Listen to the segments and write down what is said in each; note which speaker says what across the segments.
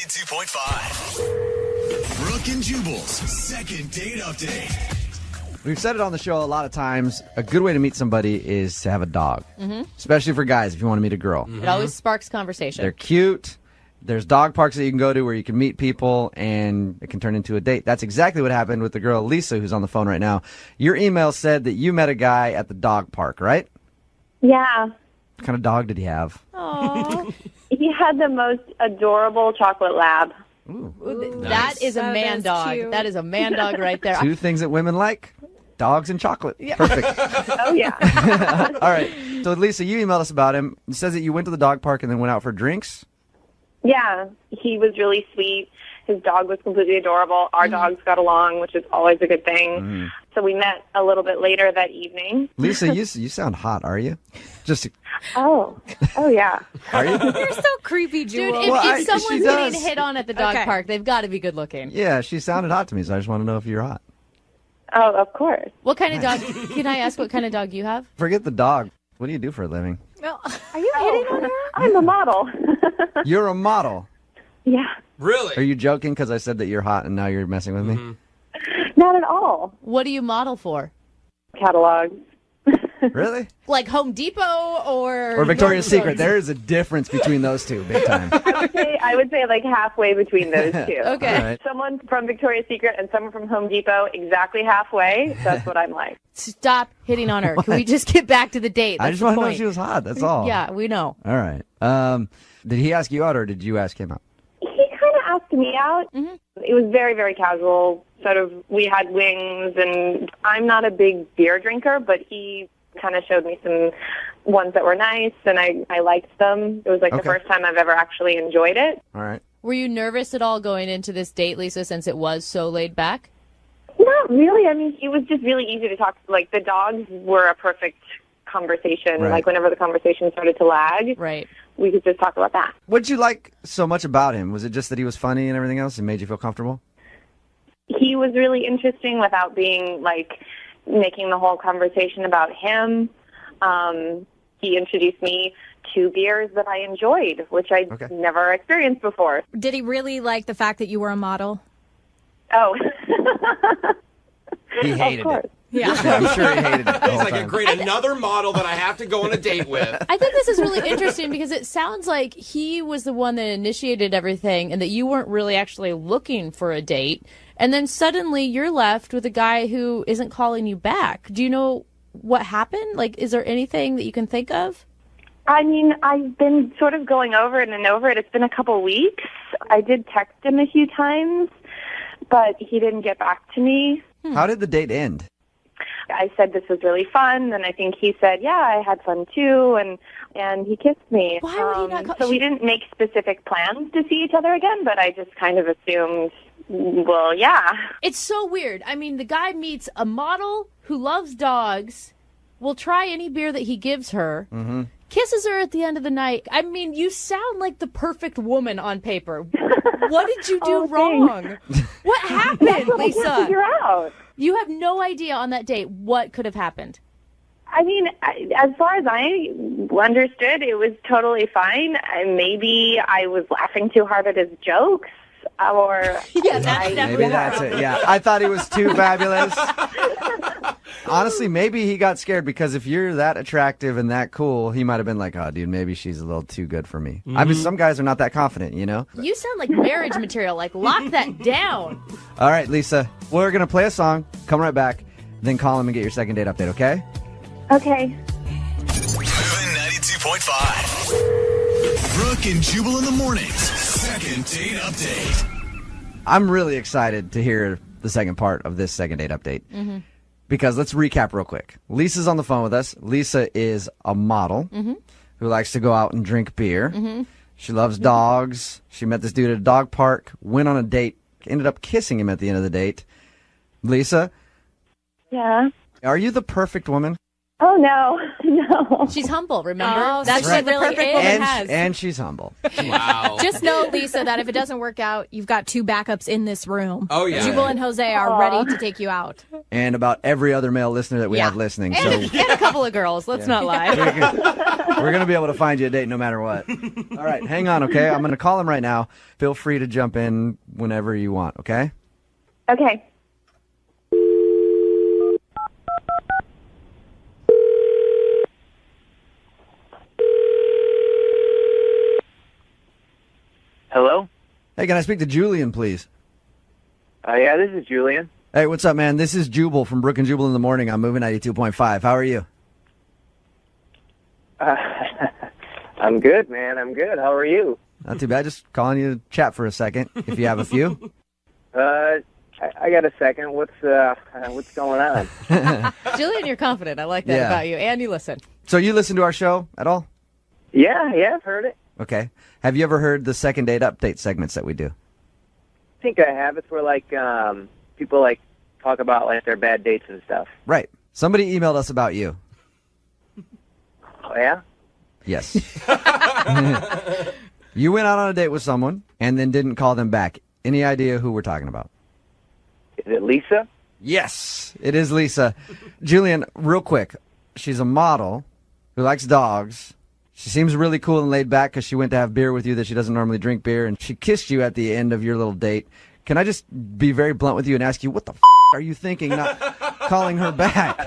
Speaker 1: 92.5. Brooke and Jubal's second date update.
Speaker 2: We've said it on the show a lot of times. A good way to meet somebody is to have a dog, especially for guys if you want to meet a girl.
Speaker 3: It always sparks conversation.
Speaker 2: They're cute. There's dog parks that you can go to where you can meet people, and it can turn into a date. That's exactly what happened with the girl, Lisa, who's on the phone right now. Your email said that you met a guy at the dog park, right?
Speaker 4: Yeah.
Speaker 2: What kind of dog did he have?
Speaker 3: Aww.
Speaker 4: He had the most adorable chocolate lab.
Speaker 2: Ooh.
Speaker 3: That is a man dog.
Speaker 5: cute.
Speaker 3: That is a man dog right there.
Speaker 2: Two things that women like, dogs and chocolate. Perfect.
Speaker 4: Oh, yeah.
Speaker 2: All right. So, Lisa, you emailed us about him. It says that you went to the dog park and then went out for drinks.
Speaker 4: Yeah. He was really sweet. His dog was completely adorable. Our dogs got along, which is always a good thing. So we met a little bit later that evening.
Speaker 2: Lisa, you sound hot, are you? Just
Speaker 4: Oh, yeah.
Speaker 2: are you?
Speaker 5: You're so creepy,
Speaker 3: Dude,
Speaker 5: Jewel.
Speaker 3: if,
Speaker 2: Well,
Speaker 3: if
Speaker 2: she
Speaker 3: someone's
Speaker 2: does.
Speaker 3: getting hit on at the dog
Speaker 5: Okay.
Speaker 3: park, they've got to be good looking.
Speaker 2: Yeah, she sounded hot to me, so I just want to know if you're hot.
Speaker 4: Oh, of course.
Speaker 3: What kind of dog? Can I ask what kind of dog you have?
Speaker 2: Forget the dog. What do you do for a living?
Speaker 5: Well,
Speaker 3: Are you hitting on her?
Speaker 4: I'm a model.
Speaker 2: You're a model.
Speaker 4: Yeah.
Speaker 6: Really?
Speaker 2: Are you joking because I said that you're hot and now you're messing with me?
Speaker 4: Not at all.
Speaker 3: What do you model for?
Speaker 4: Catalogs.
Speaker 2: Really?
Speaker 3: Like Home Depot or
Speaker 2: Or Victoria's
Speaker 3: Nordstrom's?
Speaker 2: Secret. There is a difference between those two, big time.
Speaker 4: I would say like halfway between those two.
Speaker 3: Okay.
Speaker 2: All right.
Speaker 4: Someone from Victoria's Secret and someone from Home Depot, exactly halfway. That's what I'm like.
Speaker 3: Stop hitting on her. Can we just get back to the date?
Speaker 2: I
Speaker 3: That's
Speaker 2: just
Speaker 3: the
Speaker 2: want to know
Speaker 3: point.
Speaker 2: if she was hot. That's all.
Speaker 3: Yeah, we know.
Speaker 2: All right. Did he ask you out or did you ask him out?
Speaker 4: He kind of asked me out. It was very, very casual. Sort of, we had wings, and I'm not a big beer drinker, but he kind of showed me some ones that were nice, and I liked them. It was like the
Speaker 2: Okay.
Speaker 4: first time I've ever actually enjoyed it.
Speaker 2: All right.
Speaker 3: Were you nervous at all going into this date, Lisa, since it was so laid back?
Speaker 4: Not really. I mean, it was just really easy to talk. Like, the dogs were a perfect conversation.
Speaker 2: Right.
Speaker 4: Like, whenever the conversation started to lag,
Speaker 3: Right.
Speaker 4: we could just talk about that.
Speaker 2: What did you like so much about him? Was it just that he was funny and everything else and made you feel comfortable?
Speaker 4: He was really interesting without being, like, making the whole conversation about him. He introduced me to beers that I enjoyed, which I'd
Speaker 2: Okay.
Speaker 4: never experienced before.
Speaker 5: did he really like the fact that you were a model?
Speaker 4: Oh.
Speaker 2: He hated
Speaker 4: Of course.
Speaker 2: it.
Speaker 5: Yeah.
Speaker 2: I'm sure he hated it the
Speaker 6: He's
Speaker 2: whole
Speaker 6: like,
Speaker 2: time.
Speaker 6: great, another model that I have to go on a date with.
Speaker 3: I think this is really interesting because it sounds like he was the one that initiated everything and that you weren't really actually looking for a date. And then suddenly you're left with a guy who isn't calling you back. Do you know what happened? Like, is there anything that you can think of?
Speaker 4: I mean, I've been sort of going over it and over it. It's been a couple weeks. I did text him a few times, but he didn't get back to me.
Speaker 2: How did the date end?
Speaker 4: I said this was really fun, and I think he said, yeah, I had fun too, and he kissed me.
Speaker 3: Why would he not call-
Speaker 4: So we didn't make specific plans to see each other again, but I just kind of assumed, well, yeah.
Speaker 3: It's so weird. I mean, the guy meets a model who loves dogs, will try any beer that he gives her, kisses her at the end of the night. I mean, you sound like the perfect woman on paper. What did you do
Speaker 4: Oh,
Speaker 3: wrong? What happened,
Speaker 4: That's what I can't
Speaker 3: Lisa?
Speaker 4: figure out.
Speaker 3: You have no idea on that date what could have happened.
Speaker 4: I mean, as far as I understood, it was totally fine. Maybe I was laughing too hard at his jokes, or
Speaker 3: Yeah, that's
Speaker 4: I-
Speaker 3: definitely
Speaker 2: Maybe that's it. Yeah. I thought he was too fabulous. Honestly, maybe he got scared because if you're that attractive and that cool, he might have been like, oh, dude, maybe she's a little too good for me. I mean, some guys are not that confident, you know?
Speaker 3: You sound like marriage material. Like, lock that down.
Speaker 2: All right, Lisa, we're going to play a song, come right back, then call him and get your second date update, okay?
Speaker 4: Okay.
Speaker 1: Moving 92.5. Brooke and Jubal in the mornings. Second date update.
Speaker 2: I'm really excited to hear the second part of this second date update. Because let's recap real quick. Lisa's on the phone with us. Lisa is a model who likes to go out and drink beer. She loves dogs. She met this dude at a dog park, went on a date, ended up kissing him at the end of the date. Lisa,
Speaker 4: Yeah.
Speaker 2: are you the perfect woman?
Speaker 4: Oh, no. No.
Speaker 3: She's humble, remember?
Speaker 5: Oh,
Speaker 3: That's
Speaker 5: right.
Speaker 3: what the
Speaker 5: Really
Speaker 3: perfect
Speaker 5: is.
Speaker 3: woman has.
Speaker 2: And she's humble.
Speaker 6: Wow.
Speaker 5: Just know, Lisa, that if it doesn't work out, you've got 2 backups in this room.
Speaker 6: Oh, yeah.
Speaker 5: Jubal and Jose are ready to take you out.
Speaker 2: And about every other male listener that we
Speaker 5: Yeah.
Speaker 2: have listening. So
Speaker 3: And a couple of girls, let's not lie.
Speaker 2: we're going to be able to find you a date no matter what. All right, hang on, okay? I'm going to call him right now. Feel free to jump in whenever you want, okay?
Speaker 4: Okay.
Speaker 7: Hello?
Speaker 2: Hey, can I speak to Julian, please?
Speaker 7: Yeah, this is Julian.
Speaker 2: Hey, what's up, man? This is Jubal from Brooke and Jubal in the morning. I'm moving 92.5. How are you?
Speaker 7: I'm good, man. I'm good. How are you?
Speaker 2: Not too bad. Just calling you to chat for a second, if you have a few.
Speaker 7: I got a second. What's going on?
Speaker 3: Julian, you're confident. I like that
Speaker 2: Yeah.
Speaker 3: about you. And you listen.
Speaker 2: So you listen to our show at all?
Speaker 7: Yeah, I've heard it.
Speaker 2: Okay. Have you ever heard the second date update segments that we do?
Speaker 7: I think I have. It's where people talk about their bad dates and stuff.
Speaker 2: Right. Somebody emailed us about you.
Speaker 7: Oh yeah?
Speaker 2: Yes. You went out on a date with someone and then didn't call them back. Any idea who we're talking about?
Speaker 7: Is it Lisa?
Speaker 2: Yes, it is Lisa. Julian, real quick. She's a model who likes dogs. She seems really cool and laid back because she went to have beer with you that she doesn't normally drink beer, and she kissed you at the end of your little date. Can I just be very blunt with you and ask you, what the are you thinking not calling her back?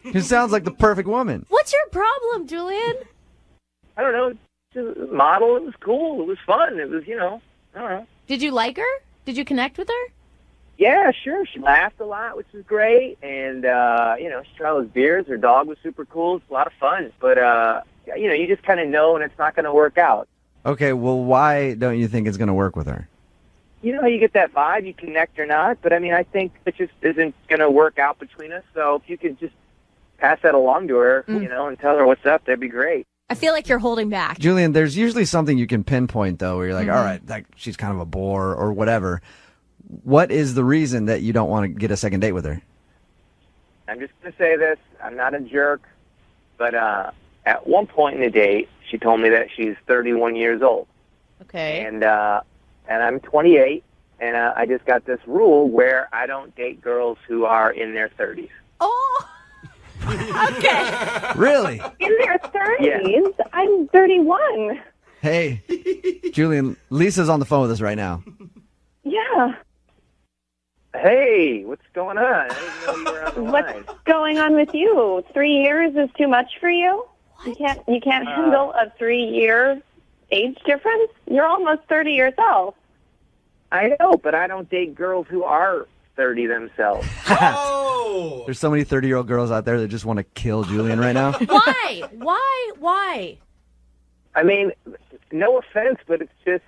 Speaker 2: It sounds like the perfect woman.
Speaker 3: What's your problem, Julian?
Speaker 7: I don't know. Just a model. It was cool. It was fun. It was, I don't know.
Speaker 3: Did you like her? Did you connect with her?
Speaker 7: Yeah, sure. She laughed a lot, which was great. And, she tried all those beers. Her dog was super cool. It's a lot of fun. But, you just kind of know when it's not going to work out.
Speaker 2: Okay, well, why don't you think it's going to work with her?
Speaker 7: You know how you get that vibe, you connect or not. But, I think it just isn't going to work out between us. So if you could just pass that along to her, and tell her what's up, that'd be great.
Speaker 5: I feel like you're holding back.
Speaker 2: Julian, there's usually something you can pinpoint, though, where you're like, all right, she's kind of a bore or whatever. What is the reason that you don't want to get a second date with her?
Speaker 7: I'm just going to say this. I'm not a jerk. But at one point in the date, she told me that she's 31 years old.
Speaker 3: Okay.
Speaker 7: And I'm 28. And I just got this rule where I don't date girls who are in their 30s.
Speaker 5: Oh, okay.
Speaker 2: Really?
Speaker 4: In their 30s?
Speaker 7: Yeah.
Speaker 4: I'm 31.
Speaker 2: Hey, Julian, Lisa's on the phone with us right now.
Speaker 4: Yeah.
Speaker 7: Hey, what's going on? I didn't know you were on the line.
Speaker 4: What's going on with you? 3 years is too much for you? You can't handle a 3-year age difference? You're almost 30 yourself.
Speaker 7: I know, but I don't date girls who are 30 themselves.
Speaker 6: Oh!
Speaker 2: There's so many 30-year-old girls out there that just want to kill Julian right now.
Speaker 3: Why? Why?
Speaker 7: No offense, but it's just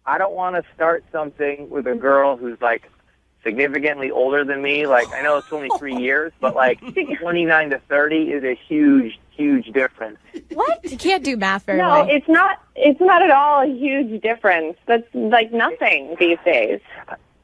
Speaker 7: I don't want to start something with a girl who's significantly older than me. I know it's only 3 years, but 29 to 30 is a huge, huge difference.
Speaker 5: What? You can't do math very
Speaker 4: No,
Speaker 5: well.
Speaker 4: it's not. It's not at all a huge difference. That's nothing these days.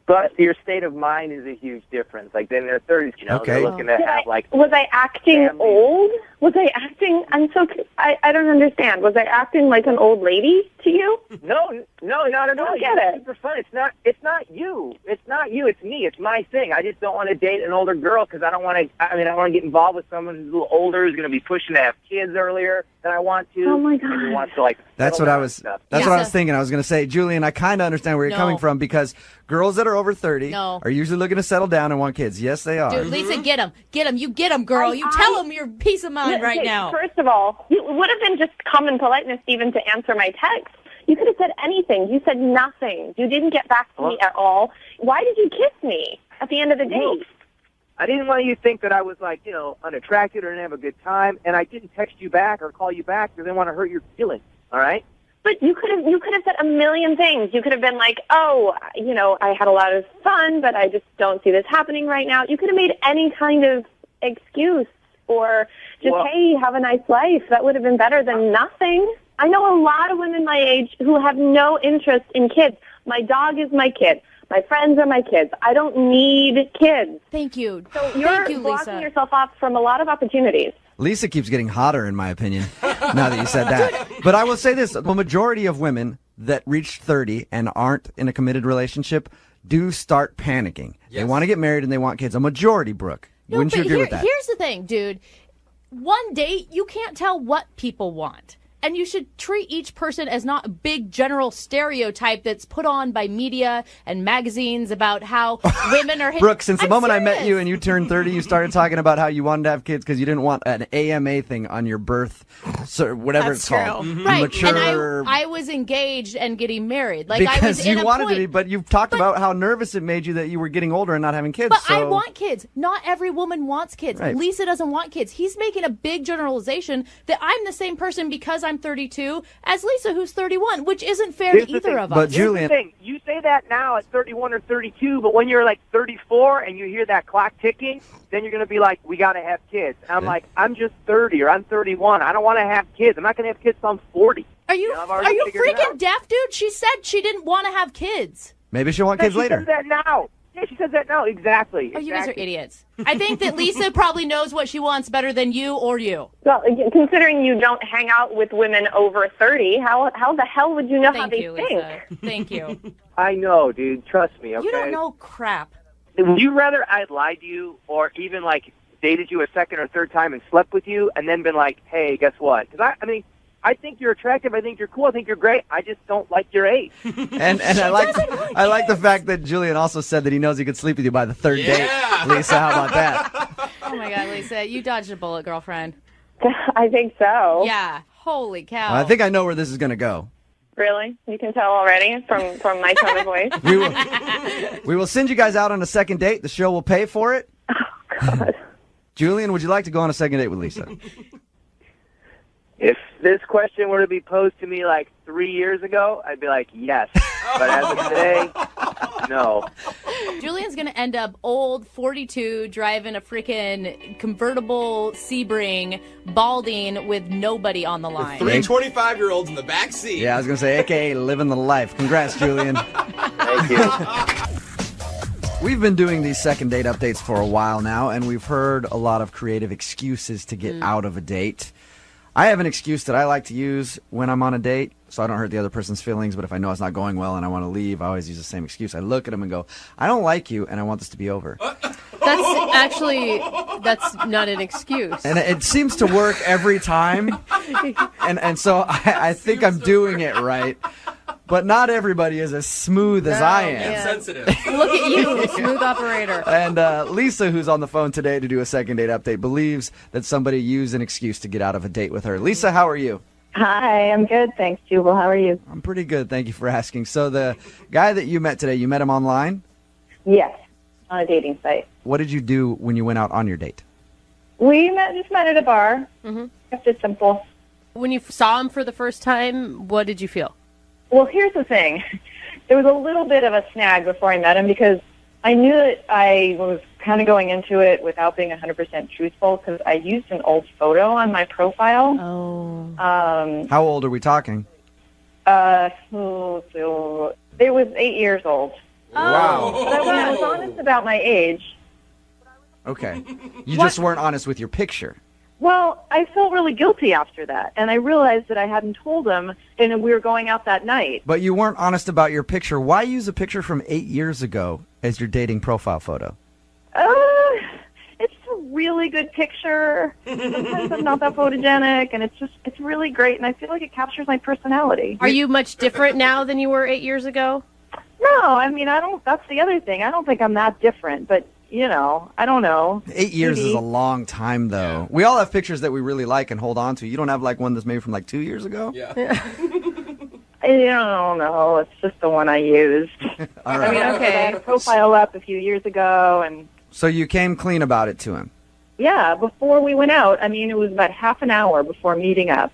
Speaker 7: But your state of mind is a huge difference. In their 30s,
Speaker 2: Okay.
Speaker 7: they're looking to have
Speaker 4: Was I acting
Speaker 7: family.
Speaker 4: old? Was I acting? I don't understand. Was I acting like an old lady to you?
Speaker 7: No, not at all.
Speaker 4: I get
Speaker 7: You're
Speaker 4: it.
Speaker 7: super fun. It's not you. It's not you. It's me. It's my thing. I just don't want to date an older girl because I don't want to. I want to get involved with someone who's a little older, who's going to be pushing to have kids earlier than I want to.
Speaker 4: Oh my
Speaker 7: and who
Speaker 4: God.
Speaker 7: wants to
Speaker 2: That's
Speaker 7: settle
Speaker 2: what I
Speaker 7: down
Speaker 2: was.
Speaker 7: and stuff.
Speaker 2: That's
Speaker 3: Yeah.
Speaker 2: what I was thinking. I was going to say, Julian, I kind of understand where you're
Speaker 3: No.
Speaker 2: coming from because girls that are over 30
Speaker 3: No.
Speaker 2: are usually looking to settle down and want kids. Yes, they are.
Speaker 3: Dude, Lisa, get him. You get him, girl. You tell him your peace of mind right
Speaker 4: Okay,
Speaker 3: now.
Speaker 4: First of all, it would have been just common politeness even to answer my text. You could have said anything. You said nothing. You didn't get back to me at all. Why did you kiss me at the end of the date?
Speaker 7: I didn't want you to think that I was unattracted or didn't have a good time, and I didn't text you back or call you back because I didn't want to hurt your feelings. All right?
Speaker 4: But you could have said a million things. You could have been like, oh, I had a lot of fun, but I just don't see this happening right now. You could have made any kind of excuse or just, hey, have a nice life. That would have been better than nothing. I know a lot of women my age who have no interest in kids. My dog is my kid. My friends are my kids. I don't need kids.
Speaker 3: Thank you.
Speaker 4: So you're
Speaker 3: Thank you,
Speaker 4: blocking
Speaker 3: Lisa.
Speaker 4: yourself off from a lot of opportunities.
Speaker 2: Lisa keeps getting hotter, in my opinion, now that you said that. But I will say this. The majority of women that reach 30 and aren't in a committed relationship do start panicking. They want to get married and they want kids. A majority, Brooke.
Speaker 3: No,
Speaker 2: Wouldn't you
Speaker 3: but
Speaker 2: agree with that?
Speaker 3: Here's the thing, dude. One date, you can't tell what people want. And you should treat each person as not a big general stereotype that's put on by media and magazines about how women are...
Speaker 2: Brooke, since the moment I met
Speaker 3: serious.
Speaker 2: you and you turned 30, you started talking about how you wanted to have kids because you didn't want an AMA thing on your birth, whatever
Speaker 5: That's
Speaker 2: it's called.
Speaker 5: true.
Speaker 3: Right,
Speaker 2: Mature...
Speaker 3: and I was engaged and getting married. Like I
Speaker 2: because
Speaker 3: was in
Speaker 2: you
Speaker 3: a
Speaker 2: wanted
Speaker 3: point.
Speaker 2: to be, but you've talked about how nervous it made you that you were getting older and not having kids.
Speaker 3: But
Speaker 2: so...
Speaker 3: I want kids. Not every woman wants kids.
Speaker 2: Right.
Speaker 3: Lisa doesn't want kids. He's making a big generalization that I'm the same person because I'm 32 as Lisa, who's 31, which isn't fair
Speaker 7: Here's
Speaker 3: to
Speaker 7: the
Speaker 3: either
Speaker 7: thing.
Speaker 3: of us.
Speaker 2: But
Speaker 7: Here's
Speaker 2: Julian-
Speaker 7: the thing. You say that now at 31 or 32, but when you're like 34 and you hear that clock ticking, then you're going to be like, we got to have kids. And I'm like, I'm just 30 or I'm 31. I don't want to have kids. I'm not going to have kids till I'm 40.
Speaker 3: Are you
Speaker 7: I've already figured it
Speaker 3: freaking
Speaker 7: out.
Speaker 3: deaf, dude? She said she didn't want to have kids.
Speaker 2: Maybe she'll want kids
Speaker 7: She
Speaker 2: later.
Speaker 7: says that now. Yeah, she says that now. Exactly.
Speaker 3: Oh, you guys are
Speaker 7: Exactly.
Speaker 3: idiots. I think that Lisa probably knows what she wants better than you or you.
Speaker 4: Well, considering you don't hang out with women over 30, how the hell would you know how
Speaker 3: Thank
Speaker 4: they
Speaker 3: you,
Speaker 4: think?
Speaker 3: Lisa. Thank you.
Speaker 7: I know, dude. Trust me, okay?
Speaker 3: You don't know crap.
Speaker 7: Would you rather I lied to you or even, like, dated you a second or third time and slept with you and then been like, hey, guess what? Because, I mean, I think you're attractive. I think you're cool. I think you're great. I just don't like your age.
Speaker 2: And I like the fact that Julian also said that he knows he could sleep with you by the third date. Lisa, how about that?
Speaker 3: Oh, my God, Lisa. You dodged a bullet, girlfriend.
Speaker 4: I think so.
Speaker 3: Yeah. Holy cow.
Speaker 2: I think I know where this is going to go.
Speaker 4: Really? You can tell already from my tone of voice.
Speaker 2: We will send you guys out on a second date. The show will pay for it.
Speaker 4: God.
Speaker 2: Julian, would you like to go on a second date with Lisa?
Speaker 7: If this question were to be posed to me like 3 years ago, I'd be like, yes. But as of today, no.
Speaker 3: Julian's going to end up old, 42, driving a freaking convertible Sebring, balding with nobody on the line.
Speaker 6: Three 25-year-olds in the back seat.
Speaker 2: Yeah, I was going to say, a.k.a. living the life. Congrats, Julian.
Speaker 7: Thank you.
Speaker 2: We've been doing these second date updates for a while now, and we've heard a lot of creative excuses to get out of a date. I have an excuse that I like to use when I'm on a date, so I don't hurt the other person's feelings, but if I know it's not going well and I want to leave, I always use the same excuse. I look at them and go, I don't like you, and I want this to be over.
Speaker 3: That's not an excuse.
Speaker 2: And it seems to work every time, and so I think I'm doing it right. But not everybody is as smooth as I am.
Speaker 3: man.
Speaker 6: Sensitive.
Speaker 3: Look at you, smooth operator.
Speaker 2: And Lisa, who's on the phone today to do a second date update, believes that somebody used an excuse to get out of a date with her. Lisa, how are you?
Speaker 4: Hi, I'm good. Thanks, Jubal. How are you?
Speaker 2: I'm pretty good. Thank you for asking. So the guy that you met today, you met him online?
Speaker 4: Yes, on a dating site.
Speaker 2: What did you do when you went out on your date?
Speaker 4: We just met at a bar. Kept it simple.
Speaker 3: When you saw him for the first time, what did you feel?
Speaker 4: Well, here's the thing. There was a little bit of a snag before I met him because I knew that I was kind of going into it without being 100% truthful because I used an old photo on my profile.
Speaker 3: Oh.
Speaker 2: How old are we talking?
Speaker 4: It was 8 years old.
Speaker 2: Wow.
Speaker 4: But I was honest about my age.
Speaker 2: Okay. You just weren't honest with your picture.
Speaker 4: Well, I felt really guilty after that, and I realized that I hadn't told him, and we were going out that night.
Speaker 2: But you weren't honest about your picture. Why use a picture from 8 years ago as your dating profile photo?
Speaker 4: It's a really good picture. Sometimes I'm not that photogenic, and it's really great, and I feel like it captures my personality.
Speaker 3: Are you much different now than you were 8 years ago?
Speaker 4: No, I mean, that's the other thing. I don't think I'm that different, but, I don't know.
Speaker 2: 8 years
Speaker 4: Maybe.
Speaker 2: is a long time, though. We all have pictures that we really like and hold on to. You don't have, like, one that's maybe from, like, 2 years ago?
Speaker 6: Yeah.
Speaker 4: I don't know. It's just the one I used.
Speaker 2: All right.
Speaker 4: I mean, okay, I had a profile up a few years ago, and
Speaker 2: So you came clean about it to him?
Speaker 4: yeah, before we went out, I mean, it was about half an hour before meeting up.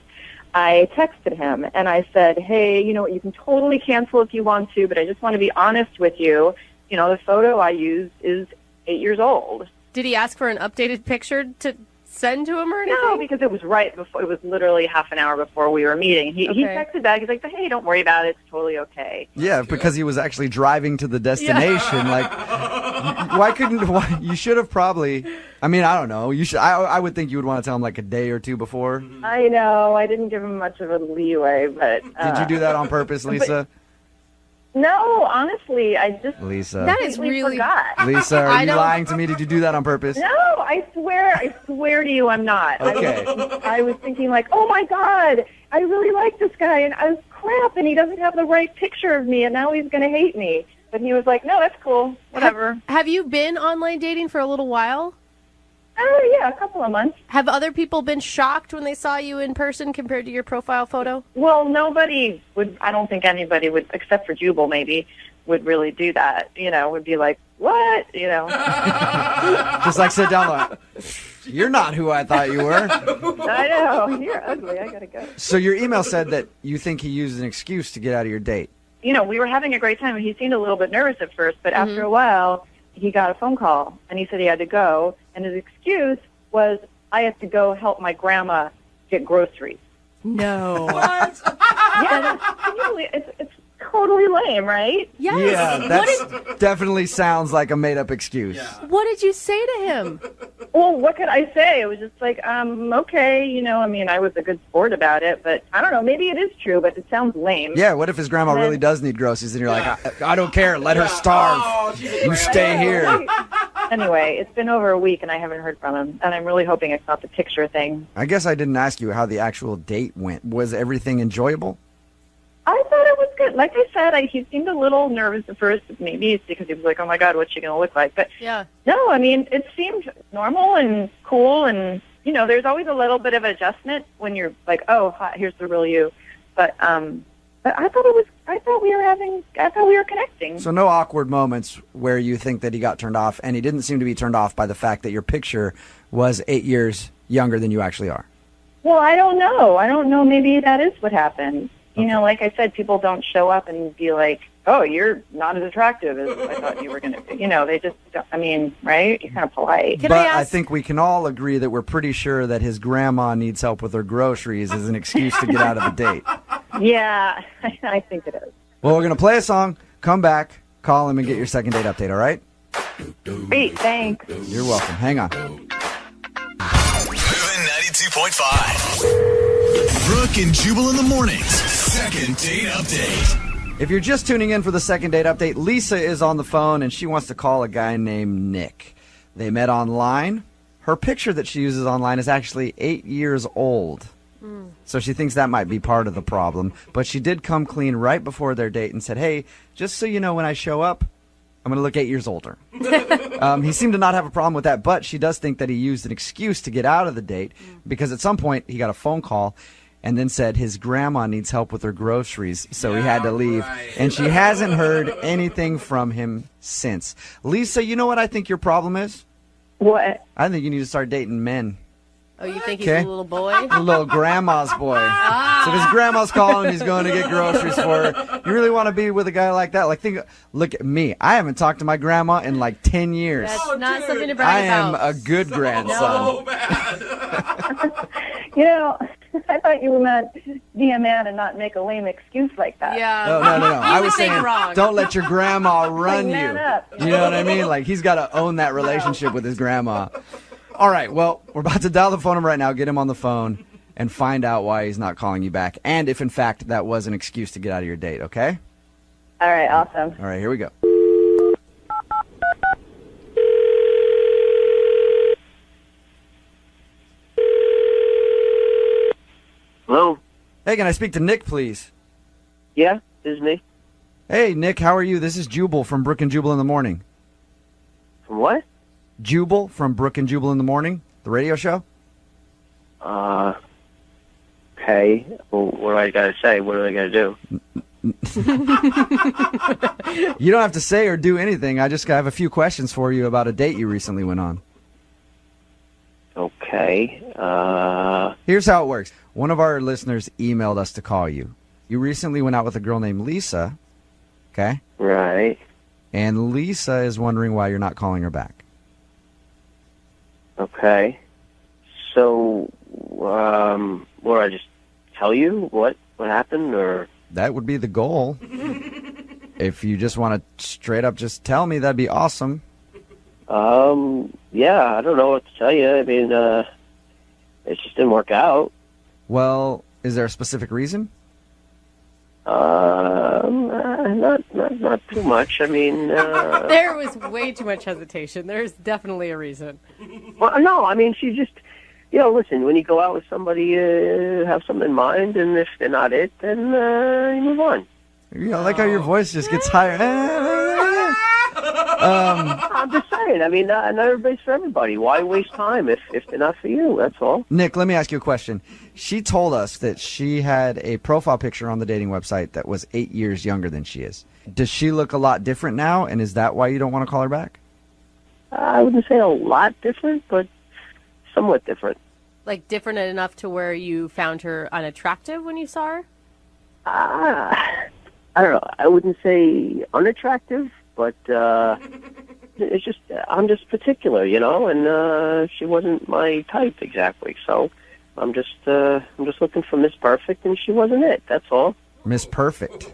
Speaker 4: I texted him, and I said, hey, you know what, you can totally cancel if you want to, but I just want to be honest with you. The photo I used is 8 years old.
Speaker 3: Did he ask for an updated picture to send to him or anything?
Speaker 4: No, because it was right before. It was literally half an hour before we were meeting. He texted back. He's like, "Hey, don't worry about it. It's totally okay."
Speaker 2: Yeah, because he was actually driving to the destination. Like, why couldn't? You should have probably. I mean, I don't know. You should. I would think you would want to tell him like a day or two before.
Speaker 4: I know. I didn't give him much of a leeway, but
Speaker 2: Did you do that on purpose, Lisa?
Speaker 4: No, honestly, I just
Speaker 2: Lisa.
Speaker 5: That is really
Speaker 4: forgot.
Speaker 2: Lisa, are you lying to me? Did you do that on purpose?
Speaker 4: No, I swear to you, I'm not.
Speaker 2: Okay.
Speaker 4: I was thinking like, oh my God, I really like this guy, and I was crap, and he doesn't have the right picture of me, and now he's going to hate me. But he was like, no, that's cool, whatever.
Speaker 3: Have you been online dating for a little while?
Speaker 4: Oh, yeah, a couple of months.
Speaker 3: Have other people been shocked when they saw you in person compared to your profile photo?
Speaker 4: Well, nobody would, I don't think anybody would, except for Jubal maybe, would really do that. Would be like, what?
Speaker 2: Just like sit down like, you're not who I thought you were.
Speaker 4: I know. You're ugly. I got to go.
Speaker 2: So your email said that you think he used an excuse to get out of your date.
Speaker 4: We were having a great time, and he seemed a little bit nervous at first, but after a while, he got a phone call, and he said he had to go, and his excuse was, I have to go help my grandma get groceries.
Speaker 3: No.
Speaker 4: What? Yeah, it's totally lame, right?
Speaker 3: Yes.
Speaker 2: Yeah, that definitely sounds like a made-up excuse.
Speaker 6: Yeah.
Speaker 3: What did you say to him?
Speaker 4: Well, what could I say? It was just like, okay, I was a good sport about it, but I don't know, maybe it is true, but it sounds lame.
Speaker 2: Yeah, what if his grandma really does need groceries, and you're like, I don't care, let her starve.
Speaker 6: Oh,
Speaker 2: You stay here.
Speaker 4: Anyway, it's been over a week, and I haven't heard from him, and I'm really hoping it's not the picture thing.
Speaker 2: I guess I didn't ask you how the actual date went. Was everything enjoyable?
Speaker 4: I thought it was good. Like I said, he seemed a little nervous at first. Maybe it's because he was like, oh, my God, what's she going to look like? But
Speaker 3: Yeah.
Speaker 4: no, it seemed normal and cool. And, there's always a little bit of adjustment when you're like, oh, hi, here's the real you. But I thought we were connecting.
Speaker 2: So no awkward moments where you think that he got turned off, and he didn't seem to be turned off by the fact that your picture was 8 years younger than you actually are.
Speaker 4: Well, I don't know. Maybe that is what happened. Like I said, people don't show up and be like, oh, you're not as attractive as I thought you were going to be. They just don't, right? You're kind of polite.
Speaker 2: But I think we can all agree that we're pretty sure that his grandma needs help with her groceries as an excuse to get out of the date.
Speaker 4: Yeah, I think it is.
Speaker 2: Well, we're going to play a song, come back, call him, and get your second date update, all right?
Speaker 4: Great, thanks.
Speaker 2: You're welcome. Hang on.
Speaker 1: Moving 92.5. Brooke and Jubal in the mornings. Second date update.
Speaker 2: If you're just tuning in for the second date update, Lisa is on the phone, and she wants to call a guy named Nick. They met online. Her picture that she uses online is actually 8 years old. So she thinks that might be part of the problem. But she did come clean right before their date and said, hey, just so you know, when I show up, I'm going to look 8 years older. He seemed to not have a problem with that, but she does think that he used an excuse to get out of the date because at some point he got a phone call and then said his grandma needs help with her groceries, so he had to leave.
Speaker 6: Right.
Speaker 2: And she hasn't heard anything from him since. Lisa, you know what I think your problem is?
Speaker 4: What?
Speaker 2: I think you need to start dating men.
Speaker 3: Oh, you think he's
Speaker 2: Okay.
Speaker 3: a little boy?
Speaker 2: A little grandma's boy. So if his grandma's calling, he's going to get groceries for her. You really want to be with a guy like that? Like, look at me. I haven't talked to my grandma in like 10 years.
Speaker 3: That's not
Speaker 6: dude.
Speaker 3: something to
Speaker 2: I
Speaker 3: brag
Speaker 2: am
Speaker 3: about.
Speaker 2: a good grandson.
Speaker 6: So bad.
Speaker 4: I thought you meant be a man and not make a lame excuse like that.
Speaker 3: Yeah.
Speaker 2: No. I was
Speaker 3: think
Speaker 2: saying,
Speaker 3: wrong.
Speaker 2: don't let your grandma run
Speaker 4: man
Speaker 2: you.
Speaker 4: up.
Speaker 2: You know what I mean? Like, he's got to own that relationship with his grandma. All right, well, we're about to dial the phone number right now, get him on the phone, and find out why he's not calling you back, and if, in fact, that was an excuse to get out of your date, okay?
Speaker 4: All right, awesome.
Speaker 2: All right, here we go.
Speaker 7: Hello?
Speaker 2: Hey, can I speak to Nick, please?
Speaker 7: Yeah, this is me.
Speaker 2: Hey, Nick, how are you? This is Jubal from Brooke and Jubal in the Morning.
Speaker 7: From what?
Speaker 2: Jubal from Brooke and Jubal in the Morning, the radio show?
Speaker 7: Okay. Well, what do I got to say? What do I got to do?
Speaker 2: You don't have to say or do anything. I just have a few questions for you about a date you recently went on.
Speaker 7: Okay.
Speaker 2: Here's how it works. One of our listeners emailed us to call you. You recently went out with a girl named Lisa, okay?
Speaker 7: Right.
Speaker 2: And Lisa is wondering why you're not calling her back.
Speaker 7: Okay.
Speaker 8: So, or I just tell you what happened, or
Speaker 2: That would be the goal. If you just want to straight up just tell me, that'd be awesome.
Speaker 8: yeah, I don't know what to tell you. I mean, it just didn't work out.
Speaker 2: Well, is there a specific reason?
Speaker 8: Not too much. I mean,
Speaker 5: There was way too much hesitation. There's definitely a reason.
Speaker 8: well, no, I mean, she just, listen, when you go out with somebody, you have something in mind, and if they're not it, then you move on.
Speaker 2: I like how your voice just gets higher.
Speaker 8: I'm just saying, I mean, not everybody's for everybody. Why waste time if they're not for you? That's all.
Speaker 2: Nick, let me ask you a question. She told us that she had a profile picture on the dating website that was 8 years younger than she is. Does she look a lot different now, and is that why you don't want to call her back?
Speaker 8: I wouldn't say a lot different, but somewhat different.
Speaker 5: Like different enough to where you found her unattractive when you saw her?
Speaker 8: I don't know. I wouldn't say unattractive, but it's just I'm just particular, and she wasn't my type exactly. So I'm just looking for Miss Perfect, and she wasn't it. That's all.
Speaker 2: Miss Perfect.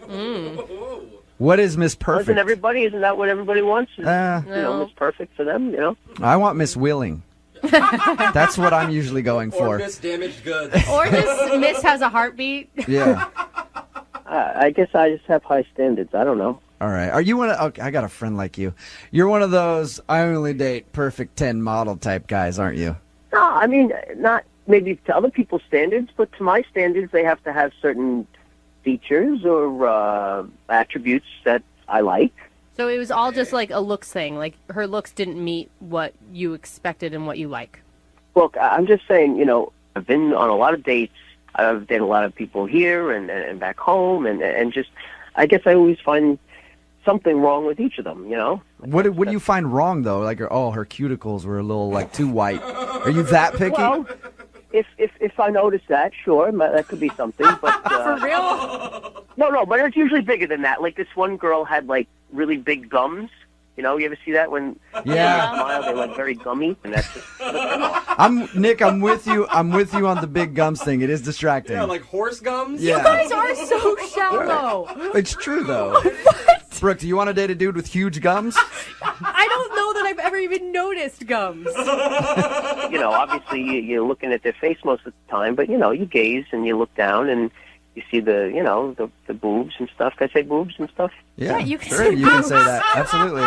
Speaker 2: What is Miss Perfect?
Speaker 8: Isn't that what everybody wants? Miss Perfect for them,
Speaker 2: I want Miss Willing. That's what I'm usually going for.
Speaker 6: Or Miss Damaged Goods.
Speaker 5: Or this Miss has a heartbeat?
Speaker 2: Yeah.
Speaker 8: I guess I just have high standards. I don't know.
Speaker 2: All right. Are you one of... Okay, I got a friend like you. You're one of those I only date perfect 10 model type guys, aren't you?
Speaker 8: No, I mean, not maybe to other people's standards, but to my standards, they have to have certain features or attributes that I like.
Speaker 5: So it was all just like a looks thing. Like her looks didn't meet what you expected and what you like.
Speaker 8: Look, I'm just saying, I've been on a lot of dates. I've dated a lot of people here and back home, and just, I guess I always find something wrong with each of them,
Speaker 2: What do you find wrong, though? Like, her cuticles were a little, too white. Are you that picky?
Speaker 8: Well, if I notice that, sure, that could be something. But
Speaker 5: For real?
Speaker 8: No, but it's usually bigger than that. Like this one girl had really big gums. You ever see that when they smile, they're very gummy, and that's just.
Speaker 2: Nick, I'm with you. I'm with you on the big gums thing. It is distracting.
Speaker 6: Yeah, like horse gums?
Speaker 2: Yeah.
Speaker 5: You guys are so shallow.
Speaker 2: It's true, though.
Speaker 5: What?
Speaker 2: Brooke, do you want to date a dude with huge gums?
Speaker 5: I don't know that I've ever even noticed gums.
Speaker 8: Obviously you're looking at their face most of the time, but you gaze and you look down and you see the boobs and stuff. Can I say boobs and stuff?
Speaker 2: Yeah,
Speaker 5: you can
Speaker 2: sure,
Speaker 5: say
Speaker 2: you can
Speaker 5: boobs.
Speaker 2: say that. Absolutely.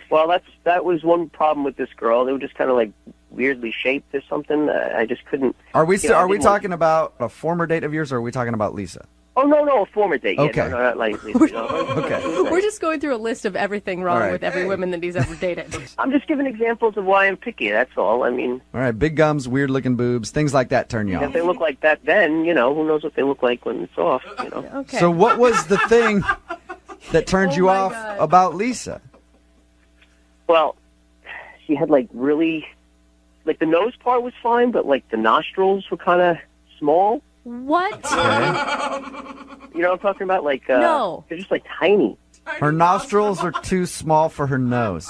Speaker 8: Well, that was one problem with this girl. They were just kind of weirdly shaped or something. I just couldn't.
Speaker 2: Are we
Speaker 8: I didn't
Speaker 2: talking about a former date of yours, or are we talking about Lisa?
Speaker 8: Oh no, a former date.
Speaker 2: Okay.
Speaker 8: Yeah, no, not lately.
Speaker 2: Okay.
Speaker 5: We're just going through a list of everything wrong
Speaker 2: All right.
Speaker 5: with every woman that he's ever dated.
Speaker 8: I'm just giving examples of why I'm picky. That's all. I mean,
Speaker 2: All right, big gums, weird looking boobs, things like that turn you
Speaker 8: if
Speaker 2: off.
Speaker 8: they look like that, then who knows what they look like when it's off.
Speaker 5: Okay.
Speaker 2: So what was the thing that turned you
Speaker 5: my
Speaker 2: off
Speaker 5: God.
Speaker 2: about Lisa?
Speaker 8: Well, she had really, the nose part was fine, but the nostrils were kind of small.
Speaker 5: What?
Speaker 8: You know what I'm talking about?
Speaker 5: No.
Speaker 8: They're just tiny.
Speaker 2: Her nostrils are too small for her nose.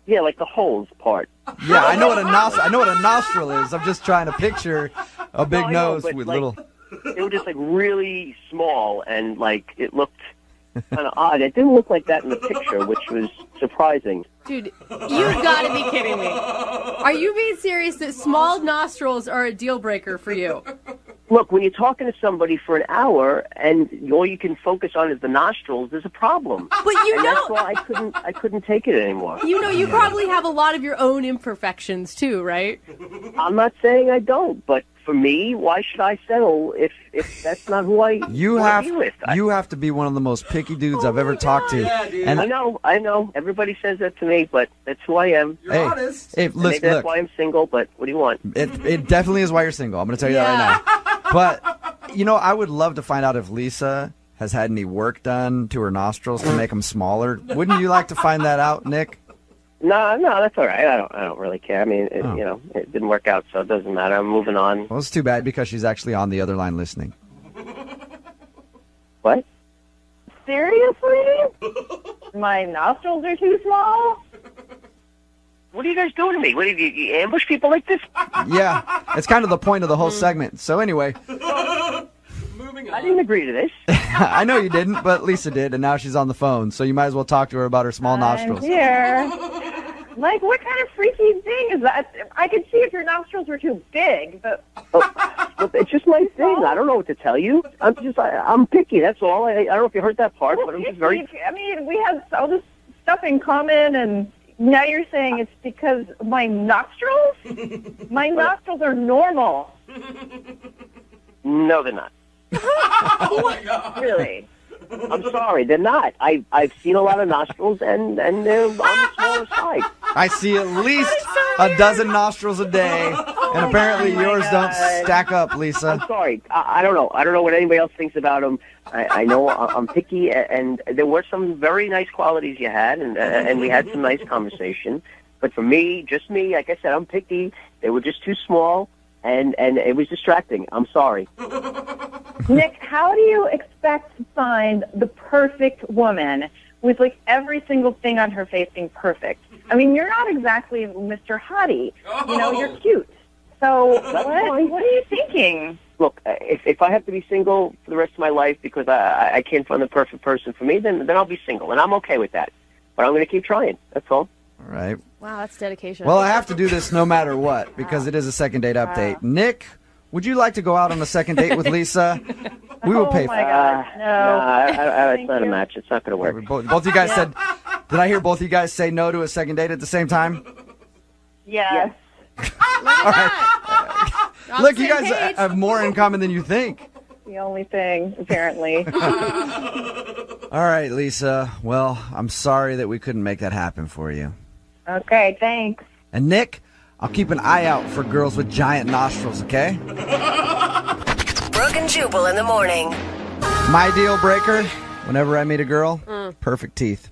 Speaker 8: Yeah, the holes part.
Speaker 2: Yeah, I know what a nostril is. I'm just trying to picture a big
Speaker 8: No, I know,
Speaker 2: nose
Speaker 8: but,
Speaker 2: with little.
Speaker 8: They were just really small, and it looked kind of odd. It didn't look like that in the picture, which was surprising.
Speaker 5: Dude, you've got to be kidding me. Are you being serious that small nostrils are a deal breaker for you?
Speaker 8: Look, when you're talking to somebody for an hour and all you can focus on is the nostrils, there's a problem.
Speaker 5: But
Speaker 8: and that's why I couldn't take it anymore.
Speaker 5: you probably have a lot of your own imperfections too, right?
Speaker 8: I'm not saying I don't, but for me, why should I settle if that's not who I
Speaker 2: You
Speaker 8: wanna
Speaker 2: have
Speaker 8: be with?
Speaker 2: you have to be one of the most picky dudes I've ever talked to.
Speaker 6: Yeah, dude.
Speaker 2: And
Speaker 8: I know. Everybody says that to me, but that's who I am.
Speaker 6: You're honest.
Speaker 2: Hey,
Speaker 8: And maybe
Speaker 2: listen,
Speaker 8: that's
Speaker 2: look.
Speaker 8: why I'm single, but what do you want?
Speaker 2: It definitely is why you're single. I'm going to tell you that right now. But, I would love to find out if Lisa has had any work done to her nostrils to make them smaller. Wouldn't you like to find that out, Nick?
Speaker 8: No, that's all right. I don't really care. I mean, it didn't work out, so it doesn't matter. I'm moving on.
Speaker 2: Well, it's too bad because she's actually on the other line listening.
Speaker 8: What?
Speaker 4: Seriously? My nostrils are too small?
Speaker 8: What are you guys doing to me? What do you ambush people like this?
Speaker 2: Yeah, it's kind of the point of the whole segment. So anyway,
Speaker 6: Moving on.
Speaker 8: I didn't agree to this.
Speaker 2: I know you didn't, but Lisa did, and now she's on the phone. So you might as well talk to her about her small nostrils.
Speaker 4: I'm here. Like, what kind of freaky thing is that? I could see if your nostrils were too big, but
Speaker 8: Look, it's just my thing. I don't know what to tell you. I'm picky. That's all. I don't know if you heard that part, but I'm just very.
Speaker 4: I mean, we have all this stuff in common, and now you're saying it's because of my nostrils? My nostrils are normal.
Speaker 8: No, they're not.
Speaker 6: Oh my God.
Speaker 4: Really?
Speaker 8: I'm sorry, they're not. I've seen a lot of nostrils, and they're on the smaller side.
Speaker 2: I see at least a dozen nostrils a day, and apparently yours don't stack up, Lisa.
Speaker 8: I'm sorry. I don't know. I don't know what anybody else thinks about them. I know I'm picky, and there were some very nice qualities you had, and we had some nice conversation. But for me, just me, like I said, I'm picky. They were just too small, and it was distracting. I'm sorry.
Speaker 4: Nick, how do you expect to find the perfect woman with, like, every single thing on her face being perfect? I mean, you're not exactly Mr. Hottie. You know, you're cute. So what are you thinking?
Speaker 8: Look, if I have to be single for the rest of my life because I can't find the perfect person for me, then I'll be single, and I'm okay with that. But I'm going to keep trying. That's all.
Speaker 2: All right.
Speaker 3: Wow, that's dedication.
Speaker 2: Well, I have to do this no matter what because it is a second date update. Nick, would you like to go out on a second date with Lisa? We will pay for
Speaker 4: my
Speaker 2: it.
Speaker 4: God, no.
Speaker 8: It's not a match. It's not going to work.
Speaker 2: Both of you guys said, did I hear both of you guys say no to a second date at the same time?
Speaker 4: Yes.
Speaker 2: All right. Look, you guys have more in common than you think.
Speaker 4: The only thing, apparently.
Speaker 2: All right, Lisa. Well, I'm sorry that we couldn't make that happen for you.
Speaker 4: Okay, thanks.
Speaker 2: And Nick, I'll keep an eye out for girls with giant nostrils, okay?
Speaker 9: Brooke and Jubal in the morning.
Speaker 2: My deal breaker, whenever I meet a girl, perfect teeth.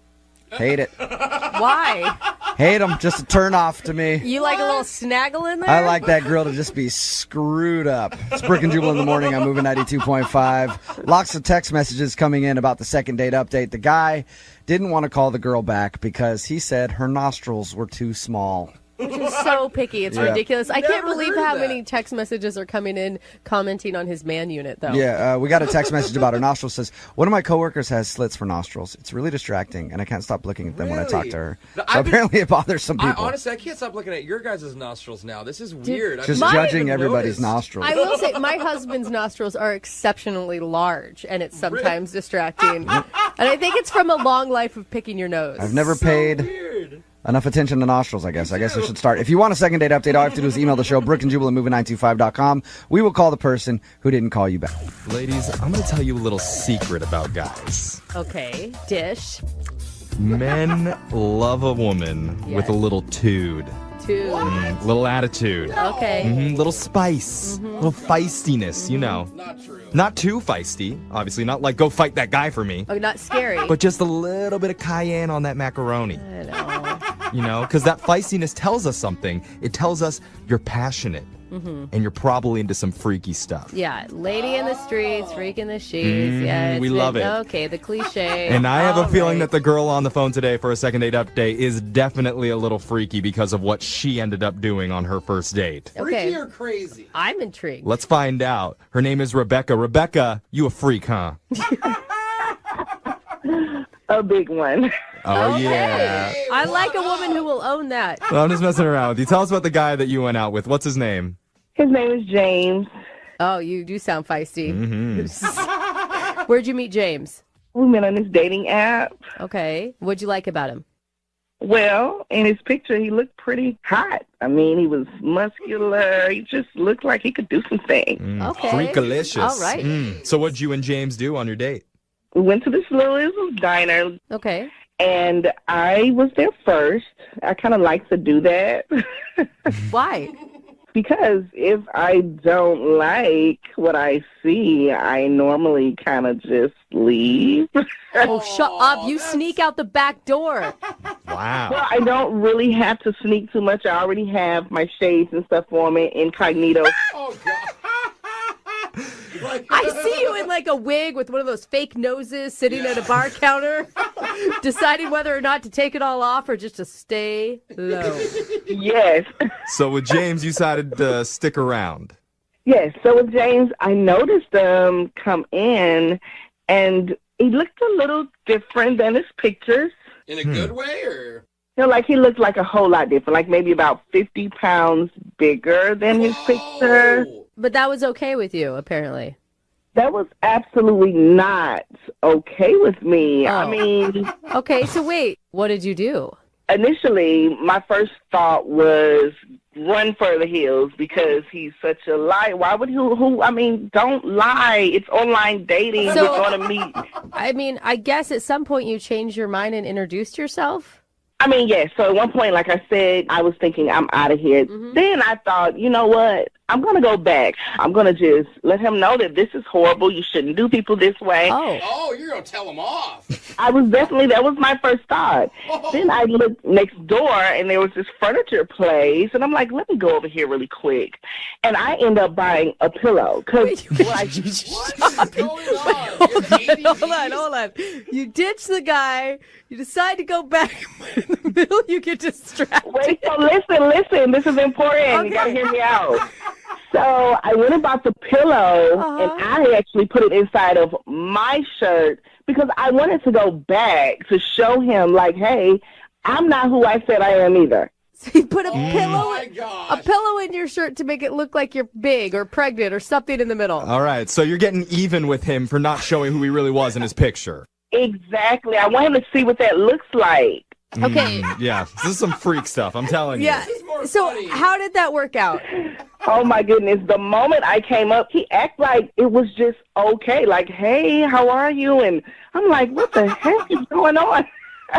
Speaker 2: Hate it.
Speaker 3: Why?
Speaker 2: Hate them. Just a turn off to me.
Speaker 5: You like a little snaggle in there?
Speaker 2: I like that girl to just be screwed up. It's Brooke and Jubal in the morning. I'm moving 92.5. Lots of text messages coming in about the second date update. The guy didn't want to call the girl back because he said her nostrils were too small.
Speaker 5: Which is so picky. It's ridiculous. I can't believe how many text messages are coming in commenting on his man unit, though.
Speaker 2: Yeah, we got a text message about her nostrils. Says, one of my coworkers has slits for nostrils. It's really distracting, and I can't stop looking at them when I talk to her. So apparently it bothers some people.
Speaker 6: Honestly, I can't stop looking at your guys' nostrils now. This is weird.
Speaker 2: Just judging everybody's nostrils.
Speaker 5: I will say my husband's nostrils are exceptionally large, and it's sometimes distracting. And I think it's from a long life of picking your nose.
Speaker 2: I've never paid enough attention to nostrils, I guess. I guess I should start. If you want a second date update, all you have to do is email the show, Brooke and Jubal at moving925.com. We will call the person who didn't call you back.
Speaker 10: Ladies, I'm going to tell you a little secret about guys.
Speaker 5: Okay, dish.
Speaker 10: Men love a woman with a little tude. Little attitude.
Speaker 5: Okay.
Speaker 10: Little spice. Little feistiness, you know.
Speaker 6: Not true.
Speaker 10: Not too feisty, obviously. Not like, go fight that guy for me.
Speaker 5: Oh, not scary.
Speaker 10: But just a little bit of cayenne on that macaroni.
Speaker 5: I know.
Speaker 10: You know, because that feistiness tells us something. It tells us you're passionate. And you're probably into some freaky stuff.
Speaker 5: Yeah, lady in the streets, freak in the sheets. Yeah,
Speaker 10: we love it.
Speaker 5: Okay, the cliche.
Speaker 10: And I have a feeling that the girl on the phone today for a second date update is definitely a little freaky because of what she ended up doing on her first date.
Speaker 6: Freaky or crazy?
Speaker 5: I'm intrigued.
Speaker 10: Let's find out. Her name is Rebecca. Rebecca, you a freak, huh?
Speaker 11: A big one.
Speaker 10: Oh,
Speaker 5: Okay.
Speaker 10: yeah.
Speaker 5: I like a woman who will own that.
Speaker 10: Well, I'm just messing around with you. Tell us about the guy that you went out with. What's his name?
Speaker 11: His name is James.
Speaker 5: Oh, you do sound feisty. Where'd you meet James?
Speaker 11: We met on this dating app.
Speaker 5: Okay. What'd you like about him?
Speaker 11: Well, in his picture, he looked pretty hot. I mean, he was muscular. He just looked like he could do some things.
Speaker 5: Okay.
Speaker 10: Freakalicious.
Speaker 5: All right.
Speaker 10: So what'd you and James do on your date?
Speaker 11: We went to this little diner,
Speaker 5: Okay.
Speaker 11: and I was there first. I kind of like to do that.
Speaker 5: Why?
Speaker 11: Because if I don't like what I see, I normally kind of just leave.
Speaker 5: Oh, shut up. You sneak out the back door.
Speaker 10: Wow.
Speaker 11: Well, I don't really have to sneak too much. I already have my shades and stuff on me, incognito.
Speaker 6: Oh, God.
Speaker 5: I see you in like a wig with one of those fake noses sitting at a bar counter, deciding whether or not to take it all off or just to stay low.
Speaker 11: Yes.
Speaker 10: So with James, you decided to stick around.
Speaker 11: Yes. So with James, I noticed him come in, and he looked a little different than his pictures.
Speaker 6: In a good way, or?
Speaker 11: You know, like he looked like a whole lot different, like maybe about 50 pounds bigger than his picture.
Speaker 5: But that was okay with you, apparently.
Speaker 11: That was absolutely not okay with me. I mean...
Speaker 5: Okay, so wait, what did you do?
Speaker 11: Initially, my first thought was run for the hills because he's such a liar. Why would I mean, don't lie. It's online dating.
Speaker 5: So,
Speaker 11: You're going to meet.
Speaker 5: I mean, I guess at some point you changed your mind and introduced yourself?
Speaker 11: I mean, yes. So at one point, like I said, I was thinking I'm out of here. Mm-hmm. Then I thought, you know what? I'm going to go back. I'm going to just let him know that this is horrible. You shouldn't do people this way.
Speaker 6: Oh, you're going to tell him off.
Speaker 11: That was my first thought. Then I looked next door, and there was this furniture place, and I'm like, let me go over here really quick. And I end up buying a pillow.
Speaker 6: What's going on?
Speaker 5: Hold on. You ditch the guy. You decide to go back. In the middle, you get distracted.
Speaker 11: Wait, so listen. This is important. Okay. You got to hear me out. So I went and bought the pillow, and I actually put it inside of my shirt because I wanted to go back to show him, like, hey, I'm not who I said I am either.
Speaker 5: So you put a pillow in your shirt to make it look like you're big or pregnant or something in the middle.
Speaker 10: All right, so you're getting even with him for not showing who he really was in his picture.
Speaker 11: Exactly. I want him to see what that looks like.
Speaker 5: Okay.
Speaker 10: Yeah, this is some freak stuff, I'm telling you.
Speaker 5: Yeah. So how did that work out?
Speaker 11: Oh, my goodness. The moment I came up, he acted like it was just okay. Like, hey, how are you? And I'm like, what the heck is going on?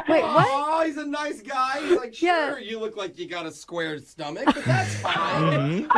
Speaker 5: Wait, what?
Speaker 6: Oh, he's a nice guy. He's like, sure, you look like you got a square stomach, but that's fine.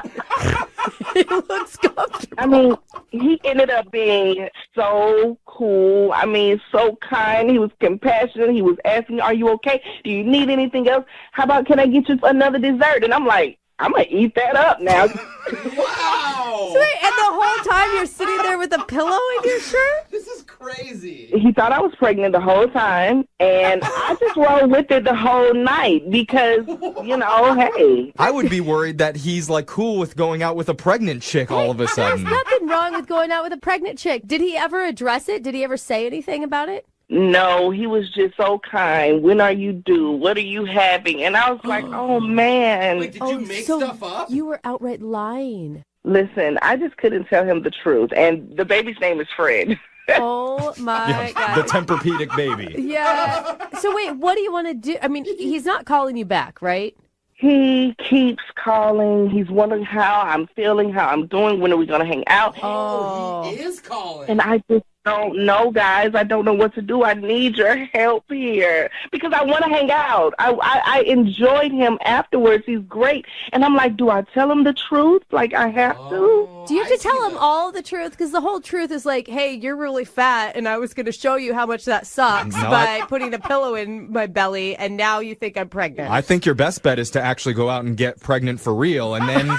Speaker 5: He looks comfortable.
Speaker 11: I mean, he ended up being so cool. I mean, so kind. He was compassionate. He was asking, are you okay? Do you need anything else? How about, can I get you another dessert? And I'm like, I'm going to eat that up now.
Speaker 6: Wow.
Speaker 5: So wait, and the whole time you're sitting there with a pillow in your shirt?
Speaker 6: This is crazy.
Speaker 11: He thought I was pregnant the whole time, and I just rolled with it the whole night because, you know, hey.
Speaker 10: I would be worried that he's, like, cool with going out with a pregnant chick all of a sudden.
Speaker 5: There's nothing wrong with going out with a pregnant chick. Did he ever address it? Did he ever say anything about it?
Speaker 11: No, he was just so kind. When are you due? What are you having? And I was like, oh, man.
Speaker 6: Wait, did you make stuff up?
Speaker 5: You were outright lying.
Speaker 11: Listen, I just couldn't tell him the truth. And the baby's name is Fred.
Speaker 5: Oh, my God.
Speaker 10: The Tempur-Pedic baby.
Speaker 5: Yeah. So, wait, what do you want to do? I mean, he's not calling you back, right?
Speaker 11: He keeps calling. He's wondering how I'm feeling, how I'm doing. When are we going to hang out?
Speaker 6: Oh, he is calling.
Speaker 11: And I just don't know, guys. I don't know what to do. I need your help here because I want to hang out. I enjoyed him afterwards. He's great. And I'm like, do I tell him the truth? Like, I have to?
Speaker 5: Do you have to tell him all the truth? Because the whole truth is like, hey, you're really fat, and I was going to show you how much that sucks by putting a pillow in my belly, and now you think I'm pregnant.
Speaker 10: I think your best bet is to actually go out and get pregnant for real, and then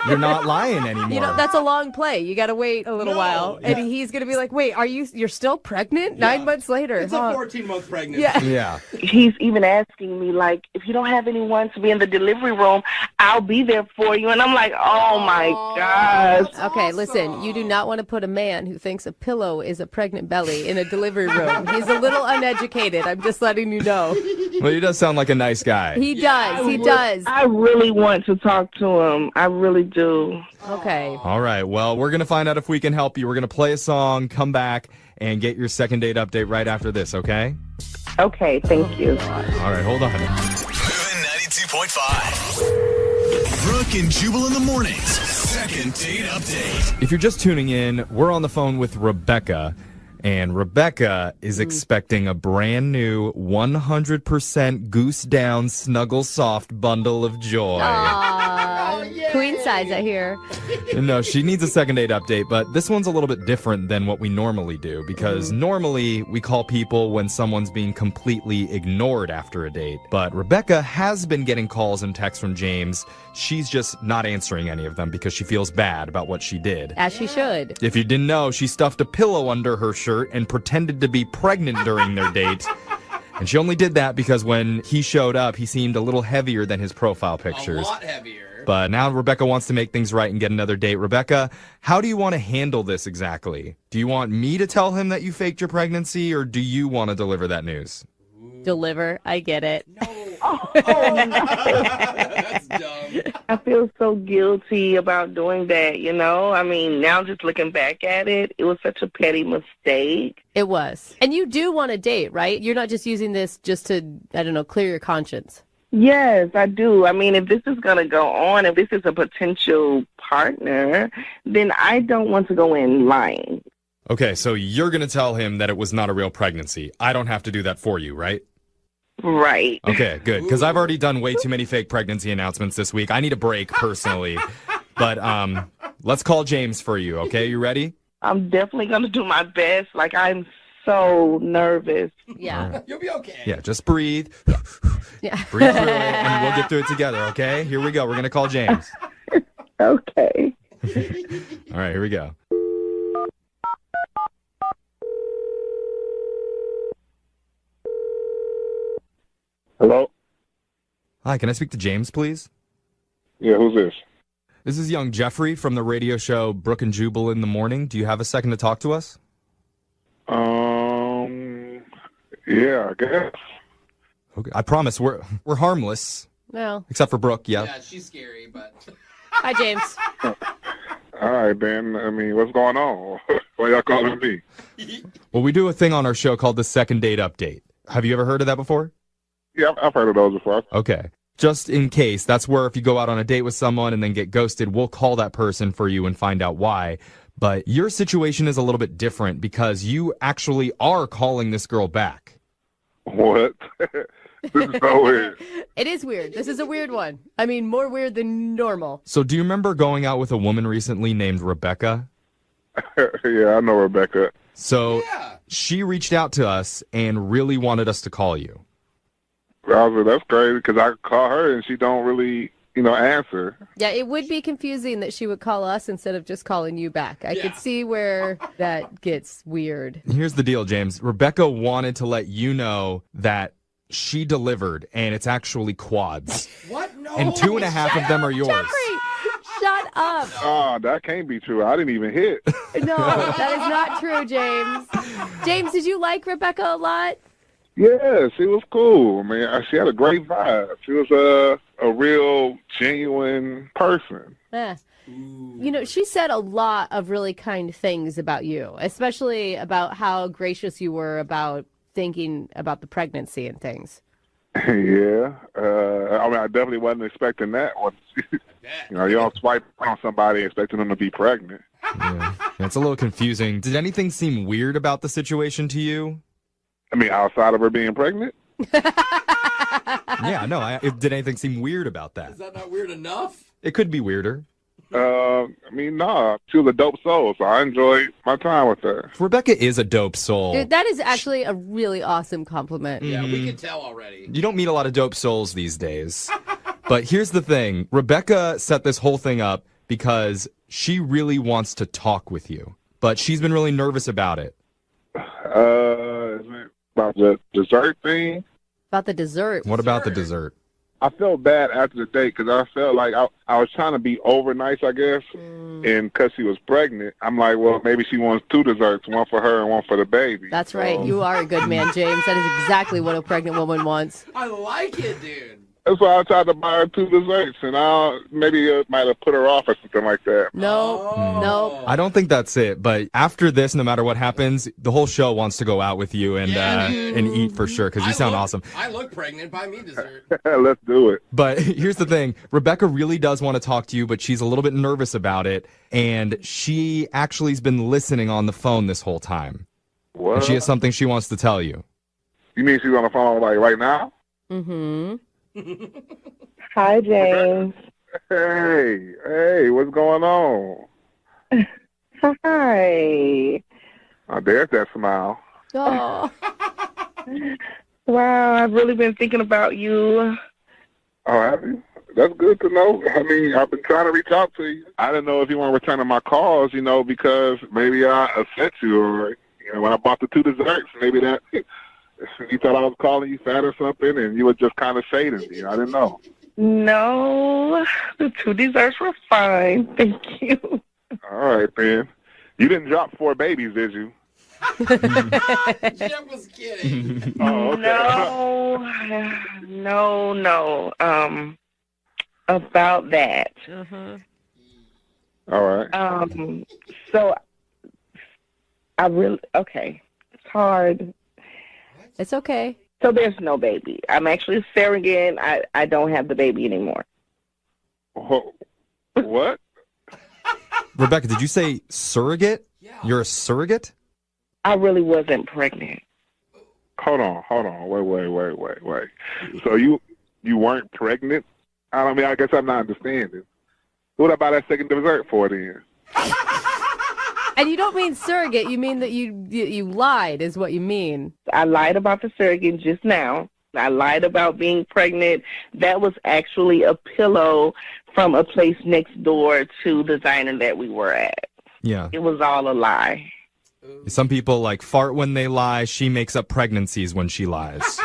Speaker 10: you're not lying anymore.
Speaker 5: You know, that's a long play. You got to wait a little while, and he's going to be like, wait, you're still pregnant? 9 months later.
Speaker 6: It's a 14-month pregnancy.
Speaker 10: Yeah.
Speaker 11: He's even asking me, like, if you don't have anyone to be in the delivery room, I'll be there for you. And I'm like, oh, my gosh.
Speaker 5: Okay, listen, you do not want to put a man who thinks a pillow is a pregnant belly in a delivery room. He's a little uneducated. I'm just letting you know.
Speaker 10: Well, he does sound like a nice guy.
Speaker 5: He does. He does.
Speaker 11: I really want to talk to him. I really do.
Speaker 5: Okay.
Speaker 10: All right. Well, we're going to find out if we can help you. We're going to play a song, come back, and get your second date update right after this, okay?
Speaker 11: Okay, thank you.
Speaker 10: All right, hold on.
Speaker 1: Moving 92.5. Brooke and Jubal in the mornings. Second date update.
Speaker 10: If you're just tuning in, we're on the phone with Rebecca, and Rebecca is expecting a brand new 100% goose down snuggle soft bundle of joy.
Speaker 5: Queen size, I hear.
Speaker 10: No, she needs a second date update, but this one's a little bit different than what we normally do because normally we call people when someone's being completely ignored after a date. But Rebecca has been getting calls and texts from James. She's just not answering any of them because she feels bad about what she did.
Speaker 5: As she should.
Speaker 10: If you didn't know, she stuffed a pillow under her shirt and pretended to be pregnant during their date. And she only did that because when he showed up, he seemed a little heavier than his profile pictures.
Speaker 6: A lot heavier.
Speaker 10: But now Rebecca wants to make things right and get another date. Rebecca, how do you want to handle this exactly? Do you want me to tell him that you faked your pregnancy, or do you want to deliver that news?
Speaker 5: Deliver. I get it.
Speaker 6: That's dumb.
Speaker 11: I feel so guilty about doing that, you know? I mean, now just looking back at it, it was such a petty mistake.
Speaker 5: It was. And you do want a date, right? You're not just using this just to, I don't know, clear your conscience.
Speaker 11: Yes, I do. I mean, if this is going to go on, if this is a potential partner, then I don't want to go in lying.
Speaker 10: Okay, so you're going to tell him that it was not a real pregnancy. I don't have to do that for you, right?
Speaker 11: Right.
Speaker 10: Okay, good. Because I've already done way too many fake pregnancy announcements this week. I need a break, personally. But let's call James for you, okay? You ready?
Speaker 11: I'm definitely going to do my best. Like, I'm so nervous.
Speaker 5: Yeah.
Speaker 6: You'll be okay.
Speaker 10: Yeah, just breathe.
Speaker 5: Yeah.
Speaker 10: Breathe through it, and we'll get through it together, okay? Here we go. We're going to call James.
Speaker 11: Okay.
Speaker 10: All right, here we go.
Speaker 12: Hello?
Speaker 10: Hi, can I speak to James, please?
Speaker 12: Yeah, who's this?
Speaker 10: This is young Jeffrey from the radio show Brooke and Jubal in the Morning. Do you have a second to talk to us?
Speaker 12: Yeah, I guess.
Speaker 10: Okay, I promise we're harmless.
Speaker 5: No.
Speaker 10: Except for Brooke, yeah.
Speaker 6: Yeah, she's scary, but...
Speaker 5: Hi, James.
Speaker 12: All right, Ben. I mean, what's going on? Why y'all calling me?
Speaker 10: Well, we do a thing on our show called the Second Date Update. Have you ever heard of that before?
Speaker 12: Yeah, I've heard of those before.
Speaker 10: Okay. Just in case, that's where if you go out on a date with someone and then get ghosted, we'll call that person for you and find out why. But your situation is a little bit different because you actually are calling this girl back.
Speaker 12: What? This is so weird.
Speaker 5: It is weird. This is a weird one. I mean, more weird than normal.
Speaker 10: So do you remember going out with a woman recently named Rebecca?
Speaker 12: Yeah, I know Rebecca.
Speaker 10: So she reached out to us and really wanted us to call you.
Speaker 12: That's crazy because I call her and she don't really, answer.
Speaker 5: Yeah, it would be confusing that she would call us instead of just calling you back. I could see where that gets weird.
Speaker 10: Here's the deal, James. Rebecca wanted to let you know that she delivered, and it's actually quads.
Speaker 6: What? No.
Speaker 10: And 2.5 of them are yours.
Speaker 5: Jeffrey, shut up.
Speaker 12: Oh, that can't be true. I didn't even hit.
Speaker 5: No, that is not true, James. James, did you like Rebecca a lot?
Speaker 12: Yeah, she was cool. I mean, she had a great vibe. She was a real genuine person.
Speaker 5: Yeah. She said a lot of really kind things about you, especially about how gracious you were about thinking about the pregnancy and things.
Speaker 12: Yeah. I definitely wasn't expecting that. You don't swipe on somebody expecting them to be pregnant.
Speaker 10: Yeah. It's a little confusing. Did anything seem weird about the situation to you?
Speaker 12: I mean, outside of her being pregnant?
Speaker 10: Yeah, no. Did anything seem weird about that?
Speaker 6: Is that not weird enough?
Speaker 10: It could be weirder.
Speaker 12: Nah. She was a dope soul, so I enjoyed my time with her.
Speaker 10: Rebecca is a dope soul.
Speaker 5: Dude, that is actually a really awesome compliment.
Speaker 6: Yeah, we can tell already.
Speaker 10: You don't meet a lot of dope souls these days. But here's the thing. Rebecca set this whole thing up because she really wants to talk with you. But she's been really nervous about it.
Speaker 12: Is it about the dessert thing?
Speaker 5: About the dessert.
Speaker 10: What about the dessert?
Speaker 12: I felt bad after the date because I felt like I was trying to be over nice, I guess. And because she was pregnant, I'm like, well, maybe she wants 2 desserts, one for her and one for the baby.
Speaker 5: That's right. You are a good man, James. That is exactly what a pregnant woman wants.
Speaker 6: I like it, dude.
Speaker 12: That's why I tried to buy her 2 desserts, and maybe it might have put her off or something like that.
Speaker 5: No.
Speaker 10: I don't think that's it. But after this, no matter what happens, the whole show wants to go out with you and eat for sure because you sound awesome.
Speaker 6: I look pregnant. Buy me dessert.
Speaker 12: Let's do it.
Speaker 10: But here's the thing. Rebecca really does want to talk to you, but she's a little bit nervous about it. And she actually has been listening on the phone this whole time.
Speaker 12: What?
Speaker 10: And she has something she wants to tell you.
Speaker 12: You mean she's on the phone like right now?
Speaker 5: Mm-hmm.
Speaker 11: Hi, James.
Speaker 12: Hey, what's going on?
Speaker 11: Hi.
Speaker 12: Oh, there's that smile.
Speaker 3: Oh.
Speaker 11: Wow, I've really been thinking about you.
Speaker 12: Oh, have you? That's good to know. I mean, I've been trying to reach out to you. I didn't know if you want to return my calls, because maybe I upset you, or when I bought the 2 desserts, maybe that you thought I was calling you fat or something, and you were just kind of shading me. I didn't know.
Speaker 11: No, the 2 desserts were fine. Thank you.
Speaker 12: All right, then. You didn't drop 4 babies, did you?
Speaker 6: Jim was kidding.
Speaker 12: Oh, okay.
Speaker 11: No. About that.
Speaker 12: All right.
Speaker 11: So I really okay. It's hard.
Speaker 3: It's okay.
Speaker 11: So there's no baby. I'm actually a surrogate. I don't have the baby anymore.
Speaker 12: What?
Speaker 10: Rebecca, did you say surrogate? Yeah. You're a surrogate?
Speaker 11: I really wasn't pregnant.
Speaker 12: Hold on. Wait. So you weren't pregnant? I guess I'm not understanding. What about that second dessert for then?
Speaker 5: And you don't mean surrogate. You mean that you lied is what you mean.
Speaker 11: I lied about the surrogate just now. I lied about being pregnant. That was actually a pillow from a place next door to the diner that we were at.
Speaker 10: Yeah.
Speaker 11: It was all a lie.
Speaker 10: Some people fart when they lie. She makes up pregnancies when she lies.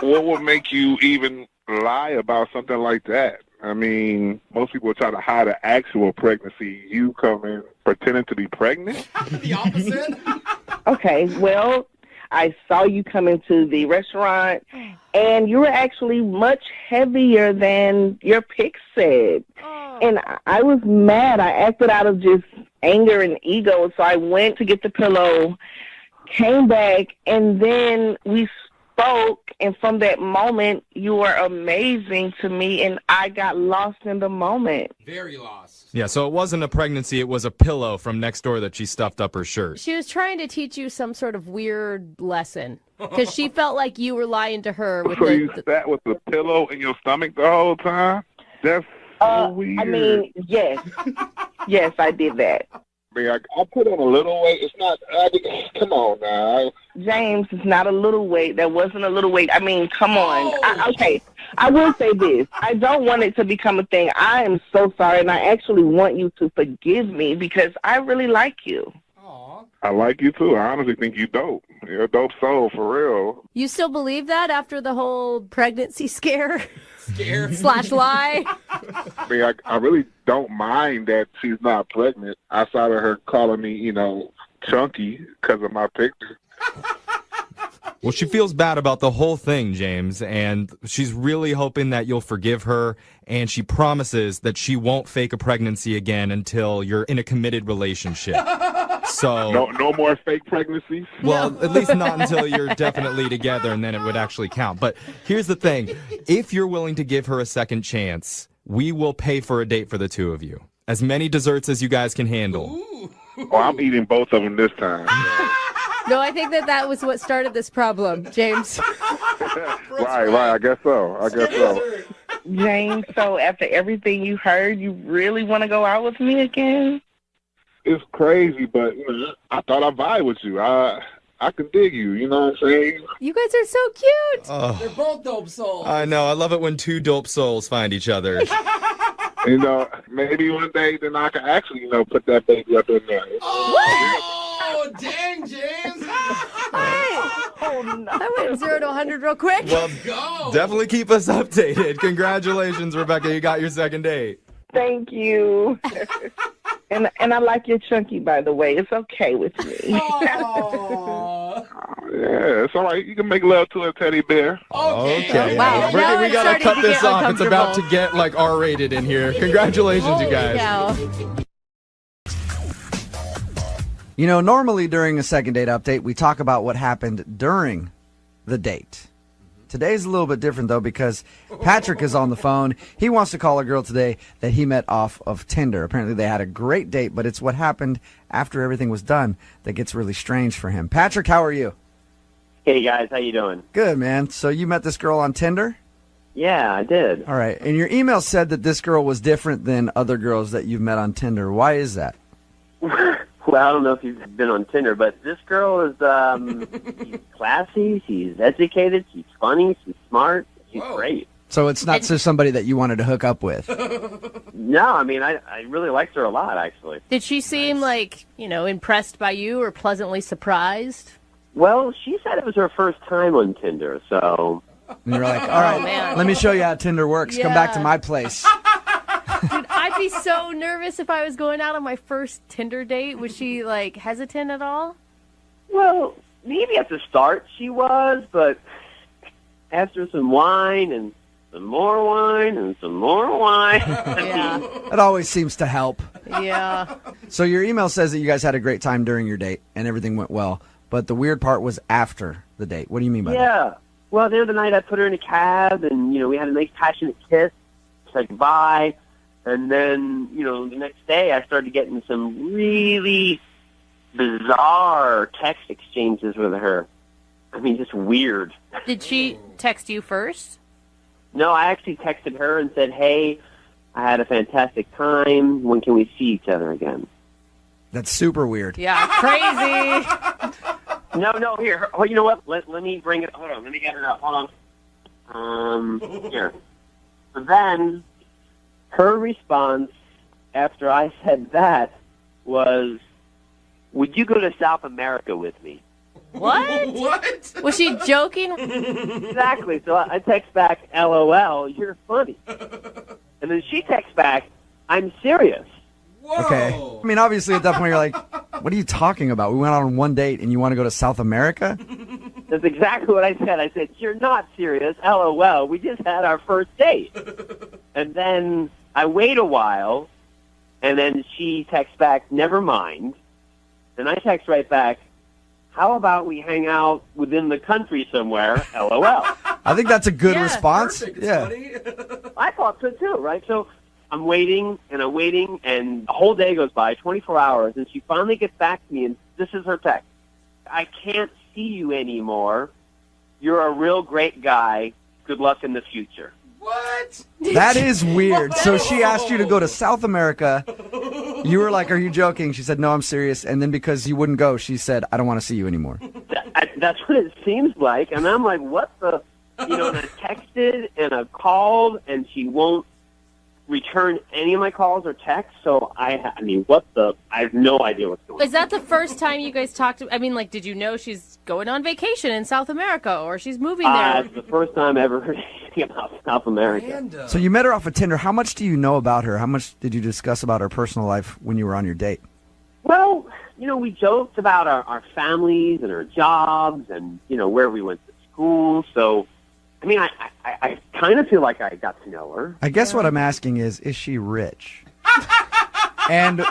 Speaker 12: What would make you even lie about something like that? I mean, most people try to hide an actual pregnancy. You come in pretending to be pregnant?
Speaker 6: The opposite?
Speaker 11: Okay, well, I saw you come into the restaurant, and you were actually much heavier than your pic said. And I was mad. I acted out of just anger and ego, so I went to get the pillow, came back, and then we spoke, and from that moment, you were amazing to me, and I got lost in the moment.
Speaker 6: Very lost.
Speaker 10: Yeah, so it wasn't a pregnancy, it was a pillow from next door that she stuffed up her shirt.
Speaker 5: She was trying to teach you some sort of weird lesson because she felt like you were lying to her.
Speaker 12: So you sat with the pillow in your stomach the whole time? That's so weird.
Speaker 11: I mean, yes. Yes, I did that.
Speaker 12: I put on a little weight. It's not, come on now.
Speaker 11: James, it's not a little weight. That wasn't a little weight. I mean, come on. Okay, I will say this. I don't want it to become a thing. I am so sorry, and I actually want you to forgive me because I really like you.
Speaker 12: I like you, too. I honestly think you dope. You're a dope soul, for real.
Speaker 5: You still believe that after the whole pregnancy scare? / lie?
Speaker 12: I really don't mind that she's not pregnant outside of her calling me, chunky because of my picture.
Speaker 10: Well, she feels bad about the whole thing, James, and she's really hoping that you'll forgive her, and she promises that she won't fake a pregnancy again until you're in a committed relationship. So
Speaker 12: no more fake pregnancies?
Speaker 10: Well, at least not until you're definitely together, and then it would actually count. But here's the thing. If you're willing to give her a second chance, we will pay for a date for the 2 of you. As many desserts as you guys can handle.
Speaker 12: Ooh. Oh, I'm eating both of them this time.
Speaker 5: No, I think that was what started this problem, James.
Speaker 12: Right. I guess so.
Speaker 11: James, so after everything you heard, you really want to go out with me again?
Speaker 12: It's crazy, but I thought I vibe with you. I can dig you, you know what I'm saying?
Speaker 5: You guys are so cute.
Speaker 6: They're both dope souls.
Speaker 10: I know. I love it when 2 dope souls find each other.
Speaker 12: Maybe one day then I can actually, put that baby up in there.
Speaker 6: Oh, dang, James.
Speaker 5: Oh, no. That went 0 to 100 real quick.
Speaker 10: Well, go. Definitely keep us updated. Congratulations, Rebecca. You got your second date.
Speaker 11: Thank you. And I like your chunky, by the way. It's okay with me.
Speaker 12: Yeah, it's all right. You can make love to a teddy bear.
Speaker 10: Okay.
Speaker 5: Wow.
Speaker 10: We got to cut this off. It's about to get R-rated in here. Congratulations, you guys.
Speaker 2: Normally during a second date update, we talk about what happened during the date. Today's a little bit different, though, because Patrick is on the phone. He wants to call a girl today that he met off of Tinder. Apparently, they had a great date, but it's what happened after everything was done that gets really strange for him. Patrick, how are you?
Speaker 13: Hey, guys. How you doing?
Speaker 2: Good, man. So you met this girl on Tinder?
Speaker 8: Yeah, I did.
Speaker 2: All right. And your email said that this girl was different than other girls that you've met on Tinder. Why is that?
Speaker 8: Well, I don't know if you've been on Tinder, but this girl is she's classy, she's educated, she's funny, she's smart, she's great.
Speaker 2: So it's not just somebody that you wanted to hook up with.
Speaker 8: No, I mean, I really liked her a lot, actually.
Speaker 3: Did she seem like, impressed by you or pleasantly surprised?
Speaker 8: Well, she said it was her first time on Tinder, so...
Speaker 2: And you're like, all right, let me show you how Tinder works. Come back to my place.
Speaker 3: Dude, I'd be so nervous if I was going out on my first Tinder date. Was she, hesitant at all?
Speaker 8: Well, maybe at the start she was, but after some wine and some more wine and some more wine.
Speaker 3: Yeah.
Speaker 2: It always seems to help.
Speaker 3: Yeah.
Speaker 2: So your email says that you guys had a great time during your date and everything went well, but the weird part was after the date. What do you mean by that?
Speaker 8: Yeah. Well, the other night I put her in a cab and, we had a nice passionate kiss, said goodbye, and then, the next day I started getting some really bizarre text exchanges with her. I mean, just weird.
Speaker 3: Did she text you first?
Speaker 8: No, I actually texted her and said, hey, I had a fantastic time. When can we see each other again?
Speaker 2: That's super weird.
Speaker 3: Yeah, crazy.
Speaker 8: No, here. Oh, you know what? Let me bring it. Hold on. Let me get it up. Hold on. Here. So then, her response after I said that was, would you go to South America with me?
Speaker 3: What?
Speaker 6: What?
Speaker 3: Was she joking?
Speaker 8: Exactly. So I text back, LOL, you're funny. And then she texts back, I'm serious.
Speaker 6: Whoa.
Speaker 2: Okay. I mean, obviously at that point you're like, what are you talking about? We went out on one date and you want to go to South America?
Speaker 8: That's exactly what I said. I said, you're not serious. LOL. We just had our first date. And then I wait a while, and then she texts back, never mind. And I text right back, how about we hang out within the country somewhere? LOL.
Speaker 2: I think that's a good response.
Speaker 6: Perfect.
Speaker 2: Yeah.
Speaker 6: Funny.
Speaker 8: I thought so too, right? So I'm waiting, and a whole day goes by, 24 hours, and she finally gets back to me, and this is her text. I can't see you anymore. You're a real great guy. Good luck in the future.
Speaker 6: What?
Speaker 2: That is weird. So she asked you to go to South America. You were like, are you joking? She said, no, I'm serious. And then because you wouldn't go, she said, I don't want to see you anymore.
Speaker 8: That's what it seems like. And I'm like, what the? And I texted and I've called, and she won't return any of my calls or texts. So I mean, what the? I have no idea what's going on.
Speaker 3: Is that the first time you guys talked? I mean, did you know she's going on vacation in South America or she's moving there?
Speaker 8: It's the first time I ever heard anything about South America.
Speaker 2: So you met her off of Tinder. How much do you know about her? How much did you discuss about her personal life when you were on your date?
Speaker 8: Well, we joked about our families and our jobs and, where we went to school. So, I mean, I kind of feel like I got to know her.
Speaker 2: I guess what I'm asking is she rich? And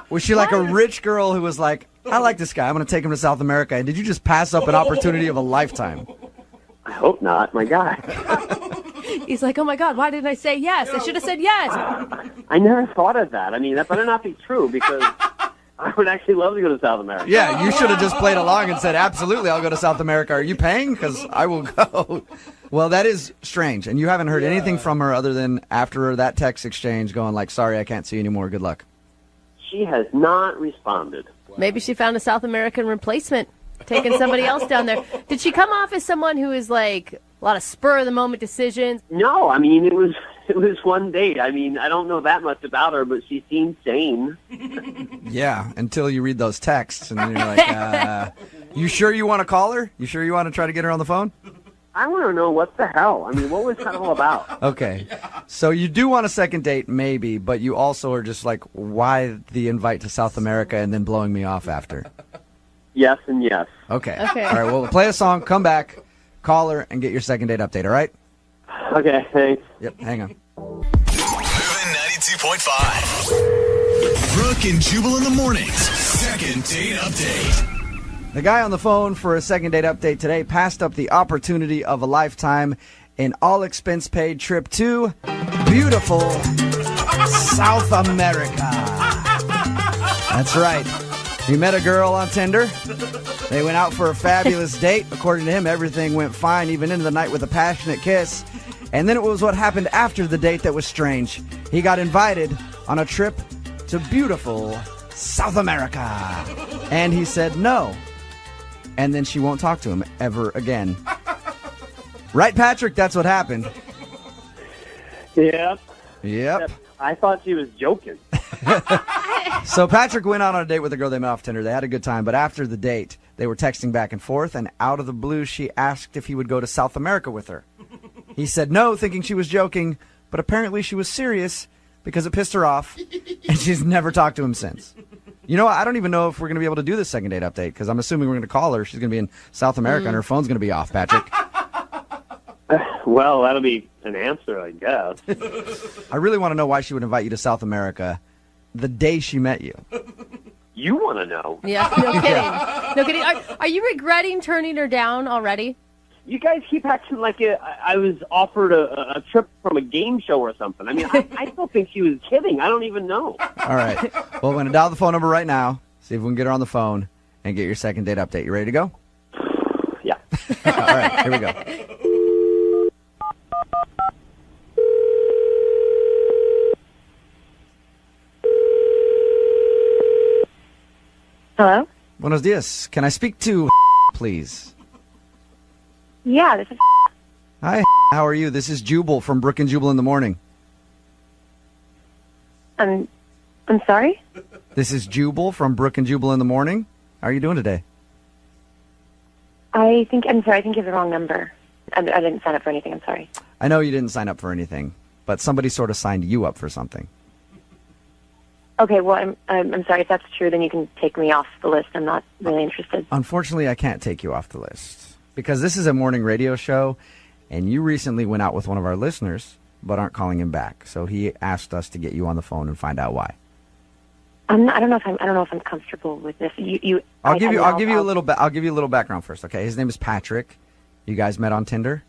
Speaker 2: was she like a rich girl who was like, I like this guy, I'm going to take him to South America? And did you just pass up an opportunity of a lifetime?
Speaker 8: I hope not, my God.
Speaker 3: He's like, oh my God, why didn't I say yes? I should have said yes.
Speaker 8: I never thought of that. I mean, that better not be true because I would actually love to go to South America.
Speaker 2: Yeah, you should have just played along and said, absolutely, I'll go to South America. Are you paying? Because I will go. Well, that is strange. And you haven't heard anything from her other than after that text exchange going like, sorry, I can't see you anymore. Good luck.
Speaker 8: She has not responded.
Speaker 3: Maybe she found a South American replacement, taking somebody else down there. Did she come off as someone who is like a lot of spur-of-the-moment decisions?
Speaker 8: No, I mean, it was one date. I mean, I don't know that much about her, but she seemed sane.
Speaker 2: Yeah, until you read those texts, and then you're like, you sure you want to call her? You sure you want to try to get her on the phone?
Speaker 8: I want to know what the hell. I mean, what was that all about?
Speaker 2: Okay, so you do want a second date, maybe, but you also are just like, why the invite to South America and then blowing me off after?
Speaker 8: Yes and yes.
Speaker 2: Okay. All right, well, we'll play a song, come back, call her, and get your second date update, all right?
Speaker 8: Okay, thanks.
Speaker 2: Yep, hang on.
Speaker 1: Moving 92.5. Brooke and Jubal in the mornings. Second date update.
Speaker 2: The guy on the phone for a second date update today passed up the opportunity of a lifetime, an all-expense-paid trip to beautiful South America. That's right. He met a girl on Tinder. They went out for a fabulous date. According to him, everything went fine, even into the night with a passionate kiss. And then it was what happened after the date that was strange. He got invited on a trip to beautiful South America. And he said no. And then she won't talk to him ever again. Right, Patrick? That's what happened.
Speaker 13: Yep.
Speaker 2: Yep.
Speaker 13: I thought she was joking.
Speaker 2: So Patrick went out on a date with a girl they met off Tinder. They had a good time, but after the date, they were texting back and forth, and out of the blue, she asked if he would go to South America with her. He said no, thinking she was joking, but apparently she was serious because it pissed her off, and she's never talked to him since. You know what? I don't even know if we're going to be able to do this second date update, because I'm assuming we're going to call her. She's going to be in South America, and her phone's going to be off, Patrick.
Speaker 13: Well, that'll be an answer, I guess.
Speaker 2: I really want to know why she would invite you to South America the day she met you.
Speaker 13: You want to know?
Speaker 5: Yeah, no kidding. No kidding. Are you regretting turning her down already?
Speaker 13: You guys keep acting like I was offered a trip from a game show or something. I mean, I still think she was kidding. I don't even know.
Speaker 2: All right. Well, we're going to dial the phone number right now, see if we can get her on the phone, and get your second date update. You ready to go?
Speaker 13: Yeah.
Speaker 2: All right, here we go.
Speaker 4: Hello?
Speaker 2: Buenos dias. Can I speak to please?
Speaker 4: Yeah, this is...
Speaker 2: Hi, how are you? This is Jubal from Brooke and Jubal in the morning.
Speaker 4: I'm sorry?
Speaker 2: This is Jubal from Brooke and Jubal in the morning. How are you doing today?
Speaker 4: I'm sorry, I think you have the wrong number. I didn't sign up for anything, I'm sorry.
Speaker 2: I know you didn't sign up for anything, but somebody sort of signed you up for something.
Speaker 4: Okay, well, I'm sorry. If that's true, then you can take me off the list. I'm not really interested.
Speaker 2: Unfortunately, I can't take you off the list because this is a morning radio show, and you recently went out with one of our listeners, but aren't calling him back. So he asked us to get you on the phone and find out why.
Speaker 4: I don't know if I'm comfortable with this.
Speaker 2: I'll give you a little background first. Okay, his name is Patrick. You guys met on Tinder.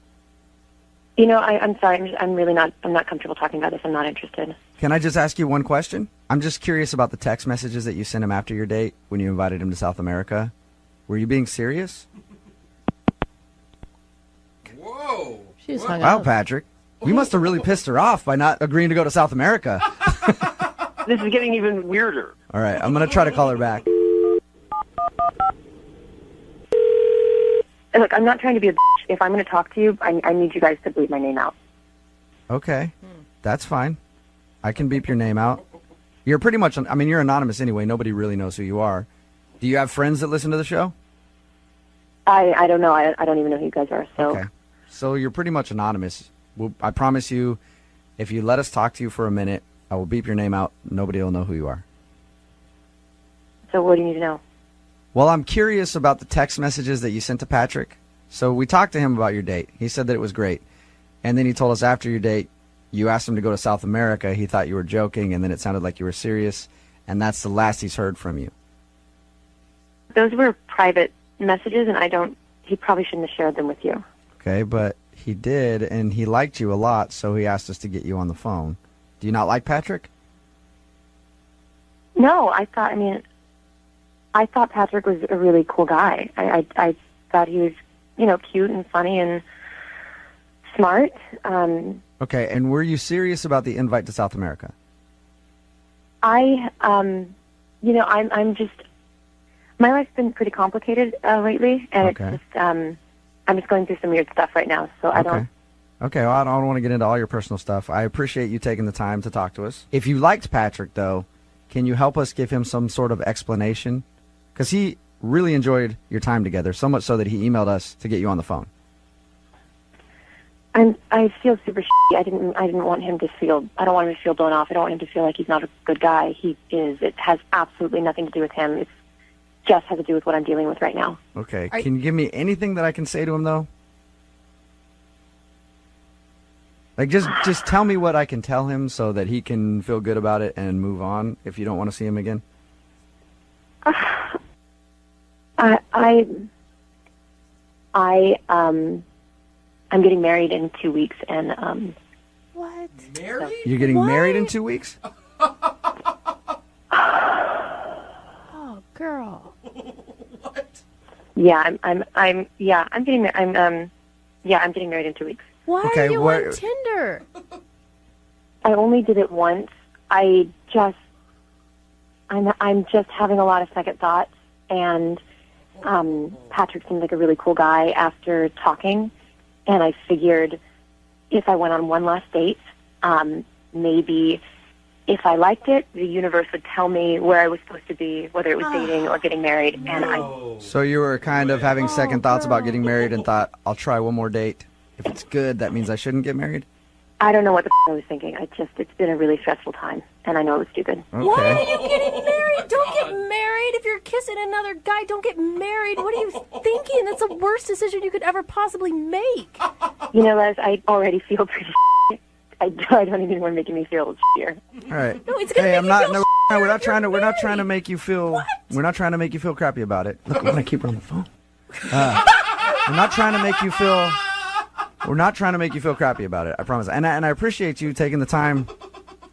Speaker 4: You know, I'm sorry. I'm not comfortable talking about this. I'm not interested.
Speaker 2: Can I just ask you one question? I'm just curious about the text messages that you sent him after your date when you invited him to South America. Were you being serious?
Speaker 6: Whoa.
Speaker 3: She's hung
Speaker 2: Wow,
Speaker 3: up.
Speaker 2: Patrick. You must have really pissed her off by not agreeing to go to South America.
Speaker 13: This is getting even weirder.
Speaker 2: All right, I'm going to try to call her back.
Speaker 4: Look, I'm not trying to be a bitch. If I'm going to talk to you, I need you guys to bleep my name out.
Speaker 2: Okay, that's fine. I can beep your name out. You're pretty much, you're anonymous anyway. Nobody really knows who you are. Do you have friends that listen to the show?
Speaker 4: I don't know. I don't even know who you guys are. So.
Speaker 2: Okay. So you're pretty much anonymous. I promise you, if you let us talk to you for a minute, I will beep your name out. Nobody will know who you are.
Speaker 4: So what do you need to know?
Speaker 2: Well, I'm curious about the text messages that you sent to Patrick. So we talked to him about your date. He said that it was great. And then he told us after your date, you asked him to go to South America. He thought you were joking, and then it sounded like you were serious. And that's the last he's heard from you.
Speaker 4: Those were private messages, and he probably shouldn't have shared them with you.
Speaker 2: Okay, but he did, and he liked you a lot, so he asked us to get you on the phone. Do you not like Patrick?
Speaker 4: No, I thought Patrick was a really cool guy. I thought he was, cute and funny and smart.
Speaker 2: Okay, and were you serious about the invite to South America?
Speaker 4: I'm just, my life's been pretty complicated lately, and
Speaker 2: Okay.
Speaker 4: it's just, I'm just going through some weird stuff right now, so I don't.
Speaker 2: Okay, well, I don't want to get into all your personal stuff. I appreciate you taking the time to talk to us. If you liked Patrick, though, can you help us give him some sort of explanation? Because he really enjoyed your time together, so much so that he emailed us to get you on the phone.
Speaker 4: I feel super shitty. I didn't want him to feel, I don't want him to feel blown off. I don't want him to feel like he's not a good guy. He is. It has absolutely nothing to do with him. It just has to do with what I'm dealing with right now.
Speaker 2: Okay, can you give me anything that I can say to him, though? Like, just tell me what I can tell him so that he can feel good about it and move on if you don't want to see him again.
Speaker 4: I'm getting married in 2 weeks, and
Speaker 3: What?
Speaker 6: Married?
Speaker 2: You're getting married in 2 weeks?
Speaker 3: Oh, girl.
Speaker 6: What?
Speaker 4: yeah, I'm getting married in 2 weeks.
Speaker 5: Why
Speaker 2: Okay,
Speaker 5: are you
Speaker 2: what-
Speaker 5: on Tinder?
Speaker 4: I only did it once. I'm just having a lot of second thoughts, and Patrick seemed like a really cool guy after talking, and I figured if I went on one last date, maybe if I liked it, the universe would tell me where I was supposed to be, whether it was dating or getting married. And
Speaker 2: So you were kind of having second thoughts about getting married and thought, I'll try one more date. If it's good, that means I shouldn't get married?
Speaker 4: I don't know what the I was thinking. It's been a really stressful time, and I know it was stupid.
Speaker 2: Okay.
Speaker 5: Why are you getting married? Don't get married. If you're kissing another guy, don't get married. What are you thinking? That's the worst decision you could ever possibly make.
Speaker 4: You know, Les, I already feel pretty I don't even want making me feel shittier.
Speaker 2: All right.
Speaker 5: No, it's gonna
Speaker 2: Hey,
Speaker 5: make
Speaker 2: I'm
Speaker 5: you
Speaker 2: not.
Speaker 5: feel
Speaker 2: No,
Speaker 5: shittier
Speaker 2: we're not
Speaker 5: if
Speaker 2: trying to.
Speaker 5: you're
Speaker 2: We're not
Speaker 5: married.
Speaker 2: trying to make you feel.
Speaker 5: What?
Speaker 2: We're not trying to make you feel crappy about it. Look, I'm gonna keep her on the phone. We're not trying to make you feel. We're not trying to make you feel crappy about it. I promise. And I appreciate you taking the time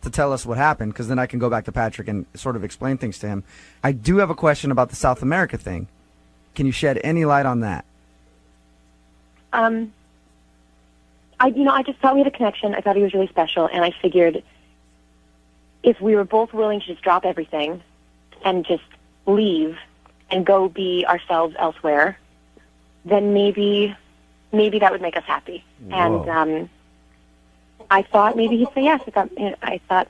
Speaker 2: to tell us what happened, because then I can go back to Patrick and sort of explain things to him. I do have a question about the South America thing. Can you shed any light on that?
Speaker 4: I just thought we had a connection. I thought he was really special, and I figured if we were both willing to just drop everything and just leave and go be ourselves elsewhere, then maybe that would make us happy.
Speaker 2: Whoa.
Speaker 4: And I thought maybe he'd say yes. I thought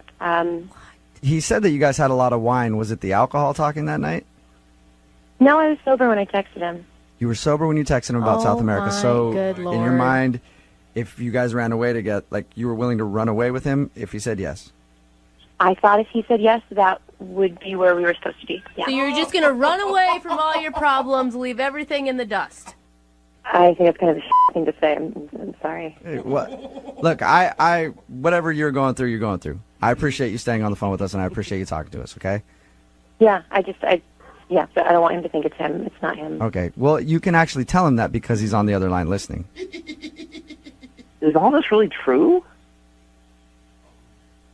Speaker 2: He said that you guys had a lot of wine. Was it the alcohol talking that night?
Speaker 4: no, I was sober when I texted him.
Speaker 2: You were sober when you texted him about
Speaker 5: Oh
Speaker 2: South America.
Speaker 5: my
Speaker 2: So
Speaker 5: good
Speaker 2: in your
Speaker 5: Lord.
Speaker 2: mind, if you guys ran away together, like you were willing to run away with him if he said yes.
Speaker 4: I thought if he said yes, that would be where we were supposed to be. Yeah.
Speaker 5: So you're just going to run away from all your problems, leave everything in the dust.
Speaker 4: I think that's kind of a thing to say. I'm sorry.
Speaker 2: Hey, what? Look, I whatever you're going through, you're going through. I appreciate you staying on the phone with us, and I appreciate you talking to us. Okay.
Speaker 4: Yeah, but I don't want him to think it's him. It's not him.
Speaker 2: Okay. Well, you can actually tell him that because he's on the other line listening.
Speaker 13: Is all this really true?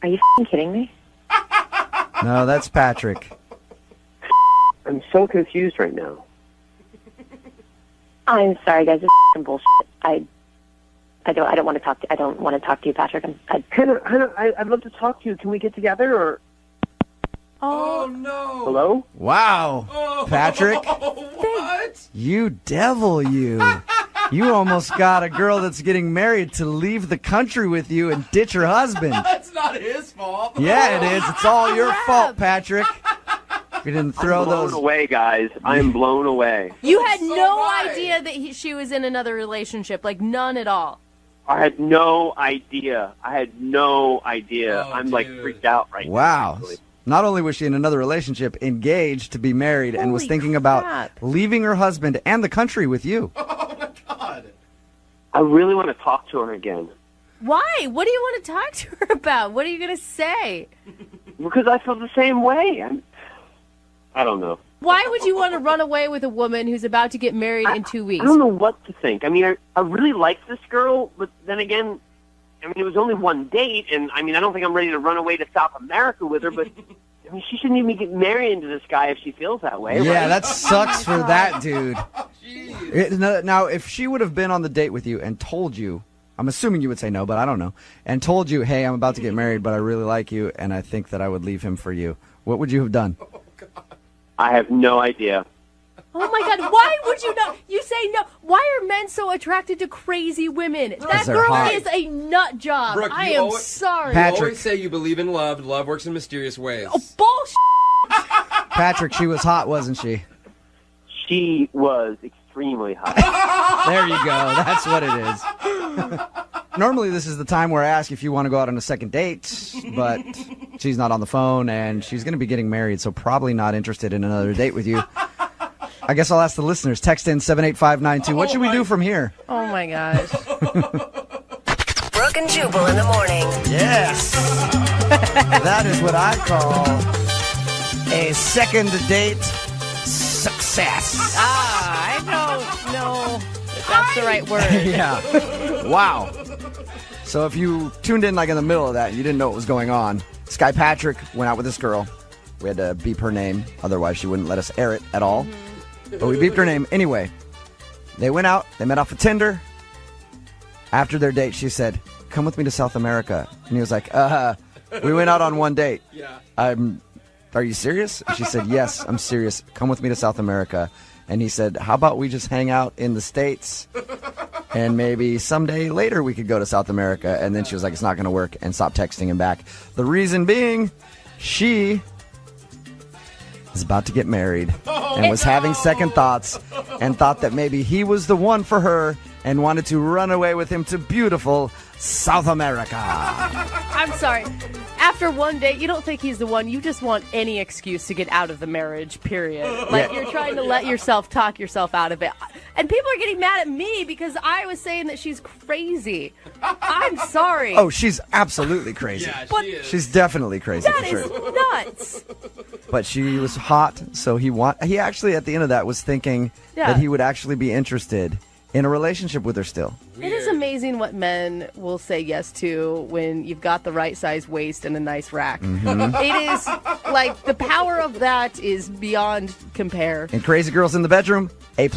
Speaker 4: Are you kidding me?
Speaker 2: No, that's Patrick.
Speaker 13: I'm so confused right now.
Speaker 4: I'm sorry, guys. This is bullshit. I don't want to talk to. I don't want to talk to you, Patrick.
Speaker 13: Hannah, I'd love to talk to you. Can we get together or?
Speaker 6: Oh, no.
Speaker 13: Hello?
Speaker 2: Wow,
Speaker 6: Oh,
Speaker 2: Patrick,
Speaker 6: what?
Speaker 2: you devil, you. You almost got a girl that's getting married to leave the country with you and ditch her husband.
Speaker 6: That's not his fault.
Speaker 2: Yeah, it is. It's all your fault, Patrick. If you didn't throw
Speaker 13: I'm blown
Speaker 2: those.
Speaker 13: away, guys. I'm blown away.
Speaker 5: You had
Speaker 6: So
Speaker 5: no
Speaker 6: right.
Speaker 5: idea that she was in another relationship, like none at all.
Speaker 13: I had no idea.
Speaker 6: Oh,
Speaker 13: I'm like
Speaker 6: dude.
Speaker 13: freaked out right now.
Speaker 2: Wow.
Speaker 13: actually.
Speaker 2: Not only was she in another relationship, engaged to be married, and was
Speaker 5: Holy
Speaker 2: thinking
Speaker 5: crap.
Speaker 2: about leaving her husband and the country with you.
Speaker 6: Oh, my God.
Speaker 13: I really want to talk to her again
Speaker 5: Why? What do you want to talk to her about? What are you going to say?
Speaker 13: because I feel the same way. I don't know.
Speaker 5: Why would you want to run away with a woman who's about to get married in 2 weeks?
Speaker 13: I don't know what to think. I mean, I really like this girl, but then again, I mean, it was only one date, and I mean, I don't think I'm ready to run away to South America with her, but I mean, she shouldn't even get married into this guy if she feels that way,
Speaker 2: Yeah,
Speaker 13: right?
Speaker 2: that sucks for that dude.
Speaker 6: Jeez.
Speaker 2: Now, if she would have been on the date with you and told you, I'm assuming you would say no, but I don't know, and told you, hey, I'm about to get married, but I really like you, and I think that I would leave him for you, what would you have done?
Speaker 13: I have no idea.
Speaker 5: Oh my God! Why would you not? You say no. Why are men so attracted to crazy women? That
Speaker 2: they're
Speaker 5: girl
Speaker 2: hot.
Speaker 5: is a nut job.
Speaker 6: Brooke,
Speaker 5: I
Speaker 6: you
Speaker 5: am
Speaker 6: always-
Speaker 5: sorry.
Speaker 6: You
Speaker 2: Patrick.
Speaker 6: always say you believe in love. Love works in mysterious ways.
Speaker 5: Oh, bullshit.
Speaker 2: Patrick, she was hot, wasn't she?
Speaker 13: She was extremely hot.
Speaker 2: There you go. That's what it is. Normally, this is the time where I ask if you want to go out on a second date, but she's not on the phone, and she's going to be getting married, so probably not interested in another date with you. I guess I'll ask the listeners. Text in 78592. What should we do from here?
Speaker 5: Oh my gosh.
Speaker 9: Brooke and Jubal in the morning.
Speaker 2: Yes. That is what I call a second date success.
Speaker 5: I don't know if that's the right word.
Speaker 2: Yeah. Wow. So if you tuned in like in the middle of that and you didn't know what was going on, this guy Patrick went out with this girl. We had to beep her name, otherwise she wouldn't let us air it at all. But we beeped her name anyway. They went out, they met off of Tinder, After their date, she said, "Come with me to South America." And he was like, we went out on one date.
Speaker 6: Yeah.
Speaker 2: Are you serious? And she said, "Yes, I'm serious. Come with me to South America." And he said, "How about we just hang out in the States and maybe someday later we could go to South America?" And then she was like, "It's not going to work," and stopped texting him back. The reason being, she is about to get married and was having second thoughts and thought that maybe he was the one for her and wanted to run away with him to beautiful South America.
Speaker 5: I'm sorry. After one date, you don't think he's the one. You just want any excuse to get out of the marriage, period. Like, you're trying to let yourself talk yourself out of it. And people are getting mad at me because I was saying that she's crazy. I'm sorry.
Speaker 2: Oh, she's absolutely crazy.
Speaker 6: Yeah,
Speaker 2: but
Speaker 6: she is.
Speaker 2: She's definitely crazy
Speaker 5: That
Speaker 2: for
Speaker 5: is
Speaker 2: sure.
Speaker 5: nuts.
Speaker 2: But she was hot, so he actually at the end of that was thinking that he would actually be interested in a relationship with her still.
Speaker 5: It is amazing what men will say yes to when you've got the right size waist and a nice rack.
Speaker 2: Mhm.
Speaker 5: It is like the power of that is beyond compare.
Speaker 2: And crazy girls in the bedroom, A+.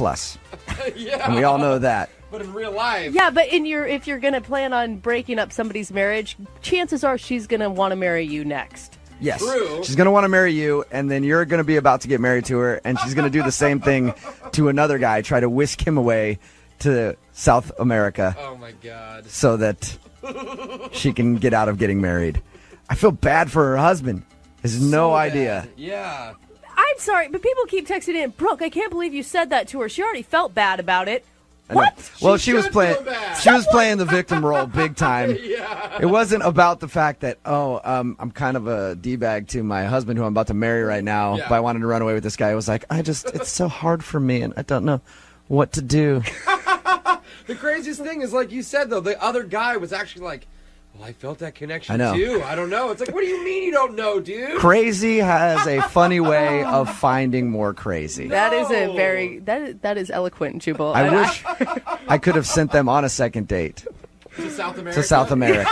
Speaker 6: Yeah.
Speaker 2: And we all know that.
Speaker 6: But in real life.
Speaker 5: Yeah, but if you're going to plan on breaking up somebody's marriage, chances are she's going to want to marry you next.
Speaker 2: Yes.
Speaker 6: True.
Speaker 2: She's going to want to marry you, and then you're going to be about to get married to her, and she's going to do the same thing to another guy, try to whisk him away to South America.
Speaker 6: Oh, my God.
Speaker 2: So that she can get out of getting married. I feel bad for her husband. Has no idea.
Speaker 6: Yeah.
Speaker 5: I'm sorry, but people keep texting in, Brooke, I can't believe you said that to her. She already felt bad about it.
Speaker 2: I know.
Speaker 5: What?
Speaker 2: Well, she was playing. She was playing the victim role big time.
Speaker 6: Yeah.
Speaker 2: It wasn't about the fact that I'm kind of a d-bag to my husband who I'm about to marry right now by wanting to run away with this guy. It was like it's so hard for me and I don't know what to do.
Speaker 6: The craziest thing is, like you said, though, the other guy was actually like, "Well, I felt that connection
Speaker 2: I know.
Speaker 6: too. I don't know." It's like, what do you mean you don't know, dude?
Speaker 2: Crazy has a funny way of finding more crazy.
Speaker 5: That is a very that is eloquent, Jubal.
Speaker 2: I wish I could have sent them on a second date
Speaker 6: To South America.
Speaker 2: to South America.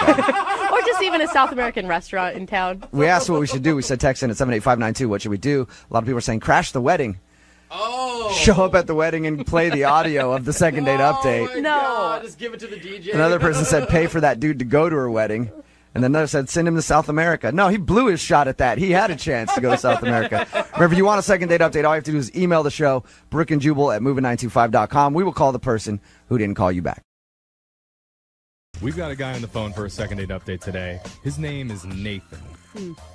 Speaker 5: or just even a South American restaurant in town.
Speaker 2: We asked what we should do. We said text in at 78592. What should we do? A lot of people are saying crash the wedding.
Speaker 6: Oh.
Speaker 2: Show up at the wedding and play the audio of the second date update.
Speaker 6: My God, just give it to the DJ.
Speaker 2: Another person said pay for that dude to go to her wedding. And then another said send him to South America. No, he blew his shot at that. He had a chance to go to South America. Remember, if you want a second date update, all you have to do is email the show, Brooke and Jubal at moving925.com. We will call the person who didn't call you back.
Speaker 10: We've got a guy on the phone for a second date update today. His name is Nathan.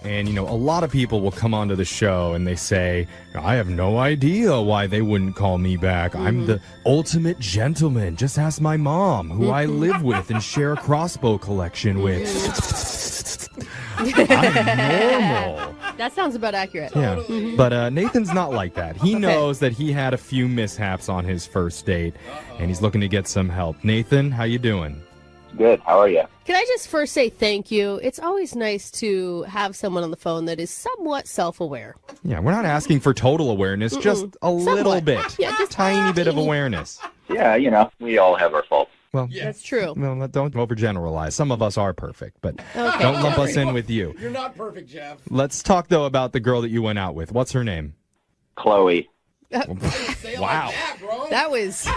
Speaker 10: And, a lot of people will come onto the show and they say, "I have no idea why they wouldn't call me back. I'm the ultimate gentleman. Just ask my mom, who I live with and share a crossbow collection with. I'm normal."
Speaker 5: That sounds about accurate.
Speaker 10: Yeah, but Nathan's not like that. He knows that he had a few mishaps on his first date, and he's looking to get some help. Nathan, how you doing?
Speaker 7: Good. How are you?
Speaker 5: Can I just first say thank you? It's always nice to have someone on the phone that is somewhat self-aware.
Speaker 10: Yeah, we're not asking for total awareness, just a little bit.
Speaker 5: Yeah, just
Speaker 10: tiny bit of awareness.
Speaker 7: Yeah, we all have our faults.
Speaker 10: Well,
Speaker 5: That's true.
Speaker 10: Well, don't overgeneralize. Some of us are perfect, but
Speaker 5: Okay,
Speaker 10: don't lump us
Speaker 5: Jeffrey.
Speaker 10: in with you.
Speaker 6: You're not perfect, Jeff.
Speaker 10: Let's talk, though, about the girl that you went out with. What's her name?
Speaker 7: Chloe.
Speaker 10: Wow.
Speaker 5: That was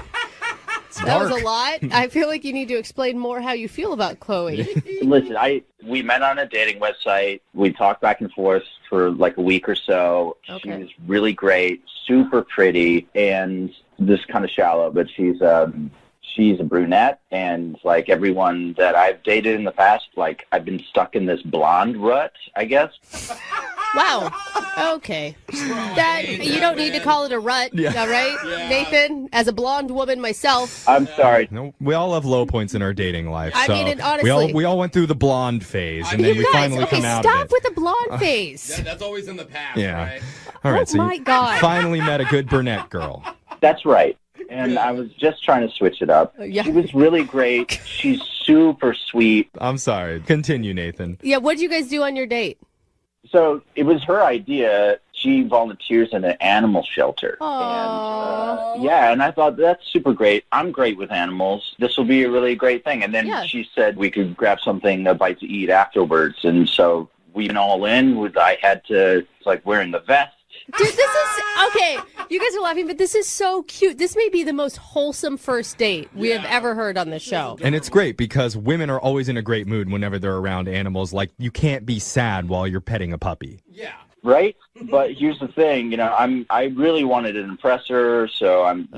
Speaker 10: dark.
Speaker 5: a lot. I feel like you need to explain more how you feel about Chloe.
Speaker 7: Listen, we met on a dating website. We talked back and forth for like a week or so.
Speaker 5: Okay.
Speaker 7: She was really great, super pretty, and this kind of shallow, but she's a brunette, and like everyone that I've dated in the past, like I've been stuck in this blonde rut, I guess.
Speaker 5: Wow. Okay. You don't need to call it a rut, all right, Nathan? As a blonde woman myself.
Speaker 7: I'm sorry.
Speaker 10: No, we all have low points in our dating life.
Speaker 5: I
Speaker 10: so
Speaker 5: mean, and honestly-
Speaker 10: we all went through the blonde phase, and then
Speaker 5: You
Speaker 10: we
Speaker 5: guys,
Speaker 10: finally
Speaker 5: okay,
Speaker 10: come out of
Speaker 5: stop
Speaker 10: it.
Speaker 5: with the blonde face.
Speaker 6: That's always in the past,
Speaker 10: Yeah.
Speaker 6: right?
Speaker 10: All right,
Speaker 5: Oh
Speaker 10: so
Speaker 5: my
Speaker 10: you
Speaker 5: God.
Speaker 10: finally met a good brunette girl.
Speaker 7: That's right. And I was just trying to switch it up.
Speaker 5: Yeah.
Speaker 7: She was really great. She's super sweet.
Speaker 10: I'm sorry. Continue, Nathan.
Speaker 5: Yeah, what did you guys do on your date?
Speaker 7: So it was her idea. She volunteers in an animal shelter.
Speaker 5: Aww.
Speaker 7: And I thought, that's super great. I'm great with animals. This will be a really great thing. And then
Speaker 5: Yeah.
Speaker 7: she said we could grab something, a bite to eat afterwards. And so we went all in. I had to, it's like wearing the vest
Speaker 5: Dude, this is okay. You guys are laughing, but this is so cute. This may be the most wholesome first date we have ever heard on this show.
Speaker 10: And it's great because women are always in a great mood whenever they're around animals. Like, you can't be sad while you're petting a puppy.
Speaker 6: Yeah.
Speaker 14: Right? But here's the thing, I really wanted to impress her, so I'm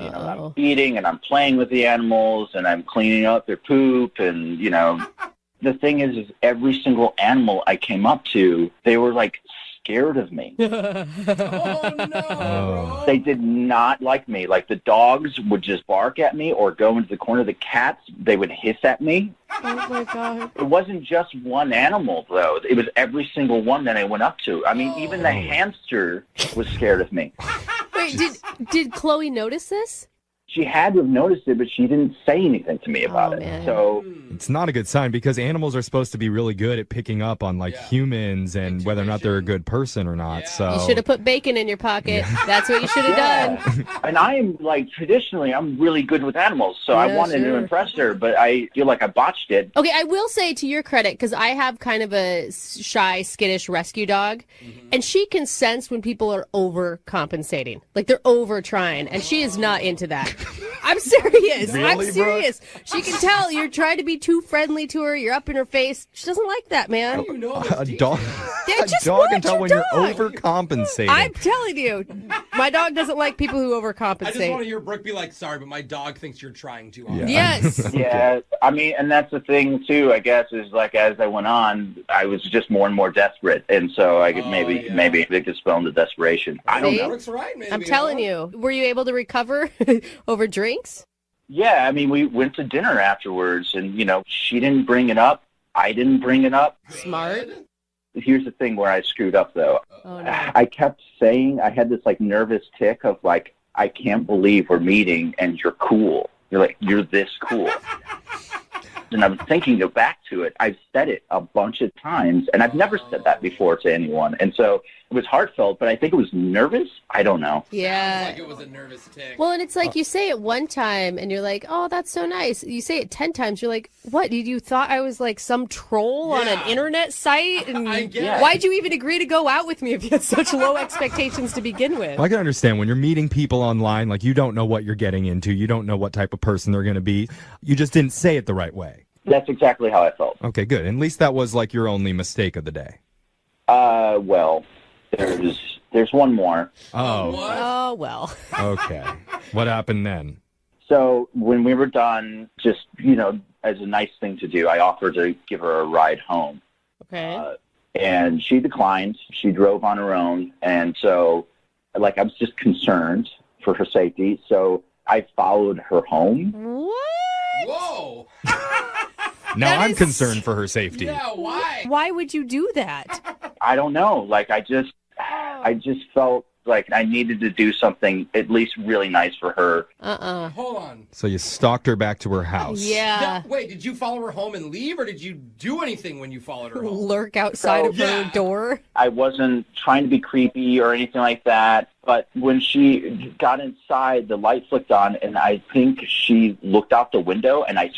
Speaker 14: feeding and I'm playing with the animals and I'm cleaning up their poop and, the thing is every single animal I came up to, they were like scared of me.
Speaker 6: Oh, no.
Speaker 14: They did not like me. Like, the dogs would just bark at me or go into the corner. The cats, they would hiss at me.
Speaker 5: Oh, my God.
Speaker 14: It wasn't just one animal, though. It was every single one that I went up to. I mean, even the hamster was scared of me.
Speaker 5: Wait, did Chloe notice this?
Speaker 14: She had to have noticed it, but she didn't say anything to me about it.
Speaker 5: Man.
Speaker 14: So
Speaker 10: it's not a good sign because animals are supposed to be really good at picking up on humans and whether or not they're a good person or not. So
Speaker 5: You should have put bacon in your pocket. That's what you should have done.
Speaker 14: And I am, traditionally, I'm really good with animals, so I wanted to impress her, but I feel like I botched it.
Speaker 5: Okay, I will say to your credit, because I have kind of a shy, skittish rescue dog, and she can sense when people are overcompensating. Like, they're over-trying, and she is not into that. I'm serious.
Speaker 10: Really,
Speaker 5: I'm serious. She can tell you're trying to be too friendly to her. You're up in her face. She doesn't like that, man.
Speaker 10: a dog,
Speaker 5: just
Speaker 10: a dog can
Speaker 5: watch
Speaker 10: tell
Speaker 5: your
Speaker 10: when
Speaker 5: dog.
Speaker 10: you're overcompensating.
Speaker 5: I'm telling you, my dog doesn't like people who overcompensate.
Speaker 6: I just want to hear Brooke be like, sorry, but my dog thinks you're trying too hard.
Speaker 5: Yes.
Speaker 14: Yeah, I mean, and that's the thing, too, I guess, is as I went on, I was just more and more desperate. And so I could maybe it just fell into desperation. I don't know.
Speaker 6: Brooke's right, maybe.
Speaker 5: I'm telling you. Were you able to recover over drinks?
Speaker 14: Yeah, I mean, we went to dinner afterwards, and, she didn't bring it up. I didn't bring it up.
Speaker 5: Smart.
Speaker 14: Here's the thing where I screwed up, though.
Speaker 5: Oh, no.
Speaker 14: I kept saying, I had this, nervous tick of, I can't believe we're meeting, and you're cool. You're this cool. And I'm thinking back to it. I've said it a bunch of times, and I've never said that before to anyone. And so it was heartfelt, but I think it was nervous. I don't know.
Speaker 5: Yeah.
Speaker 6: Like it was a nervous tick.
Speaker 5: Well, and it's like you say it one time, and you're like, oh, that's so nice. You say it 10 times, you're like, what? Did you thought I was like some troll on an internet site? And why'd you even agree to go out with me if you had such low expectations to begin with?
Speaker 10: Well, I can understand when you're meeting people online, you don't know what you're getting into. You don't know what type of person they're going to be. You just didn't say it the right way.
Speaker 14: That's exactly how I felt.
Speaker 10: Okay, good. At least that was your only mistake of the day.
Speaker 14: Well, there's one more.
Speaker 10: Oh.
Speaker 5: Oh, well.
Speaker 10: Okay. What happened then?
Speaker 14: So when we were done, just, as a nice thing to do, I offered to give her a ride home.
Speaker 5: Okay.
Speaker 14: And she declined. She drove on her own. And so, I was just concerned for her safety. So I followed her home.
Speaker 5: What?
Speaker 6: Whoa.
Speaker 10: Now I'm concerned for her safety.
Speaker 6: Yeah, why?
Speaker 5: Why would you do that?
Speaker 14: I don't know. I just felt like I needed to do something at least really nice for her.
Speaker 6: Hold on.
Speaker 10: So you stalked her back to her house.
Speaker 5: Yeah.
Speaker 6: Wait, did you follow her home and leave, or did you do anything when you followed her home?
Speaker 5: Lurk outside of her door?
Speaker 14: I wasn't trying to be creepy or anything like that, but when she got inside, the light flicked on, and I think she looked out the window, and I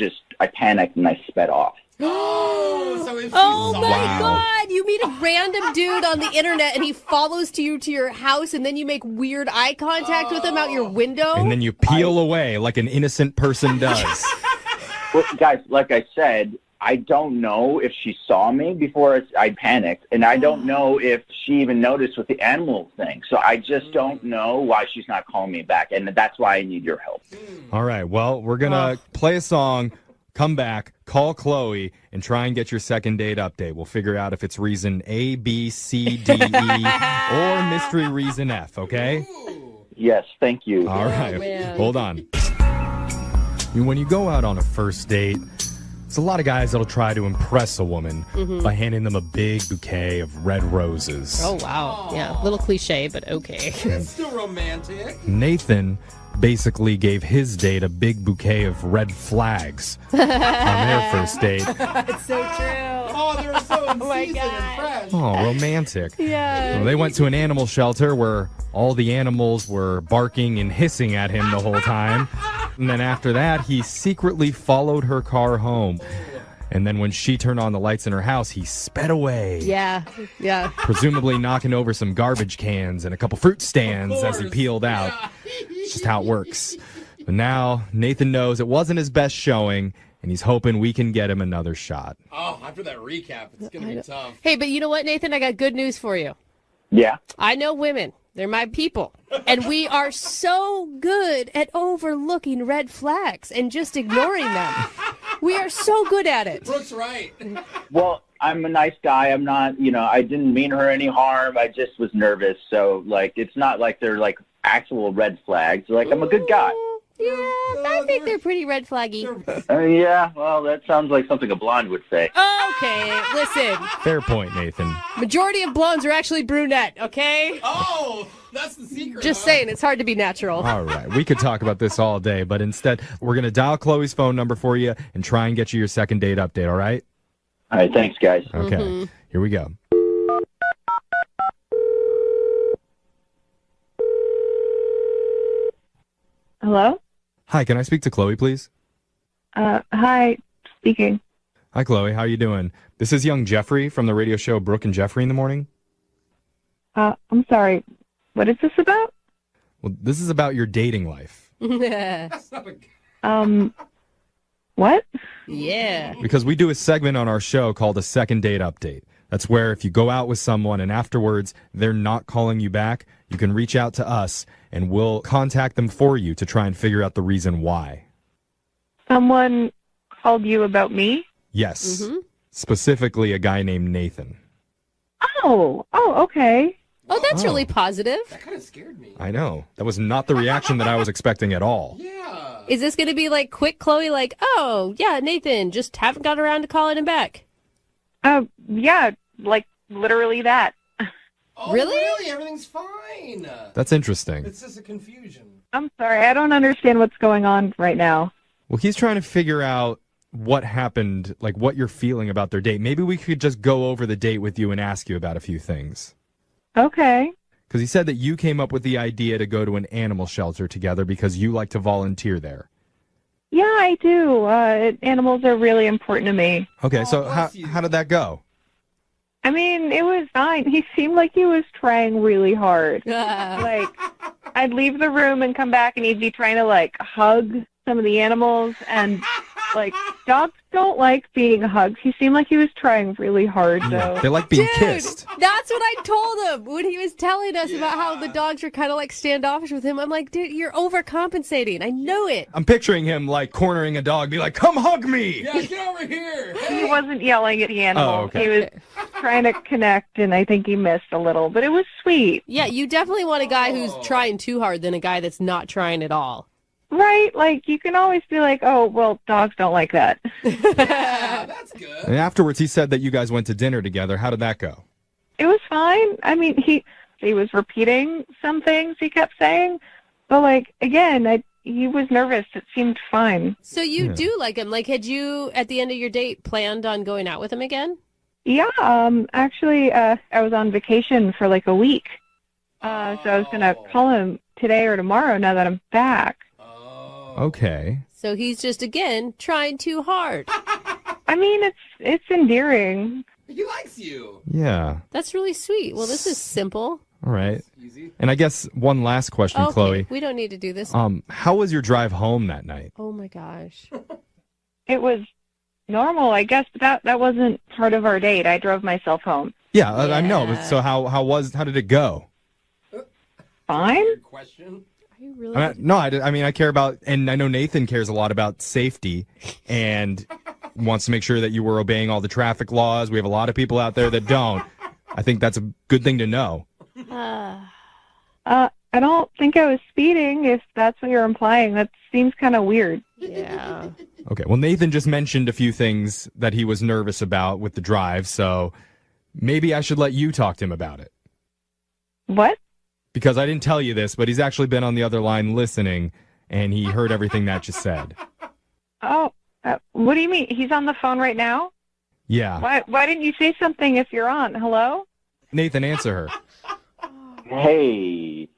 Speaker 14: panicked, and I sped off.
Speaker 5: Oh my God! You meet a random dude on the internet and he follows you to your house, and then you make weird eye contact with him out your window.
Speaker 10: And then you peel away like an innocent person does.
Speaker 14: Well, guys, like I said, I don't know if she saw me before I panicked, and I don't know if she even noticed with the animal thing. So I just don't know why she's not calling me back, and that's why I need your help.
Speaker 10: All right, well, we're going to play a song, come back, call Chloe, and try and get your second date update. We'll figure out if it's reason A, B, C, D, E, or mystery reason F, okay?
Speaker 14: Yes, thank you.
Speaker 10: All right, hold on. When you go out on a first date, there's a lot of guys that'll try to impress a woman by handing them a big bouquet of red roses.
Speaker 5: Oh, wow. Yeah, a little cliche, but okay.
Speaker 6: It's still romantic.
Speaker 10: Nathan basically gave his date a big bouquet of red flags on their first date.
Speaker 5: It's so true.
Speaker 6: Oh, they were so in season and fresh.
Speaker 10: Oh, romantic.
Speaker 5: Yeah.
Speaker 10: Well, they went to an animal shelter where all the animals were barking and hissing at him the whole time. And then after that, he secretly followed her car home. And then when she turned on the lights in her house, he sped away.
Speaker 5: Yeah.
Speaker 10: Presumably knocking over some garbage cans and a couple fruit stands as he peeled out. It's just how it works. But now Nathan knows it wasn't his best showing, and he's hoping we can get him another shot.
Speaker 6: Oh, after that recap, it's going to be tough.
Speaker 5: Hey, but you know what, Nathan? I got good news for you.
Speaker 14: Yeah.
Speaker 5: I know women. They're my people. And we are so good at overlooking red flags and just ignoring them. We are so good at it.
Speaker 6: Brooke's right.
Speaker 14: Well, I'm a nice guy. I'm not, I didn't mean her any harm. I just was nervous. So, it's not like they're, actual red flags. I'm a good guy.
Speaker 5: Yeah, I think they're pretty red flaggy.
Speaker 14: Yeah, well, that sounds like something a blonde would say.
Speaker 5: Okay, listen.
Speaker 10: Fair point, Nathan.
Speaker 5: Majority of blondes are actually brunette, okay?
Speaker 6: Oh, that's the secret.
Speaker 5: Just saying, it's hard to be natural.
Speaker 10: All right, we could talk about this all day, but instead, we're going to dial Chloe's phone number for you and try and get you your second date update, all right?
Speaker 14: All right, thanks, guys.
Speaker 10: Okay, Here we go.
Speaker 15: Hello?
Speaker 10: Hi, can I speak to Chloe, please?
Speaker 15: Hi, speaking.
Speaker 10: Hi, Chloe. How you doing? This is young Jeffrey from the radio show Brooke and Jeffrey in the Morning.
Speaker 15: I'm sorry. What is this about?
Speaker 10: Well, this is about your dating life.
Speaker 15: What?
Speaker 5: Yeah.
Speaker 10: Because we do a segment on our show called a second date update. That's where if you go out with someone and afterwards they're not calling you back, you can reach out to us and we'll contact them for you to try and figure out the reason why.
Speaker 15: Someone called you about me?
Speaker 10: Yes. Specifically a guy named Nathan.
Speaker 15: Oh, okay.
Speaker 5: Oh, that's really positive.
Speaker 6: That kind of scared me.
Speaker 10: I know. That was not the reaction that I was expecting at all.
Speaker 6: Yeah.
Speaker 5: Is this going to be quick Chloe, oh, yeah, Nathan, just haven't got around to calling him back?
Speaker 15: Yeah, literally that.
Speaker 6: Oh,
Speaker 5: Really?
Speaker 6: Everything's fine.
Speaker 10: That's interesting.
Speaker 6: It's just a confusion.
Speaker 15: I'm sorry, I don't understand what's going on right now.
Speaker 10: Well, he's trying to figure out what happened, what you're feeling about their date. Maybe we could just go over the date with you and ask you about a few things.
Speaker 15: Okay.
Speaker 10: Because he said that you came up with the idea to go to an animal shelter together because you like to volunteer there.
Speaker 15: Yeah, I do. Animals are really important to me.
Speaker 10: Okay, so how did that go?
Speaker 15: I mean, it was fine. He seemed like he was trying really hard. I'd leave the room and come back and he'd be trying to, hug some of the animals. And, dogs don't like being hugged. He seemed like he was trying really hard, though.
Speaker 10: They like being kissed.
Speaker 5: That's what I told him when he was telling us about how the dogs were kind of standoffish with him. I'm like, dude, you're overcompensating. I know it.
Speaker 10: I'm picturing him cornering a dog, be like, come hug me.
Speaker 6: Yeah, get over here.
Speaker 15: He wasn't yelling at the animal.
Speaker 10: Oh, okay.
Speaker 15: He was trying to connect, and I think he missed a little, but it was sweet.
Speaker 5: Yeah, you definitely want a guy who's trying too hard than a guy that's not trying at all.
Speaker 15: Right? You can always be oh, well, dogs don't like that.
Speaker 6: Yeah, that's good.
Speaker 10: And afterwards, he said that you guys went to dinner together. How did that go?
Speaker 15: It was fine. I mean, he was repeating some things he kept saying, but again, he was nervous. It seemed fine.
Speaker 5: So you do like him. Had you, at the end of your date, planned on going out with him again?
Speaker 15: Yeah, actually, I was on vacation for a week. So I was going to call him today or tomorrow now that I'm back.
Speaker 10: Okay.
Speaker 5: So he's just, again, trying too hard.
Speaker 15: I mean, it's endearing.
Speaker 6: He likes you.
Speaker 10: Yeah.
Speaker 5: That's really sweet. Well, this is simple.
Speaker 10: All right. And I guess one last question,
Speaker 5: Okay,
Speaker 10: Chloe.
Speaker 5: we don't need to do this.
Speaker 10: How was your drive home that night?
Speaker 5: Oh, my gosh.
Speaker 15: It was normal, I guess, but that wasn't part of our date. I drove myself home.
Speaker 10: Yeah, I know. But so how did it go?
Speaker 15: Fine.
Speaker 6: Question.
Speaker 5: Really?
Speaker 10: I care about, and I know Nathan cares a lot about safety and wants to make sure that you were obeying all the traffic laws. We have a lot of people out there that don't. I think that's a good thing to know.
Speaker 15: I don't think I was speeding, if that's what you're implying. That seems kind of weird.
Speaker 5: Yeah.
Speaker 10: Okay, well, Nathan just mentioned a few things that he was nervous about with the drive, so maybe I should let you talk to him about it.
Speaker 15: What?
Speaker 10: Because I didn't tell you this, but he's actually been on the other line listening, and he heard everything that you said.
Speaker 15: Oh, what do you mean? He's on the phone right now?
Speaker 10: Yeah.
Speaker 15: Why didn't you say something if you're on? Hello?
Speaker 10: Nathan, answer her.
Speaker 14: Hey.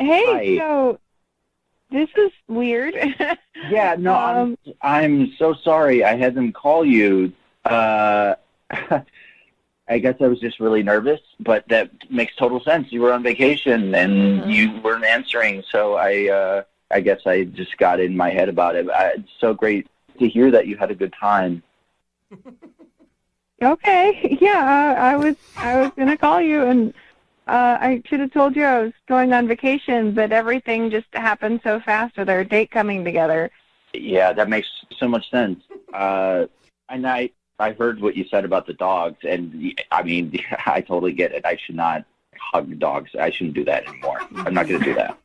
Speaker 15: Hey,
Speaker 14: Hi.
Speaker 15: so this is weird.
Speaker 14: Yeah, no, I'm so sorry. I had them call you. I guess I was just really nervous, but that makes total sense. You were on vacation and you weren't answering, so I guess I just got in my head about it. It's so great to hear that you had a good time.
Speaker 15: Okay, yeah, I was gonna call you, and I should have told you I was going on vacation, but everything just happened so fast with our date coming together.
Speaker 14: Yeah, that makes so much sense. And I heard what you said about the dogs, and I mean, I totally get it. I should not hug dogs. I shouldn't do that anymore. I'm not going to do that.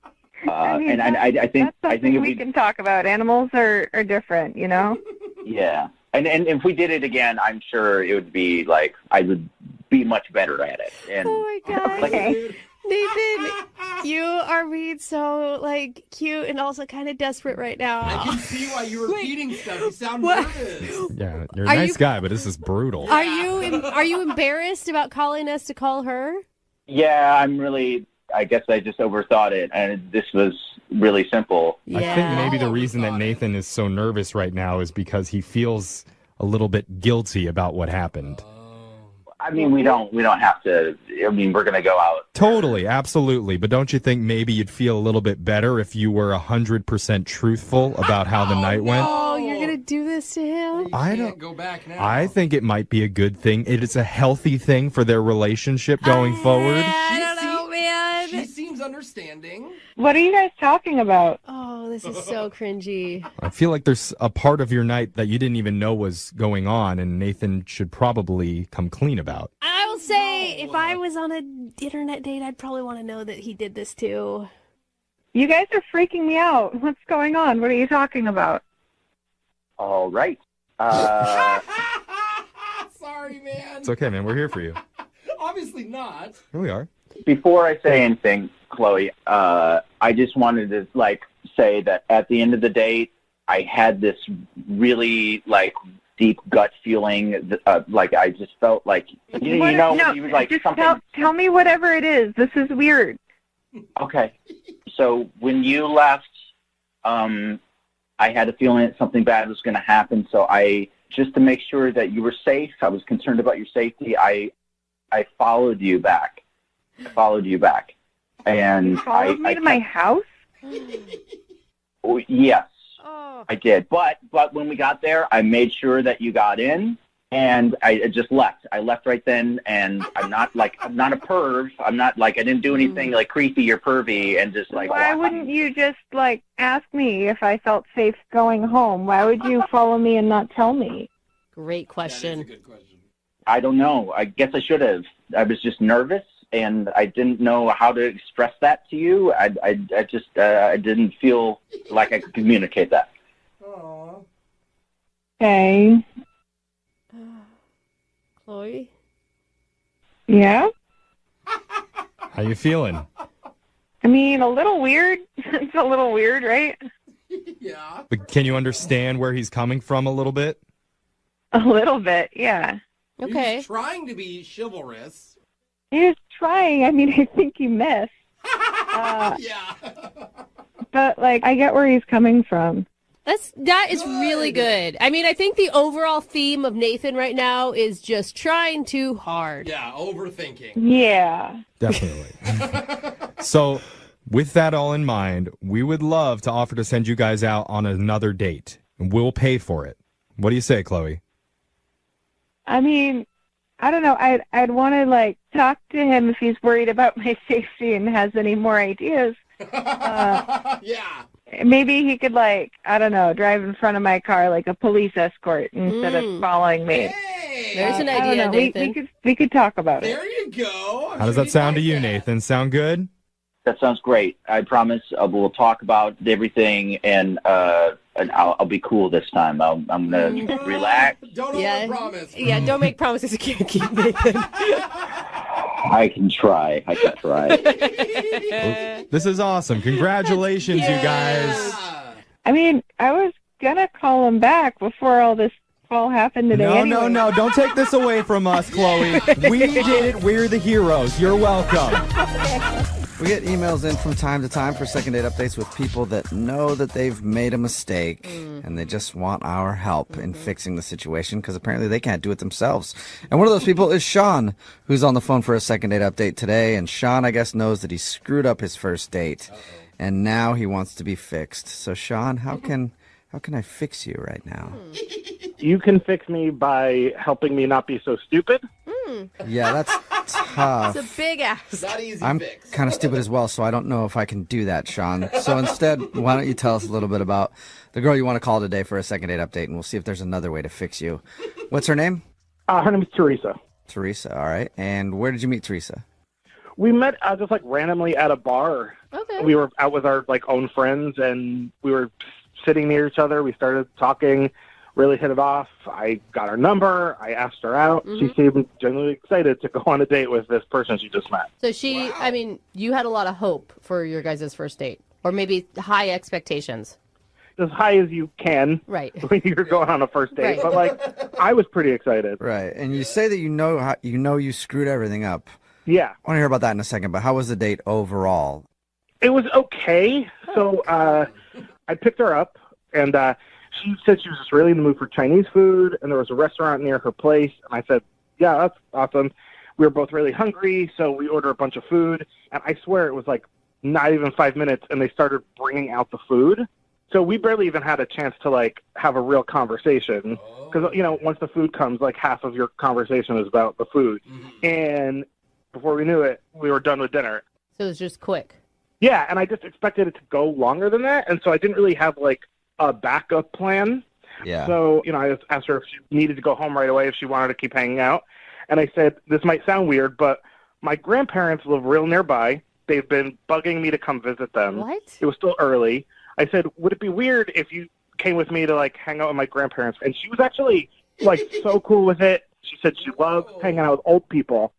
Speaker 14: I think if
Speaker 15: we can talk about. Animals are different, you know?
Speaker 14: Yeah. And if we did it again, I'm sure it would be like I would be much better at it. And,
Speaker 5: oh my God.
Speaker 14: Like,
Speaker 5: Nathan, you are being so like cute and also kind of desperate right now.
Speaker 6: I can see why you were repeating stuff. You sound nervous.
Speaker 10: Yeah, you're a nice guy, but this is brutal.
Speaker 5: Are you embarrassed about calling us to call her?
Speaker 14: Yeah, I guess I just overthought it, and this was really simple.
Speaker 10: Yeah. I think maybe the reason that Nathan is so nervous right now is because he feels a little bit guilty about what happened.
Speaker 14: I mean, we don't have to. I mean, we're going to go out.
Speaker 10: Totally, absolutely. But don't you think maybe you'd feel a little bit better if you were 100% truthful about how the night went?
Speaker 5: Oh, you're going to do this to him?
Speaker 10: I don't
Speaker 6: go back now.
Speaker 10: I think it might be a good thing. It is a healthy thing for their relationship going forward.
Speaker 5: I don't know, man.
Speaker 6: She seems understanding.
Speaker 15: What are you guys talking about?
Speaker 5: Oh, this is so cringy.
Speaker 10: I feel like there's a part of your night that you didn't even know was going on, and Nathan should probably come clean about.
Speaker 5: I will say, if I was on an internet date, I'd probably want to know that he did this too.
Speaker 15: You guys are freaking me out. What's going on? What are you talking about?
Speaker 14: All right.
Speaker 6: Sorry, man.
Speaker 10: It's okay, man. We're here for you.
Speaker 6: Obviously not.
Speaker 10: Here we are.
Speaker 14: Before I say anything, Chloe, I just wanted to say that at the end of the date, I had this really deep gut feeling. I just felt like you know
Speaker 15: just
Speaker 14: something.
Speaker 15: Tell me whatever it is. This is weird.
Speaker 14: Okay, so when you left, I had a feeling that something bad was going to happen. So just to make sure that you were safe, I was concerned about your safety. I followed you back. And
Speaker 15: you followed me to my house?
Speaker 14: Yes, I did. But when we got there, I made sure that you got in, and I just left. I left right then, and I'm not a perv. I'm not I didn't do anything creepy or pervy, and just
Speaker 15: Why wouldn't you just ask me if I felt safe going home? Why would you follow me and not tell me?
Speaker 5: Great question.
Speaker 6: That's a good question.
Speaker 14: I don't know. I guess I should have. I was just nervous, and I didn't know how to express that to you. I didn't feel like I could communicate that.
Speaker 6: Aww.
Speaker 15: Okay.
Speaker 5: Chloe?
Speaker 15: Yeah?
Speaker 10: How you feeling?
Speaker 15: I mean, a little weird. It's a little weird, right?
Speaker 6: Yeah.
Speaker 10: But can you understand where he's coming from a little bit?
Speaker 15: A little bit, yeah.
Speaker 5: Okay.
Speaker 6: He's trying to be chivalrous.
Speaker 15: He was trying. I mean, I think he missed.
Speaker 6: Yeah.
Speaker 15: But, I get where he's coming from.
Speaker 5: That is really good. I mean, I think the overall theme of Nathan right now is just trying too hard.
Speaker 6: Yeah, overthinking.
Speaker 15: Yeah.
Speaker 10: Definitely. So, with that all in mind, we would love to offer to send you guys out on another date, and we'll pay for it. What do you say, Chloe?
Speaker 15: I mean, I don't know. I'd want to talk to him if he's worried about my safety and has any more ideas.
Speaker 6: Yeah.
Speaker 15: Maybe he could I don't know, drive in front of my car like a police escort instead of following me.
Speaker 6: Hey,
Speaker 5: there's an idea, Nathan.
Speaker 15: We could talk about
Speaker 6: there
Speaker 15: it.
Speaker 6: you go.
Speaker 10: How does that sound to you, Nathan? Sound good?
Speaker 14: That sounds great. I promise we'll talk about everything, and I'll be cool this time. I'm going to relax.
Speaker 6: Don't overpromise.
Speaker 5: Yeah, don't make promises you can't keep, Nathan.
Speaker 14: I can try.
Speaker 10: This is awesome. Congratulations, you guys.
Speaker 15: I mean, I was going to call him back before all this all happened today anyway.
Speaker 10: No. Don't take this away from us, Chloe. We did it. We're the heroes. You're welcome.
Speaker 2: We get emails in from time to time for second date updates with people that know that they've made a mistake and they just want our help in fixing the situation because apparently they can't do it themselves. And one of those people is Sean, who's on the phone for a second date update today. And Sean, I guess, knows that he screwed up his first date and now he wants to be fixed. So Sean, how can I fix you right now?
Speaker 16: You can fix me by helping me not be so stupid.
Speaker 2: Yeah, that's tough.
Speaker 5: It's a big ass.
Speaker 6: Not easy
Speaker 2: I'm
Speaker 6: fix.
Speaker 2: kind of stupid as well, so I don't know if I can do that, Sean. So instead, why don't you tell us a little bit about the girl you want to call today for a second date update, and we'll see if there's another way to fix you. What's her name?
Speaker 16: Her name is Teresa.
Speaker 2: Teresa, all right. And where did you meet Teresa?
Speaker 16: We met just like randomly at a bar.
Speaker 5: Okay.
Speaker 16: We were out with our like own friends, and we were sitting near each other. We started talking. Really hit it off. I got her number. I asked her out. She seemed genuinely excited to go on a date with this person she just met.
Speaker 5: So I mean, you had a lot of hope for your guys' first date, or maybe high expectations.
Speaker 16: As high as you can,
Speaker 5: right?
Speaker 16: When you're going on a first date,
Speaker 5: Right.
Speaker 16: but like, I was pretty excited.
Speaker 2: Right. And you say that you screwed everything up.
Speaker 16: Yeah.
Speaker 2: I want to hear about that in a second, but how was the date overall?
Speaker 16: It was okay. So I picked her up, and she said she was just really in the mood for Chinese food, and there was a restaurant near her place. And I said, yeah, that's awesome. We were both really hungry, so we ordered a bunch of food. And I swear it was like not even 5 minutes, and they started bringing out the food. So we barely even had a chance to like have a real conversation. Because, you know, once the food comes, like half of your conversation is about the food. And before we knew it, we were done with dinner.
Speaker 5: So it was just quick.
Speaker 16: Yeah, and I just expected it to go longer than that. And so I didn't really have like a backup plan.
Speaker 2: Yeah.
Speaker 16: So, you know, I just asked her if she needed to go home right away, if she wanted to keep hanging out. And I said, this might sound weird, but my grandparents live real nearby. They've been bugging me to come visit them.
Speaker 5: What?
Speaker 16: It was still early. I said, would it be weird if you came with me to, like, hang out with my grandparents? And she was actually, like, so cool with it. She said she loves hanging out with old people.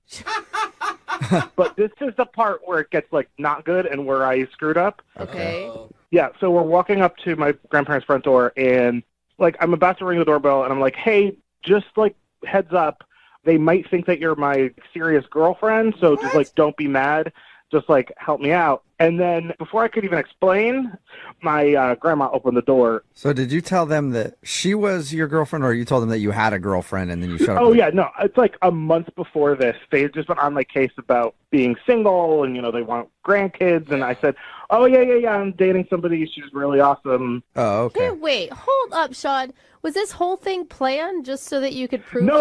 Speaker 16: But this is the part where it gets, like, not good and where I screwed up.
Speaker 5: Okay.
Speaker 16: Yeah, so we're walking up to my grandparents' front door, and, like, I'm about to ring the doorbell, and I'm like, hey, just, like, heads up, they might think that you're my serious girlfriend, so just, like, don't be mad. Just, like, help me out. And then before I could even explain, my grandma opened the door.
Speaker 2: So did you tell them that she was your girlfriend, or you told them that you had a girlfriend and then you shut up?
Speaker 16: Oh, yeah, no. It's like a month before this. They had just been on my case about being single and, you know, they want grandkids. And I said, oh, yeah, I'm dating somebody. She's really awesome.
Speaker 2: Oh, okay.
Speaker 5: Hey, wait, hold up, Sean. Was this whole thing planned just so that you could prove
Speaker 16: No.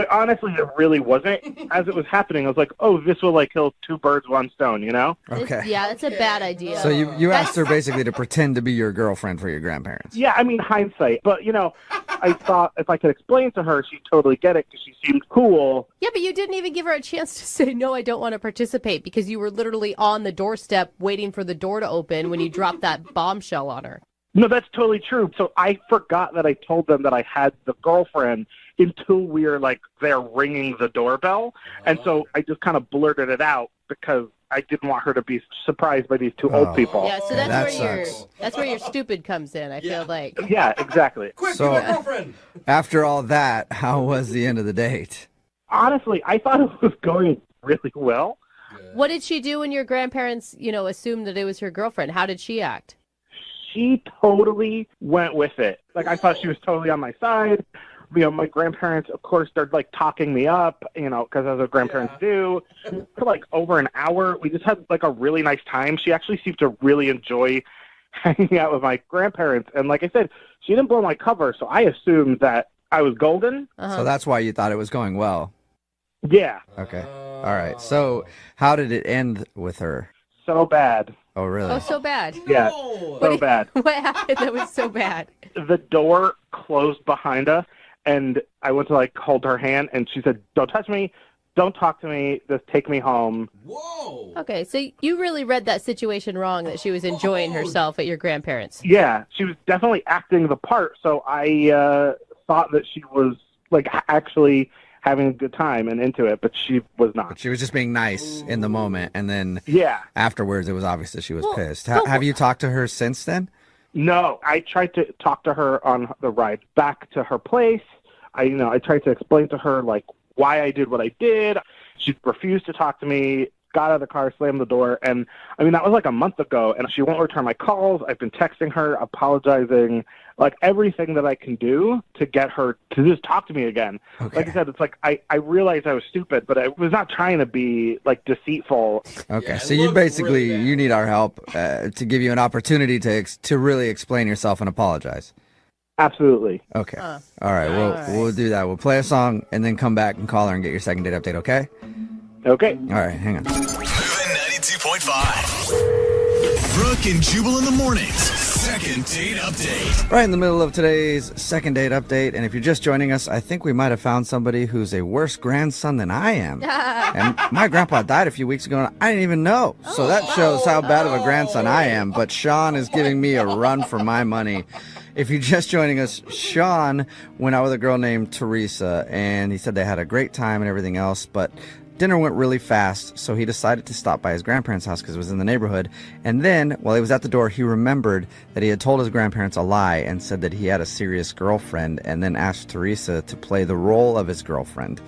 Speaker 16: Honestly, it really wasn't. As it was happening, I was like, oh, this will, like, kill two birds, one stone, you know?
Speaker 2: Okay.
Speaker 5: Yeah, that's a bad idea.
Speaker 2: So you asked her basically to pretend to be your girlfriend for your grandparents.
Speaker 16: Yeah, I mean, hindsight. But, you know, I thought if I could explain to her, she'd totally get it because she seemed cool.
Speaker 5: Yeah, but you didn't even give her a chance to say, no, I don't want to participate, because you were literally on the doorstep waiting for the door to open when you dropped that bombshell on her.
Speaker 16: No, that's totally true. So I forgot that I told them that I had the girlfriend until we were, like, there ringing the doorbell. And so I just kind of blurted it out because I didn't want her to be surprised by these two old people.
Speaker 5: Yeah, so that's where your stupid comes in, I feel like.
Speaker 16: Yeah, exactly.
Speaker 2: So after all that, how was the end of the date?
Speaker 16: Honestly, I thought it was going really well.
Speaker 5: What did she do when your grandparents, you know, assumed that it was her girlfriend? How did she act?
Speaker 16: She totally went with it. Like, I thought she was totally on my side. You know, my grandparents, of course, they're, like, talking me up, you know, because as our grandparents do. For, like, over an hour, we just had, like, a really nice time. She actually seemed to really enjoy hanging out with my grandparents. And like I said, she didn't blow my cover, so I assumed that I was golden.
Speaker 2: So that's why you thought it was going well.
Speaker 16: Yeah.
Speaker 2: Okay. All right. So how did it end with her?
Speaker 16: So bad.
Speaker 2: Oh, really?
Speaker 5: Oh, so bad.
Speaker 16: Yeah, so bad.
Speaker 5: What happened that was so bad?
Speaker 16: The door closed behind us, and I went to, like, hold her hand, and she said, don't touch me, don't talk to me, just take me home.
Speaker 6: Whoa.
Speaker 5: Okay, so you really read that situation wrong, that she was enjoying herself at your grandparents'.
Speaker 16: Yeah, she was definitely acting the part, so I thought that she was, like, actually having a good time and into it, but she was not.
Speaker 2: But she was just being nice in the moment, and then afterwards it was obvious that she was pissed. Have you talked to her since then?
Speaker 16: No, I tried to talk to her on the ride back to her place. I tried to explain to her, like, why I did what I did. She refused to talk to me. got out of the car, slammed the door, and I mean, that was like a month ago, and she won't return my calls. I've been texting her, apologizing, like everything that I can do to get her to just talk to me again.
Speaker 2: Okay.
Speaker 16: Like I said, it's like I realized I was stupid, but I was not trying to be like deceitful.
Speaker 2: Okay,
Speaker 6: Yeah,
Speaker 2: so
Speaker 6: it
Speaker 2: you
Speaker 6: looks
Speaker 2: basically,
Speaker 6: really bad.
Speaker 2: you need our help to give you an opportunity to really explain yourself and apologize.
Speaker 16: Absolutely.
Speaker 2: Okay. All right, we'll do that. We'll play a song and then come back and call her and get your second date update, okay?
Speaker 16: Okay.
Speaker 2: All right, hang on.
Speaker 1: Moving 92.5. Brooke and Jubal in the mornings. Second date update.
Speaker 2: Right in the middle of today's second date update, and if you're just joining us, I think we might have found somebody who's a worse grandson than I am. And my grandpa died a few weeks ago, and I didn't even know. So that shows how bad of a grandson I am. But Sean is giving me a run for my money. If you're just joining us, Sean went out with a girl named Teresa, and he said they had a great time and everything else, but dinner went really fast, so he decided to stop by his grandparents' house because it was in the neighborhood. And then, while he was at the door, he remembered that he had told his grandparents a lie and said that he had a serious girlfriend, and then asked Teresa to play the role of his girlfriend,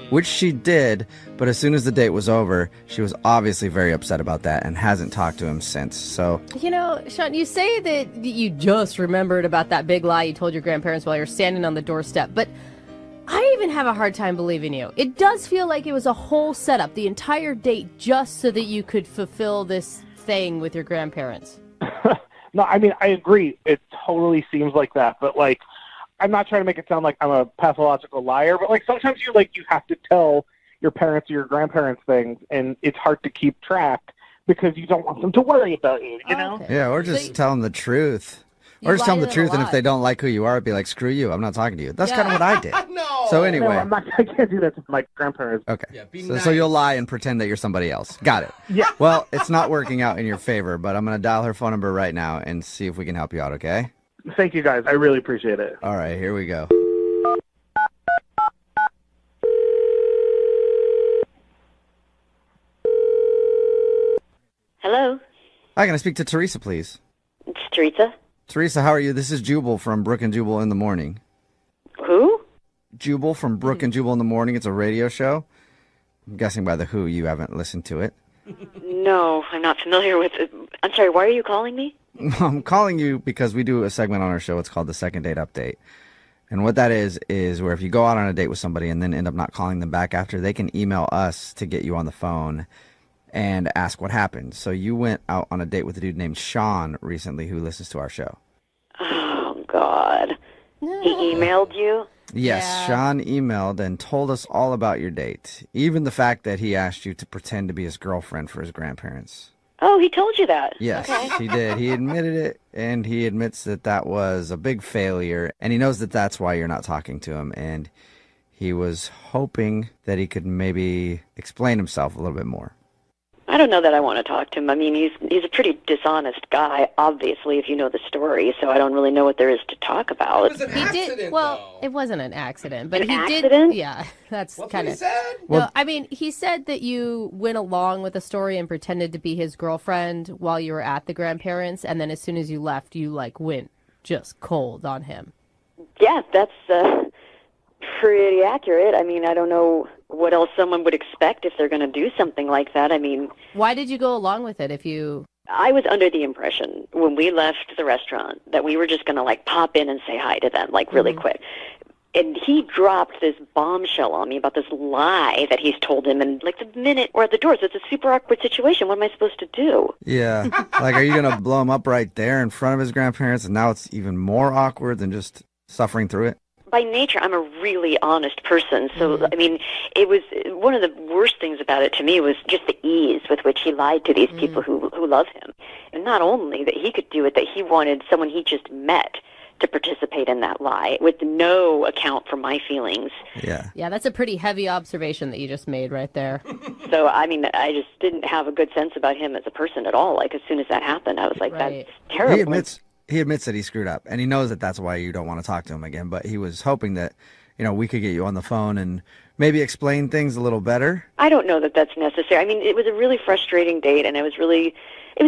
Speaker 2: which she did. But as soon as the date was over, she was obviously very upset about that and hasn't talked to him since. So,
Speaker 5: You know, Sean, you say that you just remembered about that big lie you told your grandparents while you're standing on the doorstep, but I even have a hard time believing you. It does feel like it was a whole setup, the entire date, just so that you could fulfill this thing with your grandparents.
Speaker 16: No, I mean, I agree. It totally seems like that, but like, I'm not trying to make it sound like I'm a pathological liar, but like sometimes you have to tell your parents or your grandparents things, and it's hard to keep track because you don't want them to worry about you, you know?
Speaker 2: yeah, or just tell them the truth. Or just tell them the truth, and if they don't like who you are, be like, screw you, I'm not talking to you. That's kind of what I did.
Speaker 6: No.
Speaker 2: So anyway.
Speaker 16: No, I can't do that to my grandparents.
Speaker 2: Okay.
Speaker 6: Yeah, be
Speaker 2: so
Speaker 6: nice.
Speaker 2: you'll lie and pretend that you're somebody else. Got it.
Speaker 16: Yeah.
Speaker 2: Well, it's not working out in your favor, but I'm going to dial her phone number right now and see if we can help you out, okay?
Speaker 16: Thank you, guys. I really appreciate it.
Speaker 2: All right, here we go.
Speaker 17: Hello,
Speaker 2: Hi, can I speak to Teresa, please?
Speaker 17: it's Teresa.
Speaker 2: Teresa, how are you? This is Jubal from Brooke and Jubal in the Morning.
Speaker 17: Who?
Speaker 2: Jubal from Brooke and Jubal in the Morning. It's a radio show. I'm guessing by the who you haven't listened to it.
Speaker 17: No, I'm not familiar with it. I'm sorry, why are you calling me?
Speaker 2: I'm calling you because we do a segment on our show. It's called the Second Date Update. And what that is where if you go out on a date with somebody and then end up not calling them back after, they can email us to get you on the phone and ask what happened. So you went out on a date with a dude named Sean recently who listens to our show.
Speaker 17: Oh, God. He emailed you?
Speaker 2: Yes, Sean emailed and told us all about your date. Even the fact that he asked you to pretend to be his girlfriend for his grandparents.
Speaker 17: Oh, he told you that?
Speaker 2: Yes,
Speaker 17: Okay.
Speaker 2: he did. He admitted it, and he admits that that was a big failure, and he knows that that's why you're not talking to him, and he was hoping that he could maybe explain himself a little bit more.
Speaker 17: I don't know that I want to talk to him. I mean, he's a pretty dishonest guy, obviously, if you know the story, so I don't really know what there is to talk about.
Speaker 6: It was an
Speaker 5: He
Speaker 6: accident,
Speaker 5: did. Well,
Speaker 6: though.
Speaker 5: it wasn't an accident, but
Speaker 17: An
Speaker 5: he
Speaker 17: accident?
Speaker 5: did. Yeah, that's
Speaker 6: What's
Speaker 5: kind
Speaker 6: what he
Speaker 5: of.
Speaker 6: said?
Speaker 5: No, I mean, he said that you went along with the story and pretended to be his girlfriend while you were at the grandparents, and then as soon as you left, you like went just cold on him.
Speaker 17: Yeah, that's pretty accurate. I mean, I don't know what else someone would expect if they're going to do something like that. I mean,
Speaker 5: Why did you go along with it if you?
Speaker 17: I was under the impression when we left the restaurant that we were just going to like pop in and say hi to them like really quick. And he dropped this bombshell on me about this lie that he's told him. And like the minute we're at the doors, it's a super awkward situation. What am I supposed to do?
Speaker 2: Yeah. Like, are you going to blow him up right there in front of his grandparents, and now it's even more awkward than just suffering through it?
Speaker 17: By nature, I'm a really honest person. So, I mean, it was one of the worst things about it to me was just the ease with which he lied to these people who love him. And not only that he could do it, that he wanted someone he just met to participate in that lie with no account for my feelings.
Speaker 2: Yeah.
Speaker 5: Yeah, that's a pretty heavy observation that you just made right there.
Speaker 17: So, I mean, I just didn't have a good sense about him as a person at all. Like, as soon as that happened, I was like,
Speaker 5: Right.
Speaker 17: that's terrible.
Speaker 2: He admits that he screwed up, and he knows that that's why you don't want to talk to him again, but he was hoping that, you know, we could get you on the phone and maybe explain things a little better.
Speaker 17: I don't know that that's necessary. I mean, it was a really frustrating date, and it was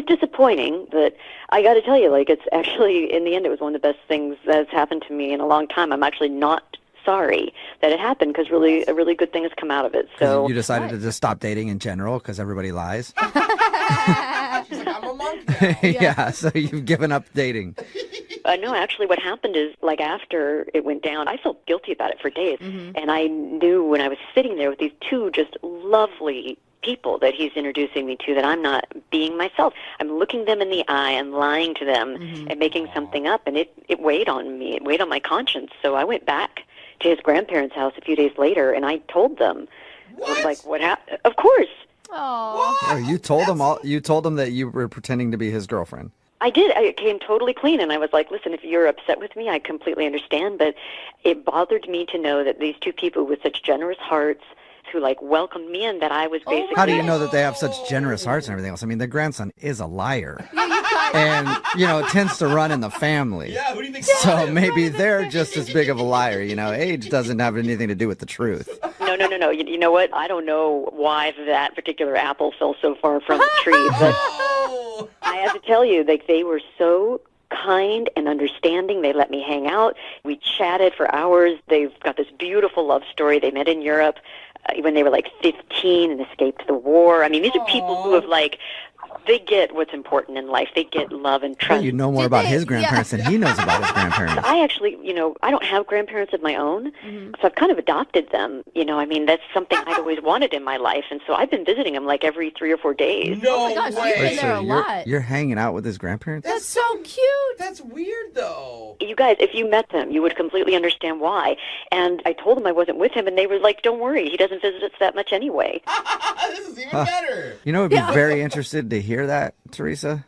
Speaker 17: disappointing, but I got to tell you, like, it's actually, in the end, it was one of the best things that's happened to me in a long time. I'm actually not sorry that it happened because really a really good thing has come out of it. So
Speaker 2: you decided to just stop dating in general because everybody lies.
Speaker 6: She's like, I'm a monk now.
Speaker 2: Yeah, so you've given up dating.
Speaker 17: No, actually, what happened is, like, after it went down, I felt guilty about it for days.
Speaker 5: Mm-hmm.
Speaker 17: And I knew when I was sitting there with these two just lovely people that he's introducing me to that I'm not being myself. I'm looking them in the eye and lying to them and making something up. And it weighed on me. It weighed on my conscience. So I went back to his grandparents' house a few days later, and I told them. I was like, what happened? Of course.
Speaker 2: Oh, you told him all. You told him that you were pretending to be his girlfriend.
Speaker 17: I did. I came totally clean, and I was like, listen, if you're upset with me, I completely understand, but it bothered me to know that these two people with such generous hearts who, like, welcomed me in, that I was basically...
Speaker 2: How do you know that they have such generous hearts and everything else? I mean, their grandson is a liar. And, it tends to run in the family.
Speaker 6: Yeah, who do you think?
Speaker 2: So maybe they're just as big of a liar, Age doesn't have anything to do with the truth.
Speaker 17: No. You know what? I don't know why that particular apple fell so far from the tree, but I have to tell you, like, they were so kind and understanding. They let me hang out. We chatted for hours. They've got this beautiful love story. They met in Europe when they were like 15 and escaped the war. I mean, these are people who have, like, they get what's important in life. They get love and trust.
Speaker 2: Well, you know more about his grandparents than he knows about his grandparents.
Speaker 17: I actually, I don't have grandparents of my own, so I've kind of adopted them. I mean, that's something I'd always wanted in my life, and so I've been visiting them like every 3 or 4 days.
Speaker 6: No
Speaker 5: Oh my gosh,
Speaker 6: way.
Speaker 5: you've been there a lot.
Speaker 2: You're hanging out with his grandparents?
Speaker 5: That's so cute.
Speaker 6: That's weird, though.
Speaker 17: You guys, if you met them, you would completely understand why. And I told them I wasn't with him, and they were like, don't worry, he doesn't visit us that much anyway.
Speaker 6: This is even better.
Speaker 2: I'd be very interested to hear that, Teresa.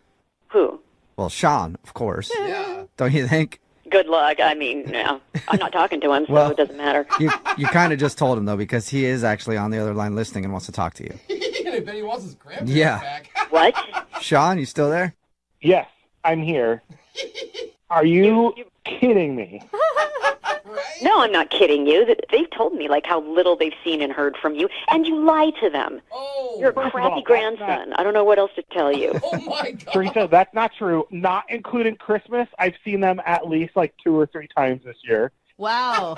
Speaker 17: Who?
Speaker 2: Well, Sean, of course.
Speaker 6: Yeah.
Speaker 2: Don't you think?
Speaker 17: Good luck. I mean, no, I'm not talking to him, so
Speaker 2: Well,
Speaker 17: it doesn't matter.
Speaker 2: You kind of just told him, though, because he is actually on the other line listening and wants to talk to you.
Speaker 6: I bet he wants his grandparents back.
Speaker 17: What?
Speaker 2: Sean, you still there?
Speaker 16: Yes, I'm here. Are you kidding me?
Speaker 17: No, I'm not kidding you. They've told me, like, how little they've seen and heard from you, and you lie to them.
Speaker 6: Oh.
Speaker 17: You're a crappy grandson. I don't know what else to tell you.
Speaker 6: Oh, my God.
Speaker 16: Teresa, that's not true. Not including Christmas. I've seen them at least like 2 or 3 times this year.
Speaker 5: Wow.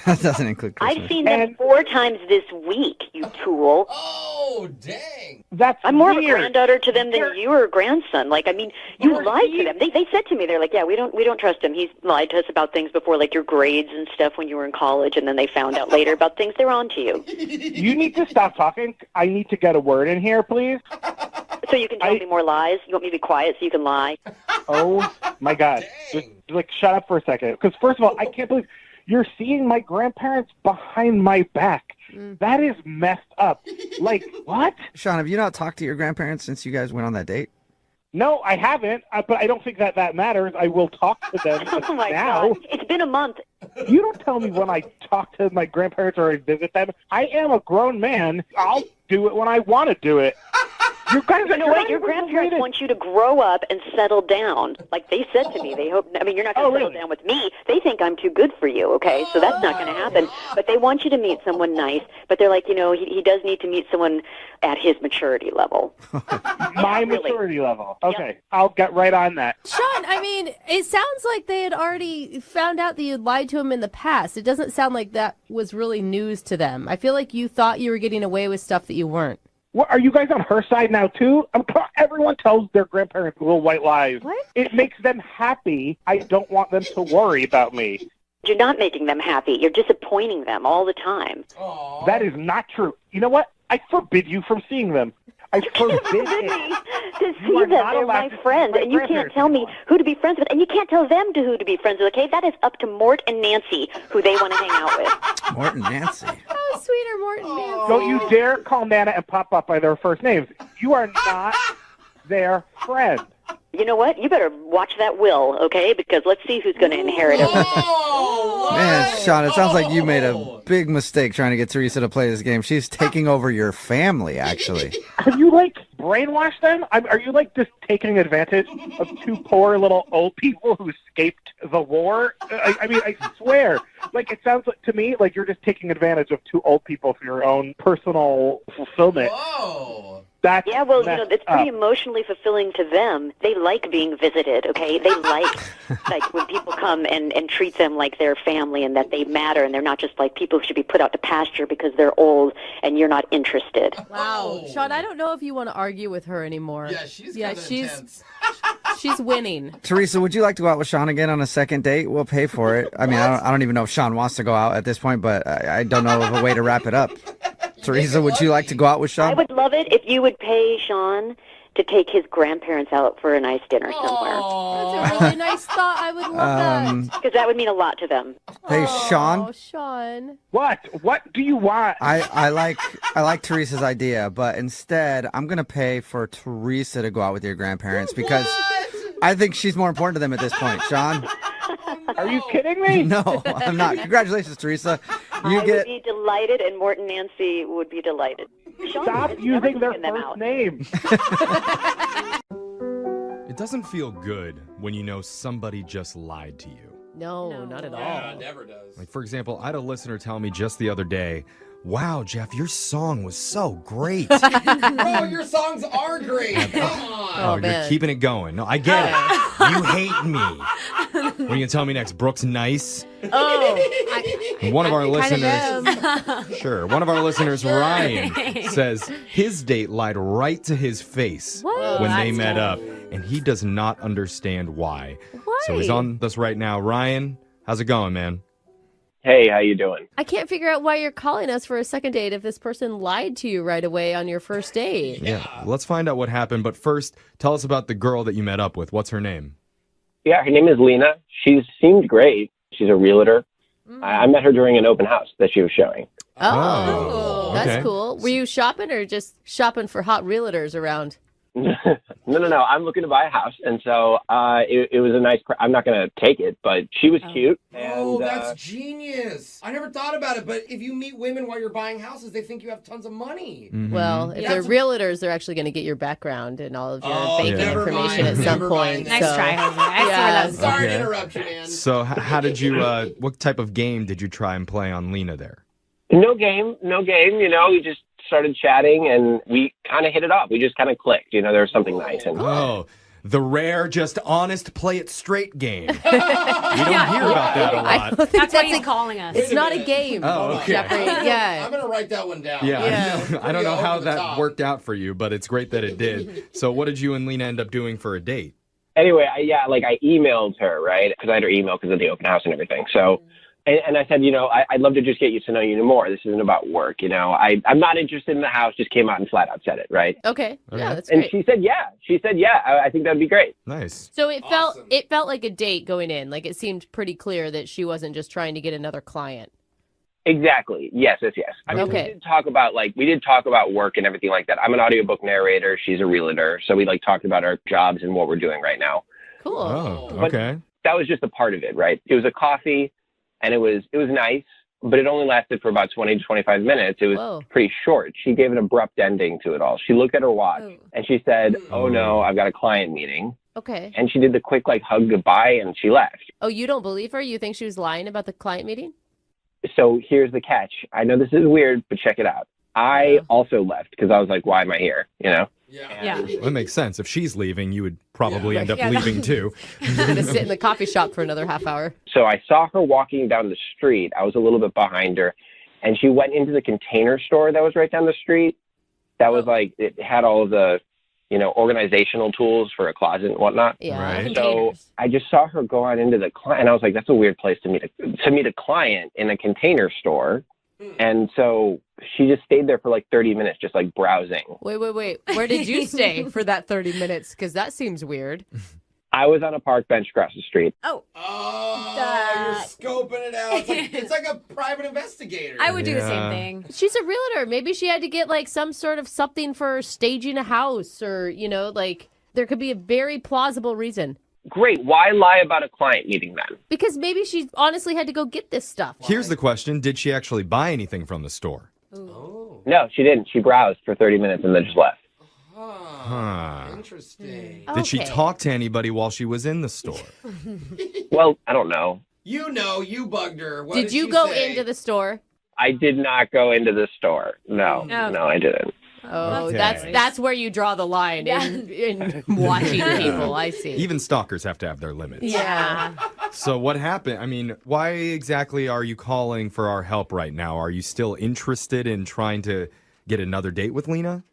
Speaker 2: That doesn't include Christmas.
Speaker 17: I've seen them 4 times this week, you tool.
Speaker 6: Oh, dang.
Speaker 16: I'm
Speaker 17: more of a granddaughter to them than you are a grandson. Like, I mean, you lied to them. They said to me, they're like, yeah, we don't trust him. He's lied to us about things before, like your grades and stuff when you were in college, and then they found out later about things. They're on to you.
Speaker 16: You need to stop talking. I need to get a word in here, please.
Speaker 17: So you can tell me more lies? You want me to be quiet so you can lie?
Speaker 16: Oh, my God. Just, shut up for a second. Because, first of all, I can't believe you're seeing my grandparents behind my back. That is messed up. Like, what?
Speaker 2: Sean, have you not talked to your grandparents since you guys went on that date?
Speaker 16: No, I haven't, but I don't think that matters. I will talk to them
Speaker 17: Oh, my
Speaker 16: now.
Speaker 17: God. It's been a month.
Speaker 16: You don't tell me when I talk to my grandparents or I visit them. I am a grown man. I'll do it when I want to do it. You guys,
Speaker 17: You know what? Your grandparents want you to grow up and settle down. Like they said to me, they hope. I mean, you're not going to settle down with me. They think I'm too good for you. Okay, so that's not going to happen. But they want you to meet someone nice. But they're like, he does need to meet someone at his maturity level.
Speaker 16: My maturity level. Okay, I'll get right on that.
Speaker 5: Sean, I mean, it sounds like they had already found out that you lied to him in the past. It doesn't sound like that was really news to them. I feel like you thought you were getting away with stuff that you weren't.
Speaker 16: What, are you guys on her side now, too? Everyone tells their grandparents little white lies.
Speaker 5: What?
Speaker 16: It makes them happy. I don't want them to worry about me.
Speaker 17: You're not making them happy. You're disappointing them all the time.
Speaker 16: That is not true. You know what? I forbid you from seeing them. I forbid it.
Speaker 17: To see them, they're my friends, and you can't tell me who to be friends with, and you can't tell them who to be friends with, okay? That is up to Mort and Nancy, who they want to hang out with.
Speaker 2: Mort and Nancy.
Speaker 5: Oh, sweeter Mort and Nancy.
Speaker 16: Don't you dare call Nana and Pop Up by their first names. You are not their friend.
Speaker 17: You know what? You better watch that will, okay? Because let's see who's going to inherit everything.
Speaker 2: Man, Sean, it sounds like you made a big mistake trying to get Teresa to play this game. She's taking over your family, actually.
Speaker 16: Have you, brainwashed them? Are you, just taking advantage of 2 poor little old people who escaped the war? I mean, I swear. It sounds to me like you're just taking advantage of 2 old people for your own personal fulfillment.
Speaker 6: Whoa.
Speaker 16: That's
Speaker 17: yeah, well, it's pretty
Speaker 16: up.
Speaker 17: emotionally fulfilling to them. They like being visited, okay? They like when people come and treat them like their family and that they matter and they're not just like people who should be put out to pasture because they're old and you're not interested.
Speaker 5: Wow. Sean, I don't know if you want to argue with her anymore.
Speaker 6: Yeah, she's intense.
Speaker 5: She's winning.
Speaker 2: Teresa, would you like to go out with Sean again on a second date? We'll pay for it. I mean, I don't even know if Sean wants to go out at this point, but I don't know of a way to wrap it up. Teresa, would you like to go out with Sean?
Speaker 17: I would love it if you would pay Sean to take his grandparents out for a nice dinner somewhere.
Speaker 5: That's a really nice thought. I would love that.
Speaker 17: Because that would mean a lot to them.
Speaker 2: Hey, Sean.
Speaker 5: Oh, Sean.
Speaker 16: What do you want?
Speaker 2: I like Teresa's idea, but instead I'm gonna pay for Teresa to go out with your grandparents because I think she's more important to them at this point. Sean,
Speaker 16: are you kidding me?
Speaker 2: No, I'm not. Congratulations, Teresa.
Speaker 17: I would be delighted, and Mort and Nancy would be delighted. Sean
Speaker 16: Stop
Speaker 17: is never
Speaker 16: using their
Speaker 17: taking them
Speaker 16: first
Speaker 17: out.
Speaker 16: name.
Speaker 10: It doesn't feel good when you know somebody just lied to you.
Speaker 5: No, not at all.
Speaker 6: Yeah, it never does.
Speaker 10: Like, for example, I had a listener tell me just the other day, wow, Jeff, your song was so great.
Speaker 6: Bro, your songs are great. Come on.
Speaker 10: Oh, you're keeping it going. No, I get it. You hate me. What are you going to tell me next? Brooke's nice? One of our listeners, sure, one of our listeners, Ryan, says his date lied right to his face when they met up, and he does not understand why. So he's on this right now. Ryan, how's it going, man?
Speaker 8: Hey, how you doing?
Speaker 5: I can't figure out why you're calling us for a second date if this person lied to you right away on your first date.
Speaker 10: Yeah, let's find out what happened. But first, tell us about the girl that you met up with. What's her name?
Speaker 8: Yeah, her name is Lena. She seemed great. She's a realtor. I met her during an open house that she was showing.
Speaker 5: Oh,
Speaker 10: okay.
Speaker 5: That's cool. Were you shopping or just shopping for hot realtors around?
Speaker 8: No. I'm looking to buy a house, and so it was a nice. I'm not going to take it, but she was cute.
Speaker 6: Oh,
Speaker 8: And,
Speaker 6: that's genius. I never thought about it, but if you meet women while you're buying houses, they think you have tons of money.
Speaker 10: Mm-hmm.
Speaker 5: Well, if they're realtors, they're actually going to get your background and all of your banking
Speaker 6: never
Speaker 5: information
Speaker 6: mind,
Speaker 5: at some
Speaker 6: never
Speaker 5: point.
Speaker 6: mind.
Speaker 18: Nice try, Jose. I see where that's
Speaker 6: Sorry to interrupt you, man.
Speaker 10: So how did you, what type of game did you try and play on Lena there?
Speaker 8: No game. We just started chatting, and we kind of hit it off. We just kind of clicked. There was something nice. And
Speaker 10: the rare, just honest, play it straight game. We don't hear about that a lot.
Speaker 18: That's why he's calling us.
Speaker 5: It's not a game, Jeffrey. Yeah.
Speaker 6: I'm going to write that one down.
Speaker 10: Yeah. I don't know how that worked out for you, but it's great that it did. So what did you and Lena end up doing for a date?
Speaker 8: Anyway, I emailed her, right? Because I had her email because of the open house and everything. So, and I said, I'd love to just get you to know you more. This isn't about work, I'm not interested in the house. Just came out and flat out said it, right?
Speaker 5: Okay. Yeah, that's
Speaker 8: and
Speaker 5: great.
Speaker 8: she said, I think that'd be great.
Speaker 10: Nice.
Speaker 5: So it felt like a date going in. Like it seemed pretty clear that she wasn't just trying to get another client.
Speaker 8: Exactly. Yes. I mean, we did talk about work and everything like that. I'm an audiobook narrator. She's a realtor. So we talked about our jobs and what we're doing right now.
Speaker 5: Cool.
Speaker 10: Oh,
Speaker 8: But
Speaker 10: okay.
Speaker 8: that was just a part of it, right? It was a coffee, and it was nice, but it only lasted for about 20 to 25 minutes. It was pretty short. She gave an abrupt ending to it all. She looked at her watch and she said, "Oh no, I've got a client meeting."
Speaker 5: Okay.
Speaker 8: And she did the quick hug goodbye and she left.
Speaker 5: Oh, you don't believe her? You think she was lying about the client meeting?
Speaker 8: So here's the catch. I know this is weird, but check it out. I also left because I was like, why am I here?
Speaker 18: Yeah.
Speaker 10: Well, that makes sense. If she's leaving, you would probably end up leaving too.
Speaker 5: You're going to sit in the coffee shop for another half hour.
Speaker 8: So I saw her walking down the street. I was a little bit behind her, and she went into the Container store that was right down the street. That was it had all of the, organizational tools for a closet and whatnot.
Speaker 5: Yeah.
Speaker 10: Right.
Speaker 8: So I just saw her go on into the client, and I was like, that's a weird place to meet a client in a Container store. And so she just stayed there for 30 minutes, just browsing.
Speaker 5: Wait. Where did you stay for that 30 minutes? Because that seems weird.
Speaker 8: I was on a park bench across the street.
Speaker 6: Oh, you're scoping it out. It's like a private investigator.
Speaker 18: I would do the same thing.
Speaker 5: She's a realtor. Maybe she had to get some sort of something for staging a house or, there could be a very plausible reason.
Speaker 8: Great. Why lie about a client meeting then?
Speaker 5: Because maybe she honestly had to go get this stuff.
Speaker 10: Here's the question. Did she actually buy anything from the store?
Speaker 8: No, she didn't. She browsed for 30 minutes and then just left.
Speaker 6: Interesting.
Speaker 10: Did she talk to anybody while she was in the store?
Speaker 8: Well, I don't know.
Speaker 6: You bugged her.
Speaker 5: Did you go into the store?
Speaker 8: I did not go into the store. No,
Speaker 5: Oh.
Speaker 8: no, I didn't.
Speaker 3: Oh,
Speaker 10: Okay.
Speaker 3: that's where you draw the line in watching people. I see.
Speaker 10: Even stalkers have to have their limits.
Speaker 3: Yeah.
Speaker 10: So what happened? I mean, why exactly are you calling for our help right now? Are you still interested in trying to get another date with Lena?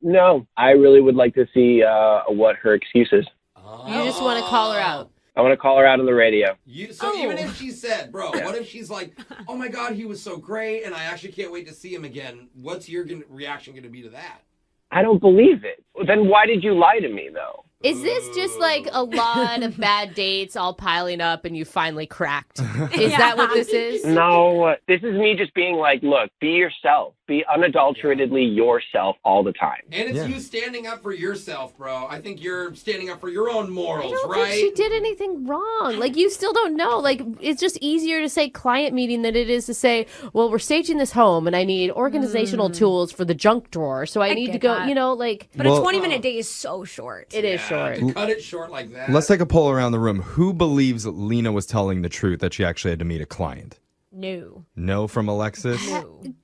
Speaker 8: No, I really would like to see what her excuse is.
Speaker 3: You just want to call her out.
Speaker 8: I want to call her out on the radio.
Speaker 6: Even if she said, bro, what if she's like, oh my God, he was so great, and I actually can't wait to see him again. What's your reaction going to be to that?
Speaker 8: I don't believe it. Then why did you lie to me, though?
Speaker 3: Is this just like a lot of bad dates all piling up and you finally cracked? Is that what this is?
Speaker 8: No, this is me just being like, look, be yourself. Be unadulteratedly yourself all the time.
Speaker 6: And it's you standing up for yourself, bro. I think you're standing up for your own morals,
Speaker 3: I don't
Speaker 6: right?
Speaker 3: think she did anything wrong. Like, you still don't know. Like, it's just easier to say client meeting than it is to say, well, we're staging this home and I need organizational tools for the junk drawer. So I need to
Speaker 18: get
Speaker 3: go,
Speaker 18: that.
Speaker 3: you know, like.
Speaker 18: But a 20-minute date is so short.
Speaker 3: It is short.
Speaker 6: To cut it short like that.
Speaker 10: Let's take a poll around the room. Who believes Lena was telling the truth that she actually had to meet a client?
Speaker 18: No.
Speaker 10: No from Alexis?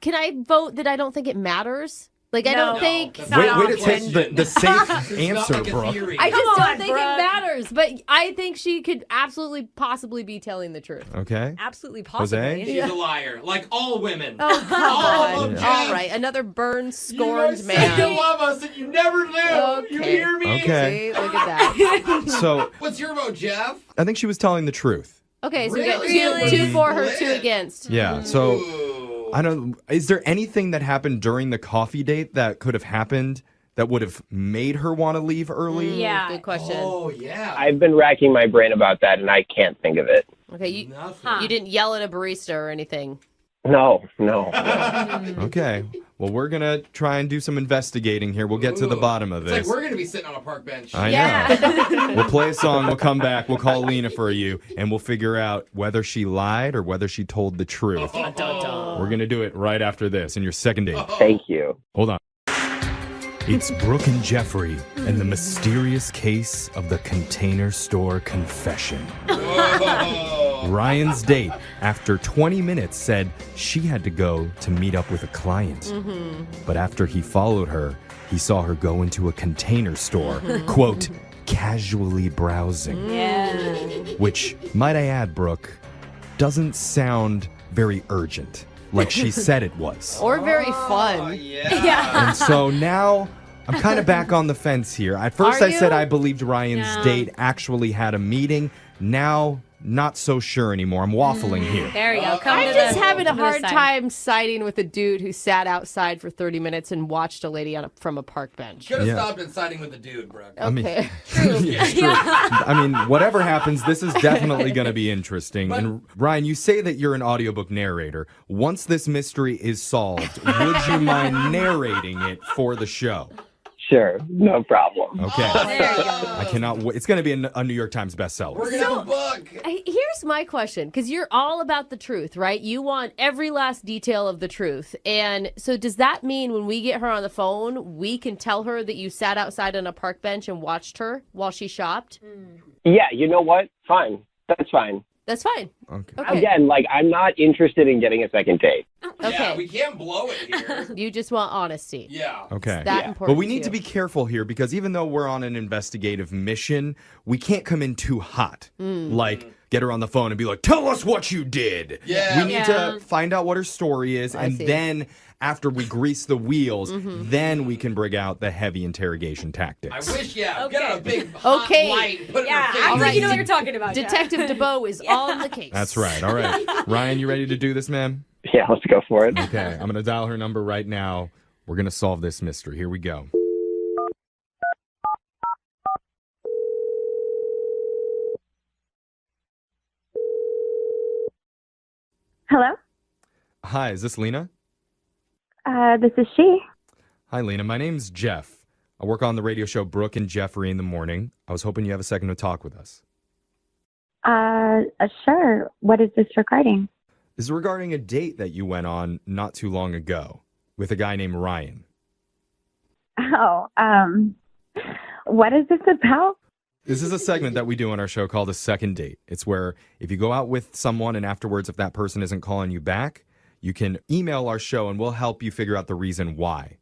Speaker 3: Can I vote that I don't think it matters? Like, I don't think.
Speaker 10: Way to take the safe answer, bro.
Speaker 3: I just don't think it matters. But I think she could absolutely, possibly be telling the truth.
Speaker 10: Okay.
Speaker 18: Absolutely,
Speaker 10: Jose?
Speaker 18: possibly.
Speaker 6: She's a liar, like all women.
Speaker 3: Oh, come
Speaker 6: all
Speaker 3: on.
Speaker 6: of them,
Speaker 3: All right, another burned, scorned
Speaker 6: you
Speaker 3: man.
Speaker 6: You love us and you never knew.
Speaker 3: Okay.
Speaker 6: You hear me?
Speaker 10: Okay.
Speaker 3: See, look at that.
Speaker 10: So
Speaker 6: What's your vote, Jeff?
Speaker 10: I think she was telling the truth.
Speaker 3: Okay, so we
Speaker 6: Really?
Speaker 3: got two for her, two against.
Speaker 10: Yeah. So I don't. Is there anything that happened during the coffee date that could have happened that would have made her want to leave early?
Speaker 18: Yeah.
Speaker 3: Good question.
Speaker 6: Oh, yeah.
Speaker 8: I've been racking my brain about that, and I can't think of it.
Speaker 3: Okay, you didn't yell at a barista or anything.
Speaker 8: No.
Speaker 10: Okay. Well, we're gonna try and do some investigating here. We'll get to the bottom of
Speaker 6: It's like
Speaker 10: this.
Speaker 6: we're going to be sitting on a park bench.
Speaker 10: I know. We'll play a song. We'll come back. We'll call Lena for you, and we'll figure out whether she lied or whether she told the truth. We're gonna do it right after this in your second date.
Speaker 8: Thank you.
Speaker 10: Hold on. It's Brooke and Jeffrey and the mysterious case of the Container Store confession. Ryan's date, after 20 minutes, said she had to go to meet up with a client. But after he followed her, he saw her go into a container store, quote, casually browsing.
Speaker 18: Yeah.
Speaker 10: Which, might I add, Brooke, doesn't sound very urgent, like she said it was.
Speaker 3: Or very fun.
Speaker 18: Yeah.
Speaker 10: And so now I'm kind of back on the fence here. At first
Speaker 3: Are
Speaker 10: I said
Speaker 3: you?
Speaker 10: I believed Ryan's
Speaker 18: No.
Speaker 10: date actually had a meeting. Now, not so sure anymore. I'm waffling here.
Speaker 18: There you go. Come
Speaker 3: I'm
Speaker 18: to
Speaker 3: just
Speaker 18: the,
Speaker 3: having a
Speaker 18: come to the
Speaker 3: hard
Speaker 18: side.
Speaker 3: time siding with a dude who sat outside for 30 minutes and watched a lady from a park bench.
Speaker 6: Should have
Speaker 10: Yeah.
Speaker 6: stopped and siding with the dude, Brooke.
Speaker 10: I mean,
Speaker 3: Okay.
Speaker 10: yeah, it's true. I mean, whatever happens, this is definitely going to be interesting. And Ryan, you say that you're an audiobook narrator. Once this mystery is solved, would you mind narrating it for the show?
Speaker 8: Sure, no problem.
Speaker 10: Okay.
Speaker 18: There you go.
Speaker 10: I cannot wait. It's going to be a New York Times bestseller.
Speaker 6: We're going to have a book.
Speaker 3: Here's my question, because you're all about the truth, right? You want every last detail of the truth. And so does that mean when we get her on the phone, we can tell her that you sat outside on a park bench and watched her while she shopped?
Speaker 8: Yeah, you know what? Fine. That's fine.
Speaker 3: That's fine.
Speaker 10: Okay.
Speaker 8: Again, like, I'm not interested in getting a second date.
Speaker 6: Yeah,
Speaker 3: Okay.
Speaker 6: we can't blow it here.
Speaker 3: You just want honesty.
Speaker 6: Yeah.
Speaker 10: Okay.
Speaker 3: It's that important
Speaker 10: But we need
Speaker 3: to
Speaker 10: to be careful here because even though we're on an investigative mission, we can't come in too hot. Like, get her on the phone and be like, tell us what you did.
Speaker 6: Yeah.
Speaker 10: We need to find out what her story is.
Speaker 3: I
Speaker 10: And
Speaker 3: see.
Speaker 10: then after we grease the wheels, then we can bring out the heavy interrogation tactics.
Speaker 6: I wish, get
Speaker 18: Okay.
Speaker 6: her a big hot
Speaker 3: Okay.
Speaker 6: light, put it
Speaker 18: Yeah,
Speaker 6: in her face.
Speaker 18: I think
Speaker 3: right.
Speaker 18: you know what you're talking about. Jeff.
Speaker 3: Detective DeBoe is on the case.
Speaker 10: That's right. All right. Ryan, you ready to do this, man?
Speaker 8: Yeah, let's go for it.
Speaker 10: Okay. I'm going to dial her number right now. We're going to solve this mystery. Here we go.
Speaker 19: Hello,
Speaker 10: Hi, is this Lena?
Speaker 19: this is she.
Speaker 10: Hi, Lena. My name's Jeff. I work on the radio show Brooke and Jeffrey in the morning. I was hoping you have a second to talk with us.
Speaker 19: Sure. What is this regarding?
Speaker 10: This is regarding a date that you went on not too long ago with a guy named Ryan.
Speaker 19: Oh, what is this about?
Speaker 10: This is a segment that we do on our show called a second date. It's where if you go out with someone and afterwards if that person isn't calling you back, you can email our show and we'll help you figure out the reason why.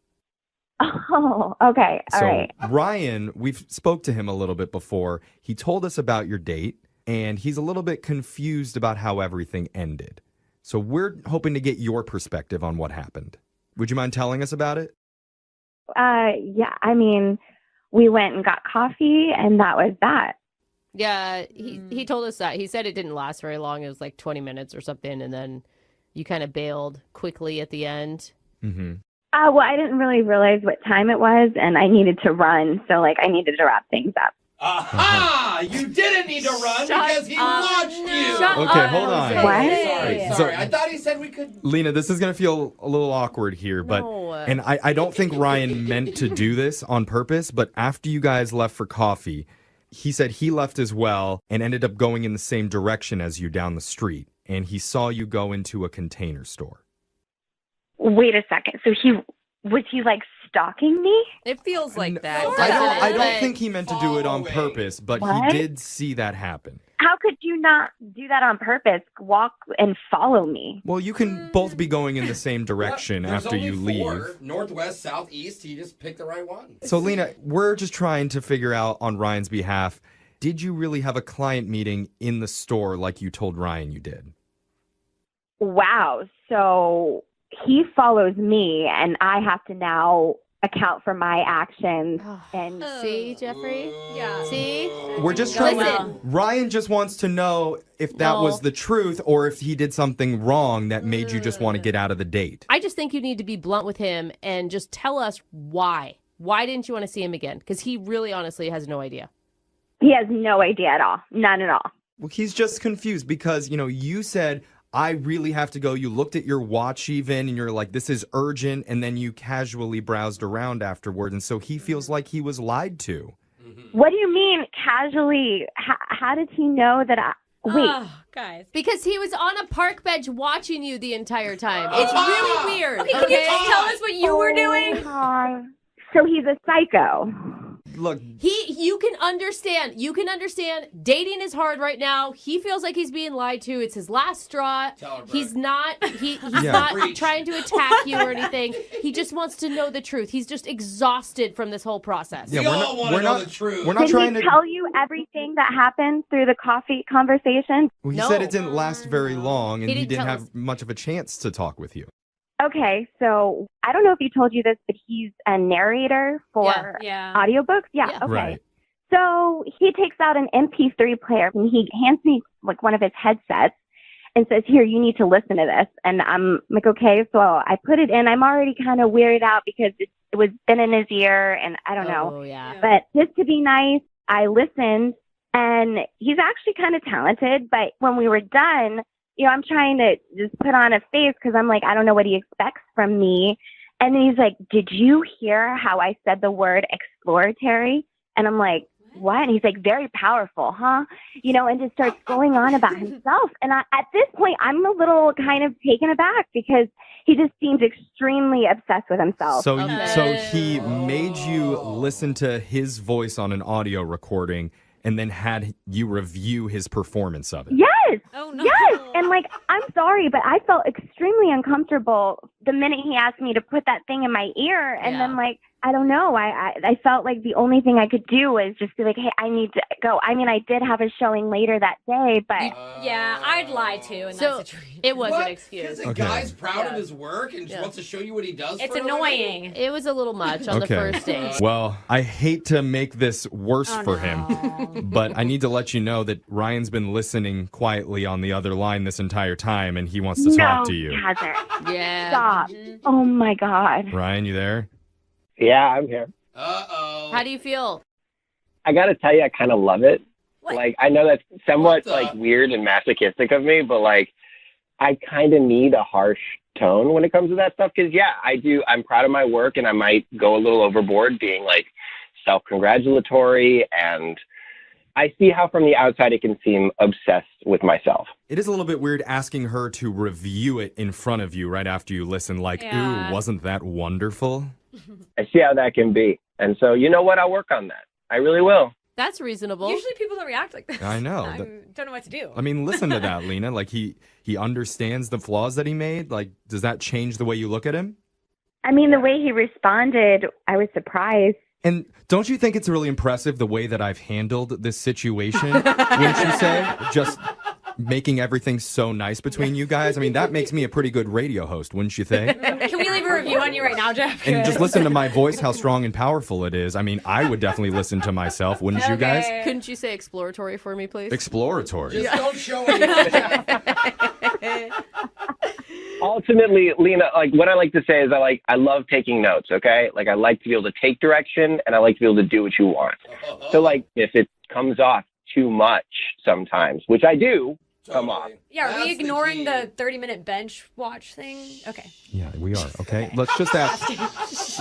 Speaker 19: Oh, okay. All
Speaker 10: So
Speaker 19: right.
Speaker 10: Ryan, we've spoke to him a little bit before. He told us about your date, and he's a little bit confused about how everything ended. So we're hoping to get your perspective on what happened. Would you mind telling us about it?
Speaker 19: Yeah, I mean, we went and got coffee, and that was that.
Speaker 5: Yeah, he told us that. He said it didn't last very long. It was like 20 minutes or something, and then you kind of bailed quickly at the end.
Speaker 10: Mm-hmm.
Speaker 19: Well, I didn't really realize what time it was, and I needed to run, so, like, I needed to wrap things up.
Speaker 6: Aha! You didn't need to run because he watched you.
Speaker 10: Okay, hold on.
Speaker 19: What?
Speaker 6: Sorry. I thought he said we could.
Speaker 10: Lena, this is going to feel a little awkward here, but and I don't think Ryan meant to do this on purpose, but after you guys left for coffee, he said he left as well and ended up going in the same direction as you down the street, and he saw you go into a Container Store.
Speaker 19: Wait a second. So was he like stalking me?
Speaker 5: It feels like that.
Speaker 10: I don't think he meant to do it on purpose, but
Speaker 19: What?
Speaker 10: he did see that happen.
Speaker 19: How could you not do that on purpose? Walk and follow me.
Speaker 10: Well, you can both be going in the same direction
Speaker 6: There's
Speaker 10: after
Speaker 6: only
Speaker 10: you
Speaker 6: four.
Speaker 10: leave.
Speaker 6: Northwest, southeast. You just pick the right one.
Speaker 10: So, Lena, we're just trying to figure out on Ryan's behalf, did you really have a client meeting in the store like you told Ryan you did?
Speaker 19: Wow. So he follows me, and I have to now account for my actions. And
Speaker 5: See, Jeffrey?
Speaker 18: Yeah.
Speaker 5: See?
Speaker 10: We're just trying
Speaker 5: Listen.
Speaker 10: to... Ryan just wants to know if that
Speaker 5: No.
Speaker 10: was the truth or if he did something wrong that made you just want to get out of the date.
Speaker 5: I just think you need to be blunt with him and just tell us why. Why didn't you want to see him again? Because he really honestly has no idea.
Speaker 19: he has no idea at all. None at all.
Speaker 10: Well, he's just confused because, you said, I really have to go. You looked at your watch even, and you're like, this is urgent. And then you casually browsed around afterward. And so he feels like he was lied to.
Speaker 19: What do you mean casually? How did he know that Wait.
Speaker 18: Guys.
Speaker 5: Because he was on a park bench watching you the entire time. It's really weird.
Speaker 18: Okay, can you just tell us what you were doing?
Speaker 19: So he's a psycho.
Speaker 10: Look,
Speaker 5: you can understand. Dating is hard right now. He feels like he's being lied to. It's his last straw. He's not not trying to attack you or anything. He just wants to know the truth. He's just exhausted from this whole process.
Speaker 10: Yeah, we're not the
Speaker 6: truth.
Speaker 10: We're not
Speaker 19: Did
Speaker 10: trying
Speaker 19: he
Speaker 10: to
Speaker 19: tell you everything that happened through the coffee conversation?
Speaker 10: Well, he said it didn't last very long and
Speaker 19: He
Speaker 10: he
Speaker 19: didn't
Speaker 10: didn't
Speaker 19: tell
Speaker 10: have much of a chance to talk with you.
Speaker 19: Okay, so I don't know if he told you this, but he's a narrator for
Speaker 18: Yeah.
Speaker 19: audiobooks. Yeah, okay.
Speaker 10: Right.
Speaker 19: So he takes out an MP3 player and he hands me like one of his headsets and says, "Here, you need to listen to this." And I'm like, okay. So I put it in. I'm already kind of weirded out because it was been in his ear and I don't know.
Speaker 5: Oh, yeah.
Speaker 19: But just to be nice, I listened, and he's actually kind of talented. But when we were done, I'm trying to just put on a face because I'm like, I don't know what he expects from me. And then he's like, "Did you hear how I said the word exploratory?" And I'm like, "What?" And he's like, "Very powerful, huh?" And just starts going on about himself. And at this point, I'm a little kind of taken aback because he just seems extremely obsessed with himself.
Speaker 10: So he made you listen to his voice on an audio recording and then had you review his performance of it.
Speaker 19: Yes.
Speaker 18: Oh, no.
Speaker 19: Yes. And I'm sorry, but I felt extremely uncomfortable the minute he asked me to put that thing in my ear. And then I don't know. I felt like the only thing I could do was just be like, "Hey, I need to go." I mean, I did have a showing later that day, but
Speaker 18: Yeah, I'd lie too in that situation.
Speaker 5: It was
Speaker 6: What?
Speaker 5: an excuse.
Speaker 6: Because a guy's proud of his work and just wants to show you what he does.
Speaker 18: It's
Speaker 6: for a living?
Speaker 18: annoying.
Speaker 5: It was a little much on the first date.
Speaker 10: Well, I hate to make this worse for him, but I need to let you know that Ryan's been listening quietly on the other line this entire time, and he wants to talk to you.
Speaker 19: he hasn't.
Speaker 5: Yeah.
Speaker 19: Stop. Oh my God.
Speaker 10: Ryan, you there?
Speaker 7: Yeah, I'm here.
Speaker 5: How do you feel?
Speaker 7: I gotta tell you, I kind of love it. Like, I know that's somewhat like weird and masochistic of me, but like, I kind of need a harsh tone when it comes to that stuff. Because I do. I'm proud of my work, and I might go a little overboard, being like self-congratulatory, and I see how from the outside it can seem obsessed with myself.
Speaker 10: It is a little bit weird asking her to review it in front of you right after you listen, like,
Speaker 18: Yeah.
Speaker 10: ooh, wasn't that wonderful?
Speaker 7: I see how that can be. And so, you know what? I'll work on that. I really will.
Speaker 5: That's reasonable.
Speaker 18: Usually people don't react like that.
Speaker 10: I know.
Speaker 18: I don't know what to do.
Speaker 10: I mean, listen to that, Lena. Like, he understands the flaws that he made. Like, does that change the way you look at him?
Speaker 19: I mean, the way he responded, I was surprised.
Speaker 10: And don't you think it's really impressive the way that I've handled this situation? Wouldn't you say? Just making everything so nice between you guys. I mean, that makes me a pretty good radio host, wouldn't you think?
Speaker 18: Can we leave a review on you right now, Jeff?
Speaker 10: And just listen to my voice, how strong and powerful it is. I mean, I would definitely listen to myself, wouldn't you guys?
Speaker 5: Couldn't you say exploratory for me, please?
Speaker 10: Exploratory.
Speaker 6: Just don't show anything.
Speaker 20: Ultimately, Lena, like what I like to say is I love taking notes, okay? Like I like to be able to take direction and I like to be able to do what you want. So like if it comes off too much sometimes, which I do come off.
Speaker 18: Yeah, are we ignoring the 30-minute bench watch thing? Okay.
Speaker 10: Yeah, we are. Okay. Let's just ask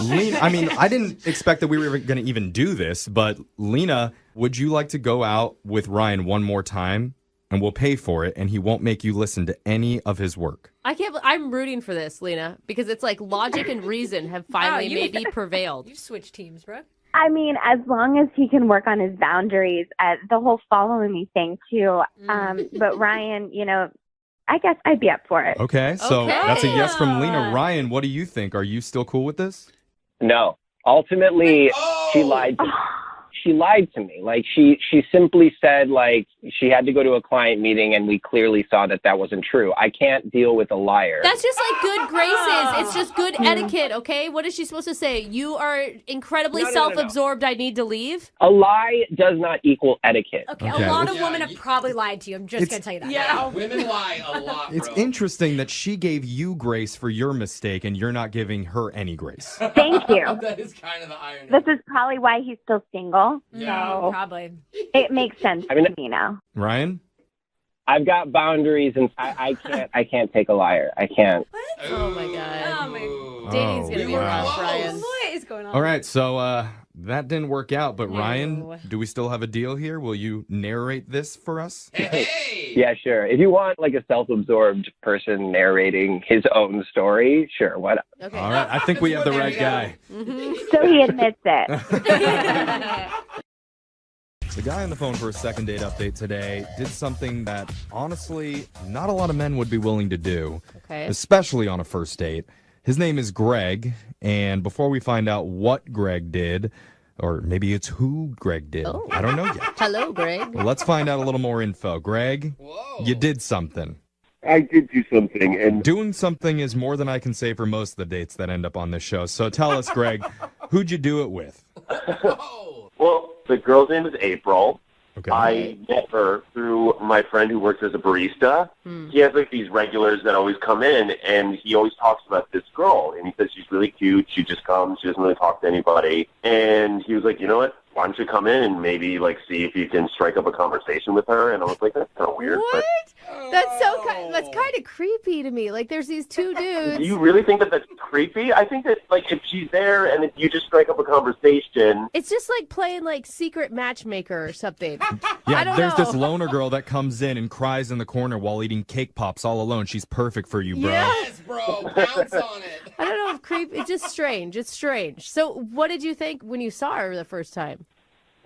Speaker 10: Lena. I mean, I didn't expect that we were going to even do this, but Lena, would you like to go out with Ryan one more time? And we'll pay for it, and he won't make you listen to any of his work.
Speaker 5: I'm rooting for this, Lena, because it's like logic and reason have finally maybe prevailed.
Speaker 18: You've switched teams, Brooke.
Speaker 19: I mean, as long as he can work on his boundaries, the whole following me thing, too. But Ryan, I guess I'd be up for it.
Speaker 10: Okay, so that's a yes from Lena. Ryan, what do you think? Are you still cool with this?
Speaker 20: No. Ultimately, she lied to me. She lied to me. Like she simply said like she had to go to a client meeting and we clearly saw that wasn't true. I can't deal with a liar.
Speaker 5: That's just like good graces. It's just good etiquette, okay? What is she supposed to say? You are incredibly self-absorbed. I need to leave?
Speaker 20: A lie does not equal etiquette.
Speaker 18: Okay. A lot of women have probably lied to you. I'm just going to tell you that.
Speaker 6: Yeah, women lie a lot,
Speaker 10: It's interesting that she gave you grace for your mistake and you're not giving her any grace.
Speaker 19: Thank you.
Speaker 6: That is kind of the irony.
Speaker 19: This is probably why he's still single.
Speaker 18: Yeah,
Speaker 19: So
Speaker 18: probably.
Speaker 19: it makes sense to me now.
Speaker 10: Ryan?
Speaker 20: I've got boundaries and I can't take a liar. I can't.
Speaker 5: Oh my god.
Speaker 18: Oh my.
Speaker 5: Dating's gonna be rough, Ryan.
Speaker 18: What is going on?
Speaker 10: All right, so that didn't work out, but Ryan, do we still have a deal here? Will you narrate this for us?
Speaker 6: Hey!
Speaker 20: Yeah, sure. If you want like a self-absorbed person narrating his own story, sure, why not?
Speaker 5: Okay.
Speaker 10: All right, I think we have the right guy.
Speaker 19: So he admits it.
Speaker 10: The guy on the phone for a second date update today did something that, honestly, not a lot of men would be willing to do, especially on a first date. His name is Greg, and before we find out what Greg did, or maybe it's who Greg did, I don't know yet.
Speaker 5: Hello, Greg.
Speaker 10: Well, let's find out a little more info. Greg, you did something.
Speaker 21: I did do something, and
Speaker 10: doing something is more than I can say for most of the dates that end up on this show. So tell us, Greg, who'd you do it with?
Speaker 21: Well, the girl's name is April.
Speaker 10: Okay.
Speaker 21: I met her through my friend who works as a barista. He has like these regulars that always come in, and he always talks about this girl. And he says she's really cute. She just comes. She doesn't really talk to anybody. And he was like, you know what? Why don't you come in and maybe like see if you can strike up a conversation with her? And I was like, that's kind of weird.
Speaker 5: What? That's kind of creepy to me. Like, there's these two dudes.
Speaker 21: Do you really think that that's creepy? I think that like if she's there and if you just strike up a conversation,
Speaker 5: It's just like playing like secret matchmaker or something.
Speaker 10: Yeah,
Speaker 5: I don't
Speaker 10: there's
Speaker 5: know.
Speaker 10: this loner girl that comes in and cries in the corner while eating cake pops all alone. She's perfect for you, bro.
Speaker 5: Yes,
Speaker 6: bro. Bounce on it.
Speaker 5: I don't know if it's just strange. It's strange. So what did you think when you saw her the first time?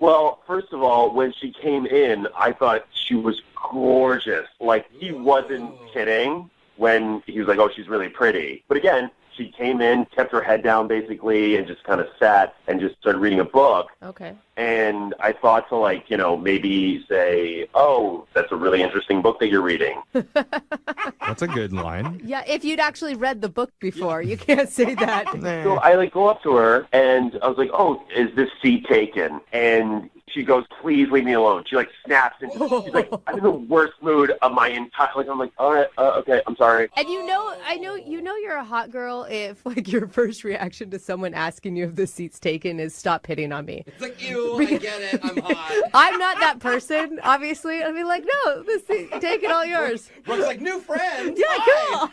Speaker 21: well, first of all, when she came in, I thought she was gorgeous. Like, he wasn't kidding when he was like, oh, she's really pretty. But again, she came in, kept her head down basically, and just kind of sat and just started reading a book.
Speaker 5: Okay.
Speaker 21: And I thought to, like, you know, maybe say, oh, that's a really interesting book that you're reading.
Speaker 10: That's a good line.
Speaker 5: Yeah, if you'd actually read the book before, you can't say that.
Speaker 21: So I, like, go up to her, and I was like, oh, is this seat taken? And she goes, please leave me alone. She, like, snaps, and she's like, I'm in the worst mood of my entire, like, I'm like, all right, okay, I'm sorry.
Speaker 5: And you know you're a hot girl if, like, your first reaction to someone asking you if the seat's taken is stop hitting on me.
Speaker 6: It's like, ew, I get it, I'm hot.
Speaker 5: I'm not that person, obviously. I'd be like, no, the seat, take it all yours.
Speaker 6: Brooke's like, new friend.
Speaker 5: Yeah, cool.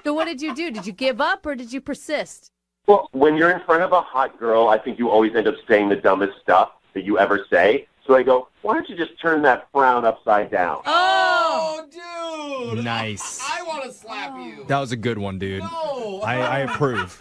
Speaker 5: So what did you do? Did you give up or did you persist?
Speaker 21: Well, when you're in front of a hot girl, I think you always end up saying the dumbest stuff that you ever say. So I go, why don't you just turn that frown upside down?
Speaker 6: Oh, dude.
Speaker 10: Nice.
Speaker 6: I want to slap you.
Speaker 10: That was a good one, dude.
Speaker 6: No.
Speaker 10: I approve.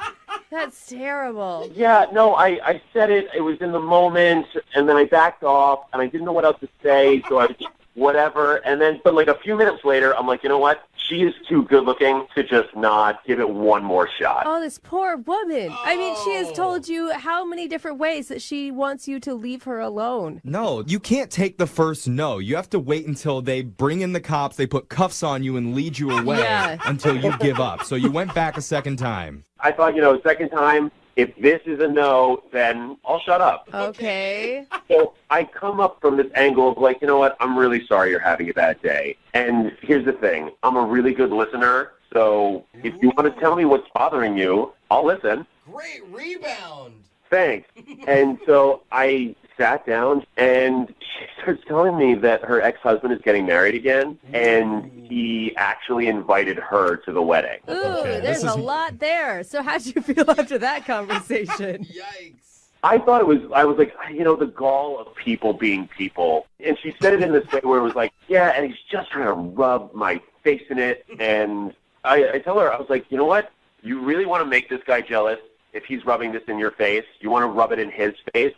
Speaker 5: That's terrible.
Speaker 21: Yeah, no, I said it. It was in the moment, and then I backed off, and I didn't know what else to say, so I whatever. And then, but like a few minutes later, I'm like, you know what? She is too good looking to just not give it one more shot.
Speaker 5: Oh, this poor woman. I mean, she has told you how many different ways that she wants you to leave her alone.
Speaker 10: No, you can't take the first no. You have to wait until they bring in the cops, they put cuffs on you and lead you away until you give up. So you went back a second time.
Speaker 21: I thought, second time, if this is a no, then I'll shut up.
Speaker 5: Okay.
Speaker 21: So I come up from this angle of like, you know what, I'm really sorry you're having a bad day. And here's the thing, I'm a really good listener, so if you want to tell me what's bothering you, I'll listen.
Speaker 6: Great rebound.
Speaker 21: Thanks. And so I sat down, and she starts telling me that her ex-husband is getting married again, and he actually invited her to the wedding.
Speaker 5: Ooh, there's a lot there. So how'd you feel after that conversation?
Speaker 6: Yikes.
Speaker 21: I thought I was like, the gall of people being people. And she said it in this way where it was like, yeah, and he's just trying to rub my face in it. And I tell her, I was like, you know what? You really want to make this guy jealous if he's rubbing this in your face? You want to rub it in his face?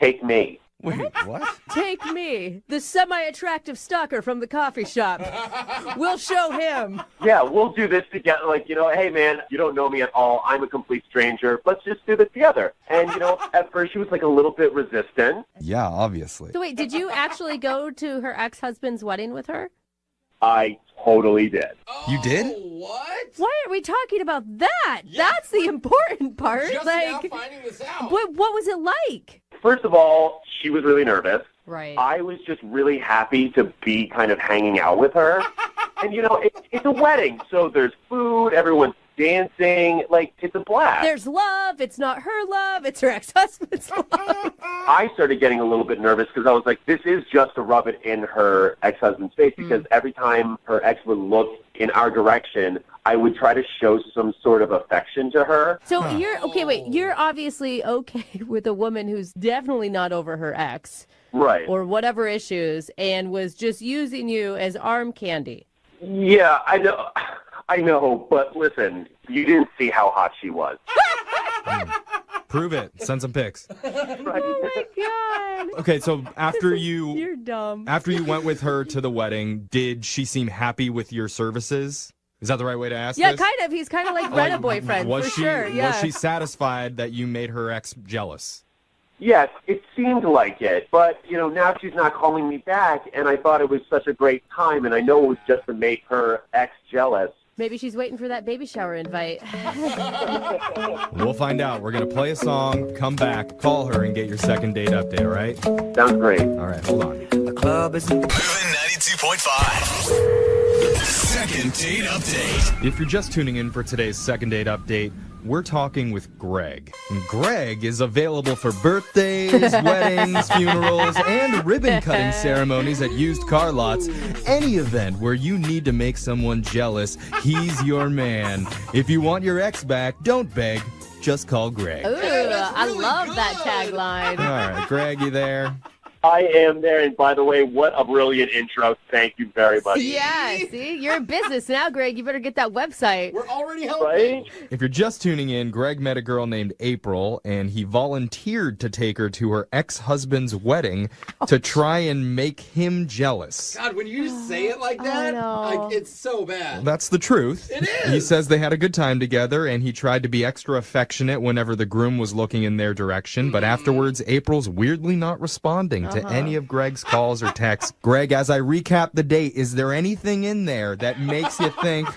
Speaker 21: Take me.
Speaker 10: Wait, what?
Speaker 5: Take me, the semi-attractive stalker from the coffee shop. We'll show him.
Speaker 21: Yeah, we'll do this together. Like, hey, man, you don't know me at all. I'm a complete stranger. Let's just do this together. And, at first she was like a little bit resistant.
Speaker 10: Yeah, obviously.
Speaker 5: So wait, did you actually go to her ex-husband's wedding with her?
Speaker 21: I totally did.
Speaker 10: You did?
Speaker 6: What?
Speaker 5: Why aren't we talking about that? Yeah. That's the important part.
Speaker 6: Just now finding this out.
Speaker 5: What was it like?
Speaker 21: First of all, she was really nervous.
Speaker 5: Right.
Speaker 21: I was just really happy to be kind of hanging out with her. And, it's a wedding, so there's food, everyone's dancing, like, it's a blast.
Speaker 5: There's love. It's not her love. It's her ex-husband's love.
Speaker 21: I started getting a little bit nervous because I was like, this is just to rub it in her ex-husband's face, because every time her ex would look in our direction, I would try to show some sort of affection to her.
Speaker 5: So you're obviously okay with a woman who's definitely not over her ex.
Speaker 21: Right.
Speaker 5: Or whatever issues, and was just using you as arm candy.
Speaker 21: Yeah, I know, but listen, you didn't see how hot she was.
Speaker 10: Prove it. Send some pics.
Speaker 5: Oh my God.
Speaker 10: Okay, so
Speaker 5: You're dumb.
Speaker 10: After you went with her to the wedding, did she seem happy with your services? Is that the right way to ask this?
Speaker 5: Yeah, kind of. He's kind of like Rena boyfriend, for sure. Yeah.
Speaker 10: Was she satisfied that you made her ex jealous?
Speaker 21: Yes, it seemed like it, but, now she's not calling me back, and I thought it was such a great time, and I know it was just to make her ex jealous.
Speaker 5: Maybe she's waiting for that baby shower invite.
Speaker 10: We'll find out. We're going to play a song, come back, call her, and get your second date update, all right?
Speaker 21: Sounds great.
Speaker 10: All right, hold on.
Speaker 1: The club is moving 92.5. Second date update.
Speaker 10: If you're just tuning in for today's second date update, we're talking with Greg. And Greg is available for birthdays, weddings, funerals, and ribbon-cutting ceremonies at used car lots. Any event where you need to make someone jealous, he's your man. If you want your ex back, don't beg. Just call Greg.
Speaker 5: Ooh, I love that tagline.
Speaker 10: All right, Greg, you there?
Speaker 21: I am there, and by the way, what a brilliant intro. Thank you very much.
Speaker 5: Yeah, see? You're in business now, Greg. You better get that website.
Speaker 6: We're already helping.
Speaker 21: Right?
Speaker 10: If you're just tuning in, Greg met a girl named April, and he volunteered to take her to her ex-husband's wedding to try and make him jealous.
Speaker 6: God, when you say it like that, it's so bad.
Speaker 10: That's the truth.
Speaker 6: It is.
Speaker 10: He says they had a good time together, and he tried to be extra affectionate whenever the groom was looking in their direction, but afterwards, April's weirdly not responding to any of Greg's calls or texts. Greg, as I recap the date, is there anything in there that makes you think,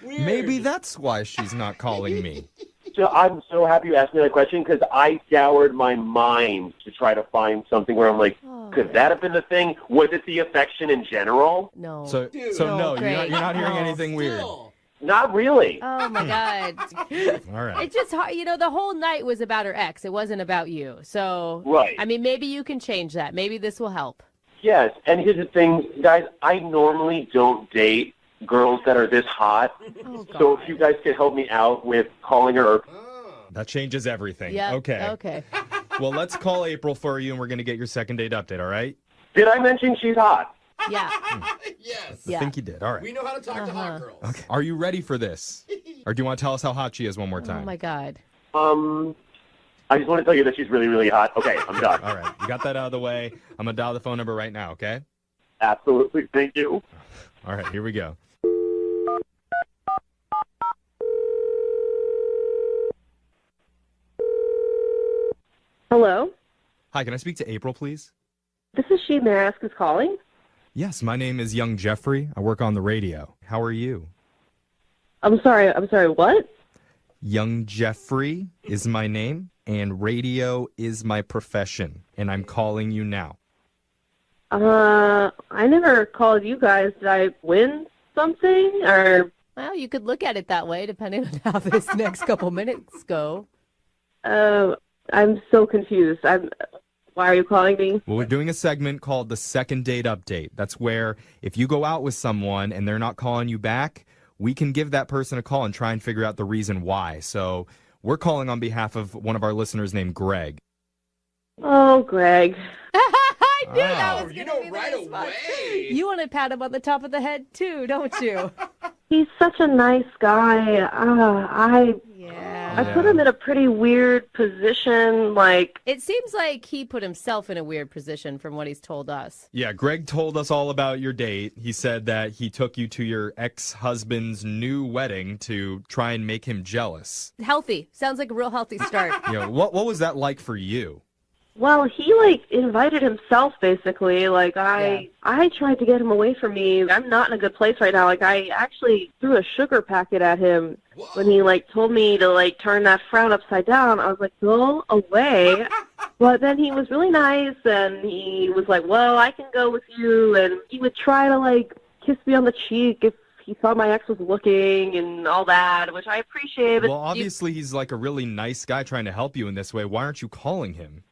Speaker 10: maybe that's why she's not calling me?
Speaker 21: So I'm so happy you asked me that question, because I scoured my mind to try to find something where I'm like, could that have been the thing? Was it the affection in general?
Speaker 5: No.
Speaker 10: So no, you're not hearing anything weird.
Speaker 21: Not really.
Speaker 5: Oh, my God.
Speaker 10: All right.
Speaker 5: It's just hard. The whole night was about her ex. It wasn't about you. So,
Speaker 21: right.
Speaker 5: I mean, maybe you can change that. Maybe this will help.
Speaker 21: Yes, and here's the thing, guys. I normally don't date girls that are this hot. So if you guys could help me out with calling her.
Speaker 10: That changes everything.
Speaker 5: Yeah.
Speaker 10: Okay. Well, let's call April for you, and we're going to get your second date update, all right?
Speaker 21: Did I mention she's hot?
Speaker 5: Yeah.
Speaker 6: Yes.
Speaker 10: I think you did. All right.
Speaker 6: We know how to talk to hot girls.
Speaker 10: Okay. Are you ready for this? Or do you want to tell us how hot she is one more time?
Speaker 5: Oh, my God.
Speaker 21: I just want to tell you that she's really, really hot. Okay, I'm done.
Speaker 10: All right. You got that out of the way. I'm going to dial the phone number right now, okay?
Speaker 21: Absolutely. Thank you.
Speaker 10: All right, here we go.
Speaker 11: Hello?
Speaker 10: Hi, can I speak to April, please?
Speaker 11: This is she. May I ask who's calling?
Speaker 10: Yes, my name is Young Jeffrey. I work on the radio. How are you?
Speaker 11: I'm sorry, what?
Speaker 10: Young Jeffrey is my name, and radio is my profession, and I'm calling you now.
Speaker 11: I never called you guys. Did I win something, or?
Speaker 5: Well, you could look at it that way, depending on how this next couple minutes go.
Speaker 11: I'm so confused. Why are you calling me?
Speaker 10: Well, we're doing a segment called the Second Date Update. That's where if you go out with someone and they're not calling you back, we can give that person a call and try and figure out the reason why. So we're calling on behalf of one of our listeners named Greg.
Speaker 11: Oh, Greg.
Speaker 5: I knew that was
Speaker 6: You
Speaker 5: going
Speaker 6: know
Speaker 5: to be the
Speaker 6: right
Speaker 5: response.
Speaker 6: away.
Speaker 5: You want to pat him on the top of the head, too, don't you?
Speaker 11: He's such a nice guy. I put him in a pretty weird position, like...
Speaker 5: It seems like he put himself in a weird position from what he's told us.
Speaker 10: Yeah, Greg told us all about your date. He said that he took you to your ex-husband's new wedding to try and make him jealous.
Speaker 5: Healthy. Sounds like a real healthy start.
Speaker 10: What was that like for you?
Speaker 11: Well, he, invited himself, basically. I tried to get him away from me. I'm not in a good place right now. I actually threw a sugar packet at him when he, told me to, turn that frown upside down. I was like, go away. But then he was really nice, and he was like, well, I can go with you. And he would try to, kiss me on the cheek if he thought my ex was looking and all that, which I appreciate. But
Speaker 10: Well, obviously he's, a really nice guy trying to help you in this way. Why aren't you calling him?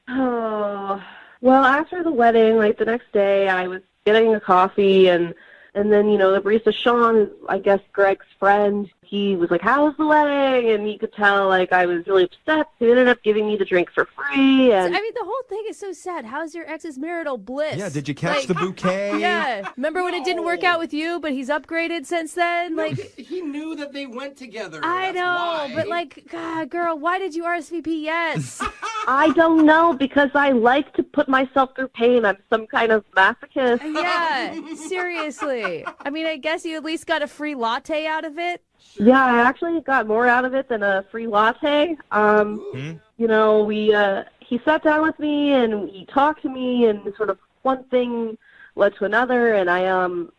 Speaker 11: Oh, well, after the wedding, the next day, I was getting a coffee, and then, the barista, Sean, I guess Greg's friend, he was like, how was the wedding? And you could tell, I was really upset. He ended up giving me the drink for free. And
Speaker 5: the whole thing is so sad. How's your ex's marital bliss?
Speaker 10: Yeah, did you catch the bouquet?
Speaker 5: Yeah. Remember when it didn't work out with you, but he's upgraded since then?
Speaker 6: He knew that they went together.
Speaker 5: I
Speaker 6: That's
Speaker 5: know,
Speaker 6: why.
Speaker 5: but God, girl, why did you RSVP yes?
Speaker 11: I don't know, because I like to put myself through pain. I'm some kind of masochist.
Speaker 5: Yeah, seriously. I guess you at least got a free latte out of it.
Speaker 11: Yeah, I actually got more out of it than a free latte. He sat down with me and he talked to me, and sort of one thing led to another, and I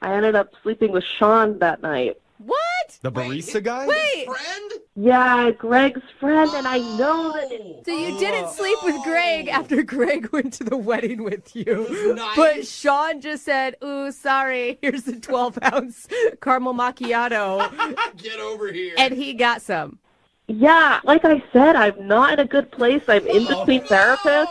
Speaker 11: ended up sleeping with Sean that night.
Speaker 5: What?
Speaker 10: The barista guy?
Speaker 5: Wait.
Speaker 6: Friend?
Speaker 11: Yeah, Greg's friend, and I know that.
Speaker 5: So you didn't sleep with Greg after Greg went to the wedding with you.
Speaker 6: Nice.
Speaker 5: But Sean just said, ooh, sorry, here's the 12-ounce caramel macchiato.
Speaker 6: Get over here.
Speaker 5: And he got some.
Speaker 11: Yeah, like I said, I'm not in a good place. I'm in between therapists.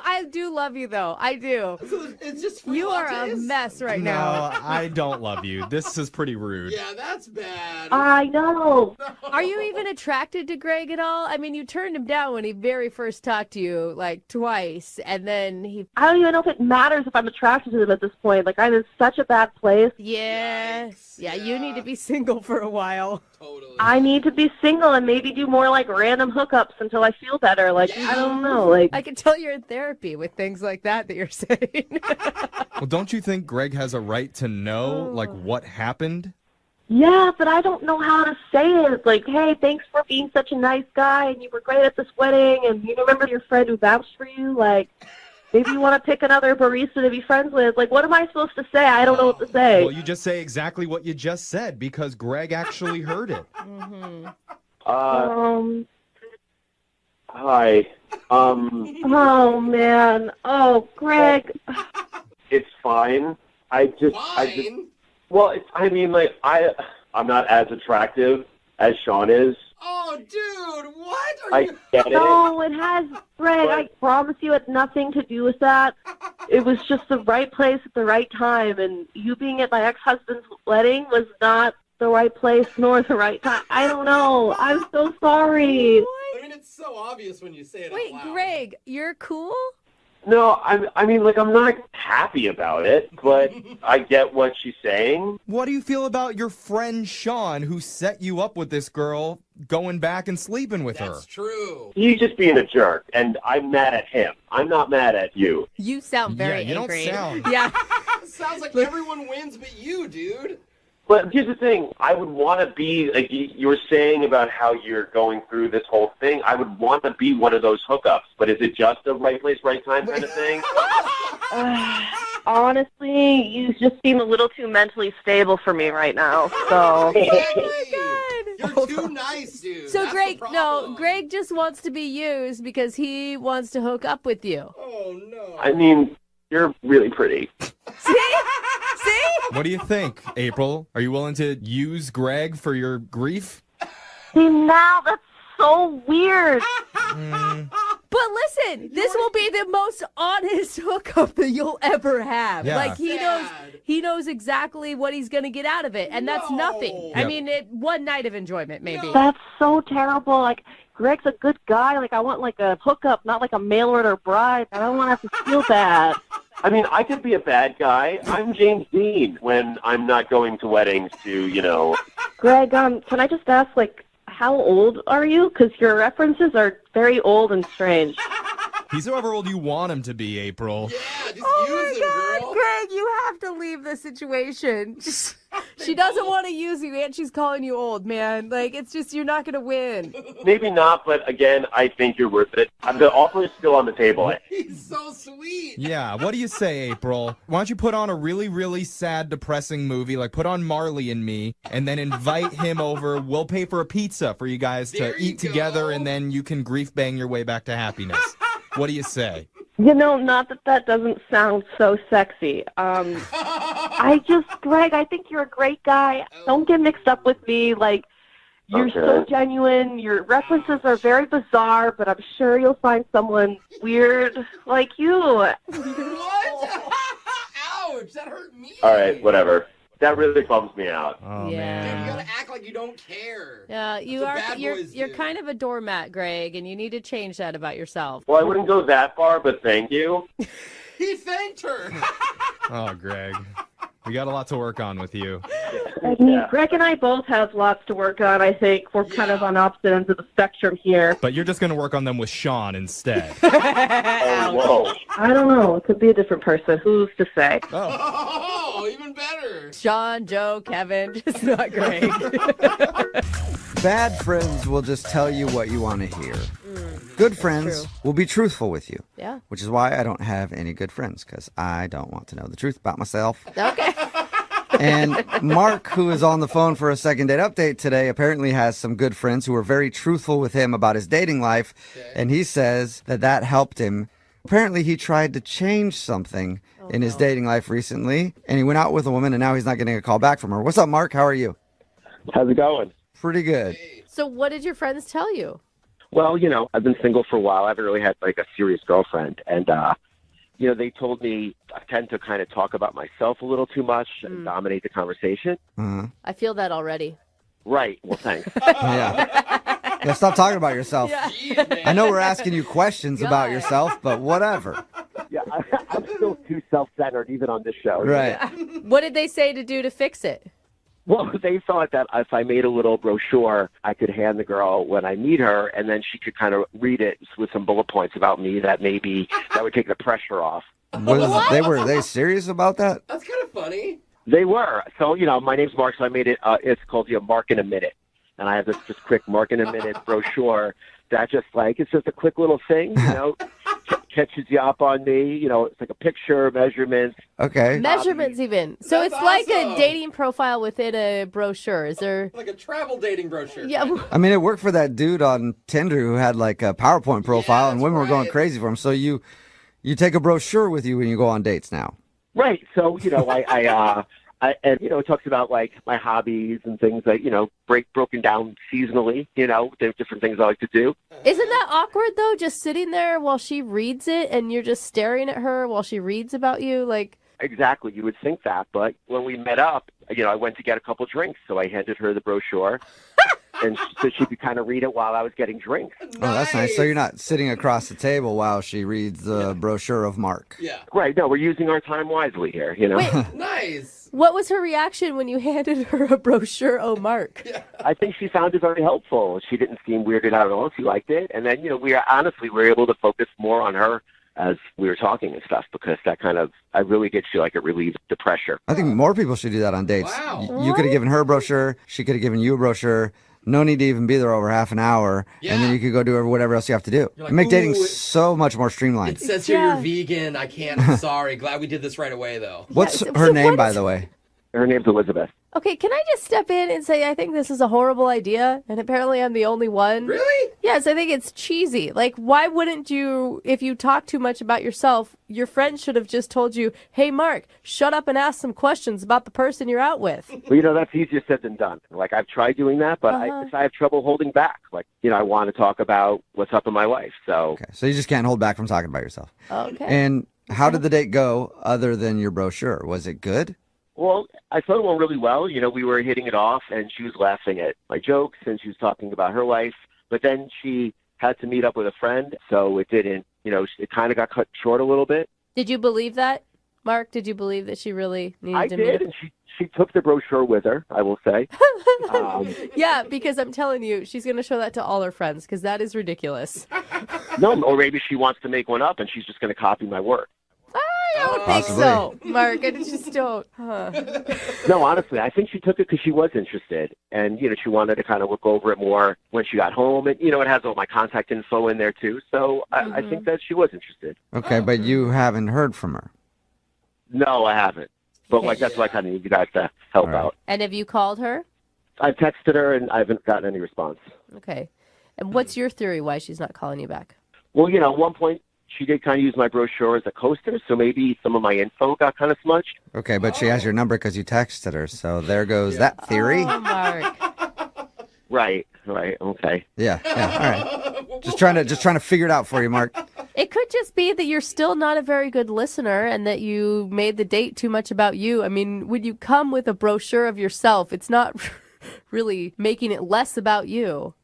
Speaker 5: I do love you, though. I do.
Speaker 6: So it's just free
Speaker 5: You are a
Speaker 6: lattes?
Speaker 5: mess right
Speaker 10: No,
Speaker 5: now.
Speaker 10: I don't love you. This is pretty rude.
Speaker 6: Yeah, that's bad.
Speaker 11: I know.
Speaker 5: Are you even attracted to Greg at all? You turned him down when he very first talked to you, twice, and then he...
Speaker 11: I don't even know if it matters if I'm attracted to them at this point. I'm in such a bad place.
Speaker 5: Yeah. Yeah, you need to be single for a while.
Speaker 6: Totally.
Speaker 11: I need to be single and maybe do more random hookups until I feel better. I don't know.
Speaker 5: I can tell you're in therapy with things like that you're saying.
Speaker 10: Well, don't you think Greg has a right to know, what happened?
Speaker 11: Yeah, but I don't know how to say it. Hey, thanks for being such a nice guy, and you were great at this wedding, and you remember your friend who vouched for you? Maybe you want to pick another barista to be friends with. What am I supposed to say? I don't know what to say.
Speaker 10: Well, you just say exactly what you just said, because Greg actually heard it.
Speaker 5: Mm-hmm.
Speaker 21: Hi.
Speaker 11: Oh, man. Oh, Greg.
Speaker 21: It's fine. Well, I'm not as attractive as Sean is.
Speaker 6: Oh, dude, what?
Speaker 21: I get it.
Speaker 11: No, it has, Greg. I promise you it had nothing to do with that. It was just the right place at the right time, and you being at my ex-husband's wedding was not the right place nor the right time. I don't know. I'm so sorry.
Speaker 6: It's so obvious when you say it
Speaker 5: Wait,
Speaker 6: out loud.
Speaker 5: Greg, you're cool?
Speaker 21: No, I mean, like, I'm not happy about it, but I get what she's saying.
Speaker 10: What do you feel about your friend Sean, who set you up with this girl, going back and sleeping with her?
Speaker 6: That's true.
Speaker 21: He's just being a jerk, and I'm mad at him. I'm not mad at you.
Speaker 5: You sound very
Speaker 10: you
Speaker 5: angry.
Speaker 10: don't sound.
Speaker 5: Yeah.
Speaker 6: Sounds like everyone wins but you, dude.
Speaker 21: But here's the thing. I would want to be, like you were saying about how you're going through this whole thing, I would want to be one of those hookups. But is it just a right place, right time kind of thing?
Speaker 11: Honestly, you just seem a little too mentally stable for me right now. So.
Speaker 6: You're too nice, dude.
Speaker 5: So
Speaker 6: That's
Speaker 5: Greg,
Speaker 6: the problem.
Speaker 5: Greg just wants to be used because he wants to hook up with you.
Speaker 6: Oh, no.
Speaker 21: I mean, you're really pretty.
Speaker 5: See?
Speaker 10: What do you think, April? Are you willing to use Greg for your grief?
Speaker 11: See, now that's so weird.
Speaker 5: But listen, this will be the most honest hookup that you'll ever have.
Speaker 10: Yeah.
Speaker 5: Like he knows exactly what he's going to get out of it, and that's nothing. I
Speaker 10: Yep.
Speaker 5: mean, one night of enjoyment maybe.
Speaker 11: That's so terrible. Like, Greg's a good guy. Like, I want like a hookup, not like a mail order bride. I don't want to have to feel bad.
Speaker 21: I mean, I could be a bad guy. I'm James Dean when I'm not going to weddings to,
Speaker 11: Greg, can I just ask, like, how old are you? Because your references are very old and strange.
Speaker 10: He's however old you want him to be, April.
Speaker 6: Yeah, just
Speaker 5: Oh
Speaker 6: use
Speaker 5: my
Speaker 6: him,
Speaker 5: God,
Speaker 6: girl.
Speaker 5: Greg, you have to leave the situation. She doesn't want to use you, and she's calling you old, man. Like, it's just, you're not going to win.
Speaker 21: Maybe not, but again, I think you're worth it. The offer is still on the table.
Speaker 6: He's so sweet.
Speaker 10: Yeah, what do you say, April? Why don't you put on a really, really sad, depressing movie, like put on Marley and Me, and then invite him over. We'll pay for a pizza for you guys to eat together, and then you can grief bang your way back to happiness. What do you say?
Speaker 11: Not that doesn't sound so sexy. Greg, I think you're a great guy. Don't get mixed up with me. Like, you're so genuine. Your references are very bizarre, but I'm sure you'll find someone weird like you.
Speaker 6: What? Ouch, that hurt me.
Speaker 21: All right, whatever. That really bums me out.
Speaker 10: Oh,
Speaker 6: Dude,
Speaker 10: man.
Speaker 6: you gotta act like you don't care.
Speaker 5: Yeah,
Speaker 6: That's what bad boys
Speaker 5: you're
Speaker 6: do.
Speaker 5: kind of a doormat, Greg, and you need to change that about yourself.
Speaker 21: Well, I wouldn't go that far, but thank you.
Speaker 6: He thanked her.
Speaker 10: Oh, Greg. We got a lot to work on with you.
Speaker 11: I mean, Greg and I both have lots to work on. I think we're kind of on opposite ends of the spectrum here.
Speaker 10: But you're just going to work on them with Sean instead.
Speaker 21: Oh, whoa.
Speaker 11: I don't know. It could be a different person. Who's to say?
Speaker 6: Oh, even better.
Speaker 5: Sean, Joe, Kevin, just not Greg.
Speaker 2: Bad friends will just tell you what you want to hear. Good friends will be truthful with you.
Speaker 5: Yeah.
Speaker 2: Which is why I don't have any good friends, because I don't want to know the truth about myself.
Speaker 5: Okay.
Speaker 2: And Mark, who is on the phone for a second date update today, apparently has some good friends who are very truthful with him about his dating life. And he says that helped him. Apparently, he tried to change something in his dating life recently, and he went out with a woman, and now he's not getting a call back from her. What's up, Mark? How are you?
Speaker 20: How's it going?
Speaker 2: Pretty good.
Speaker 5: So what did your friends tell you?
Speaker 20: Well, I've been single for a while. I haven't really had like a serious girlfriend. And, they told me I tend to kind of talk about myself a little too much and dominate the conversation.
Speaker 5: I feel that already.
Speaker 20: Right. Well, thanks.
Speaker 2: Yeah, stop talking about yourself.
Speaker 5: Yeah.
Speaker 2: I know we're asking you questions about yourself, but whatever.
Speaker 20: Yeah, I'm still too self-centered even on this show.
Speaker 2: Right.
Speaker 5: What did they say to do to fix it?
Speaker 20: Well, they thought that if I made a little brochure, I could hand the girl when I meet her, and then she could kind of read it with some bullet points about me that maybe that would take the pressure off.
Speaker 2: Were they serious about that?
Speaker 6: That's kind of funny.
Speaker 20: They were. So, my name's Mark, so I made it, it's called Mark in a Minute. And I have this just quick Mark in a Minute brochure that it's just a quick little thing, catches you up on me. It's like a picture, measurements.
Speaker 2: Okay.
Speaker 5: Measurements even. So
Speaker 6: That's
Speaker 5: it's like a
Speaker 6: awesome.
Speaker 5: dating profile within a brochure. Is there...
Speaker 6: Like a travel dating brochure.
Speaker 5: Yeah.
Speaker 2: I mean, it worked for that dude on Tinder who had like a PowerPoint profile, and women were going crazy for him. So you take a brochure with you when you go on dates now.
Speaker 20: Right. So, it talks about like my hobbies and things that, broken down seasonally, the different things I like to do.
Speaker 5: Isn't that awkward, though, just sitting there while she reads it and you're just staring at her while she reads about you? Like,
Speaker 20: Exactly. You would think that. But when we met up, I went to get a couple drinks. So I handed her the brochure.
Speaker 13: and so she could kind of read it while I was getting drinks.
Speaker 2: Oh, that's nice. So you're not sitting across the table while she reads the brochure of Mark.
Speaker 6: Yeah.
Speaker 13: Right. No, we're using our time wisely here, you know?
Speaker 5: Wait.
Speaker 6: Nice.
Speaker 5: What was her reaction when you handed her a brochure, oh, Mark?
Speaker 13: I think she found it very helpful. She didn't seem weirded out at all. She liked it. And then, you know, we were able to focus more on her as we were talking and stuff, because that kind of, I really did feel like it relieved the pressure.
Speaker 2: I think more people should do that on dates.
Speaker 6: Wow.
Speaker 2: You could have given her a brochure. She could have given you a brochure. No need to even be there over half an hour.
Speaker 6: Yeah.
Speaker 2: And then you could go do whatever else you have to do.
Speaker 6: You're like,
Speaker 2: Make dating
Speaker 6: "Ooh,
Speaker 2: so much more streamlined.
Speaker 6: It says here you're vegan. I can't. I'm sorry. Glad we did this right away, though.
Speaker 2: What's
Speaker 5: Yeah,
Speaker 2: her
Speaker 5: so
Speaker 2: name,
Speaker 5: what
Speaker 2: by
Speaker 5: is-
Speaker 2: the way?
Speaker 13: Her name's Elizabeth.
Speaker 5: Okay, can I just step in and say I think this is a horrible idea, and apparently I'm the only one?
Speaker 6: Really?
Speaker 5: Yes, I think it's cheesy. Like, why wouldn't you, if you talk too much about yourself, your friend should have just told you, hey, Mark, shut up and ask some questions about the person you're out with.
Speaker 13: Well, you know, that's easier said than done. Like, I've tried doing that, but I have trouble holding back. Like, you know, I want to talk about what's up in my life. So,
Speaker 2: Okay, so you just can't hold back from talking about yourself.
Speaker 5: Okay.
Speaker 2: And how did the date go other than your brochure? Was it good?
Speaker 13: well, I thought it went really well. You know, we were hitting it off, and she was laughing at my jokes, and she was talking about her life. But then she had to meet up with a friend, so it didn't, you know, it kind of got cut short a little bit.
Speaker 5: Did you believe that, Mark? Did you believe that she really needed to meet
Speaker 13: I did, and she took the brochure with her, I will say.
Speaker 5: Yeah, because I'm telling you, she's going to show that to all her friends, because that is ridiculous.
Speaker 13: No, or maybe she wants to make one up, and she's just going to copy my work.
Speaker 5: I don't think so, Mark. I just don't. Huh.
Speaker 13: No, honestly, I think she took it because she was interested, and you know, she wanted to kind of look over it more when she got home, and you know, it has all my contact info in there too. So I think that she was interested.
Speaker 2: Okay, but you haven't heard from her.
Speaker 13: No, I haven't. But like that's why I kind of need you guys to help out.
Speaker 5: And have you called her?
Speaker 13: I've texted her, and I haven't gotten any response.
Speaker 5: Okay. And what's your theory why she's not calling you back?
Speaker 13: Well, you know, at one point she did kind of use my brochure as a coaster, so maybe some of my info got kind of smudged.
Speaker 2: Okay, but she has your number because you texted her, so there goes that theory.
Speaker 5: Oh, Mark.
Speaker 13: Right, okay.
Speaker 2: Yeah, all right. Just trying to figure it out for you, Mark.
Speaker 5: It could just be that you're still not a very good listener and that you made the date too much about you. I mean, when you come with a brochure of yourself, it's not really making it less about you.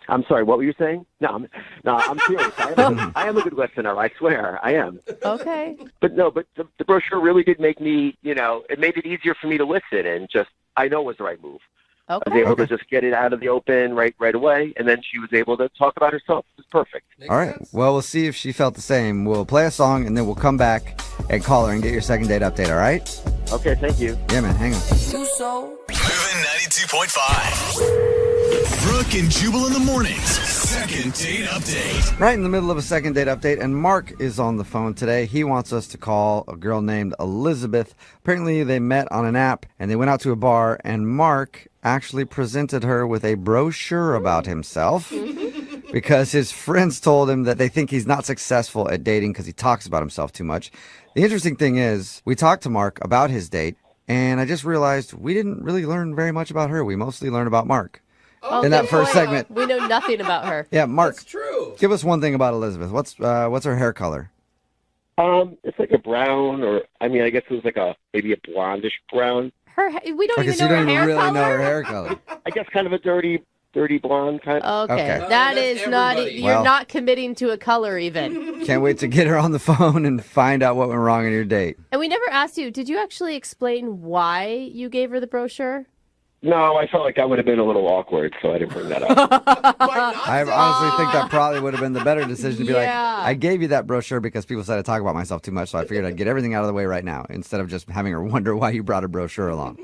Speaker 13: I'm sorry, what were you saying? No, I'm serious. I am a good listener, I swear, I am.
Speaker 5: Okay.
Speaker 13: But the brochure really did make me, you know, it made it easier for me to listen, and just, I know it was the right move.
Speaker 5: Okay.
Speaker 13: I was able to just get it out of the open right away, and then she was able to talk about herself. It was perfect.
Speaker 2: All right. Well, we'll see if she felt the same. We'll play a song, and then we'll come back and call her and get your second date update, all right?
Speaker 13: Okay, thank you.
Speaker 2: Yeah, man, hang on.
Speaker 1: Moving 92.5. Brooke and Jubal in the mornings. Second date update.
Speaker 2: Right in the middle of a second date update, and Mark is on the phone today. He wants us to call a girl named Elizabeth. Apparently, they met on an app, and they went out to a bar, and Mark actually presented her with a brochure about himself because his friends told him that they think he's not successful at dating because he talks about himself too much. The interesting thing is, we talked to Mark about his date, and I just realized we didn't really learn very much about her. We mostly learned about Mark. In that first segment.
Speaker 5: We know nothing about her.
Speaker 2: Yeah, Mark.
Speaker 6: That's true.
Speaker 2: Give us one thing about Elizabeth. What's her hair color?
Speaker 13: It's like a brown, or I mean, I guess it was like maybe a blondish brown.
Speaker 5: We don't
Speaker 2: Okay,
Speaker 5: even
Speaker 2: so
Speaker 5: know
Speaker 2: you
Speaker 5: her
Speaker 2: don't
Speaker 5: hair
Speaker 2: even really
Speaker 5: color.
Speaker 2: know her hair color.
Speaker 13: I guess kind of a dirty blonde kind.
Speaker 5: Okay,
Speaker 2: Okay.
Speaker 5: that is not.
Speaker 6: everybody.
Speaker 5: You're
Speaker 2: Well-
Speaker 5: not committing to a color even.
Speaker 2: Can't wait to get her on the phone and find out what went wrong in your date.
Speaker 5: And we never asked you. Did you actually explain why you gave her the brochure?
Speaker 13: No, I felt like I would have been a little awkward, so I didn't bring that up.
Speaker 2: I honestly think that probably would have been the better decision to be like,
Speaker 5: Yeah.
Speaker 2: I gave you that brochure because people said I talk about myself too much, so I figured I'd get everything out of the way right now instead of just having her wonder why you brought a brochure along.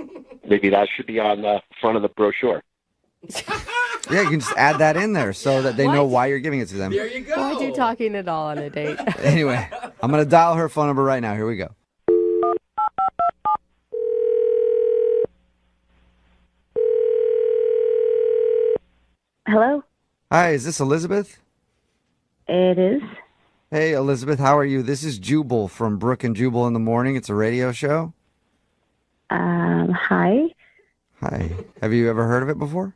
Speaker 13: Maybe that should be on the front of the brochure.
Speaker 2: Yeah, you can just add that in there so that they know why you're giving it to them.
Speaker 6: There you go.
Speaker 5: Why do talking at all on a date?
Speaker 2: Anyway, I'm going to dial her phone number right now. Here we go.
Speaker 19: Hello?
Speaker 2: Hi, is this Elizabeth?
Speaker 19: It is.
Speaker 2: Hey, Elizabeth, how are you? This is Jubal from Brooke and Jubal in the morning. It's a radio show.
Speaker 19: Hi.
Speaker 2: Hi. Have you ever heard of it before?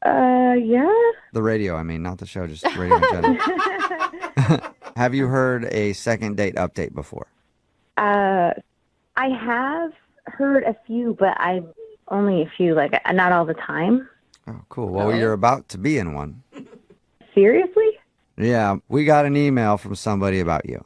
Speaker 19: Yeah.
Speaker 2: The radio, I mean, not the show, just radio in general. Have you heard a second date update before?
Speaker 19: I have heard a few, but only a few, like not all the time.
Speaker 2: Oh, cool. Well, you're about to be in one.
Speaker 19: Seriously?
Speaker 2: Yeah, we got an email from somebody about you.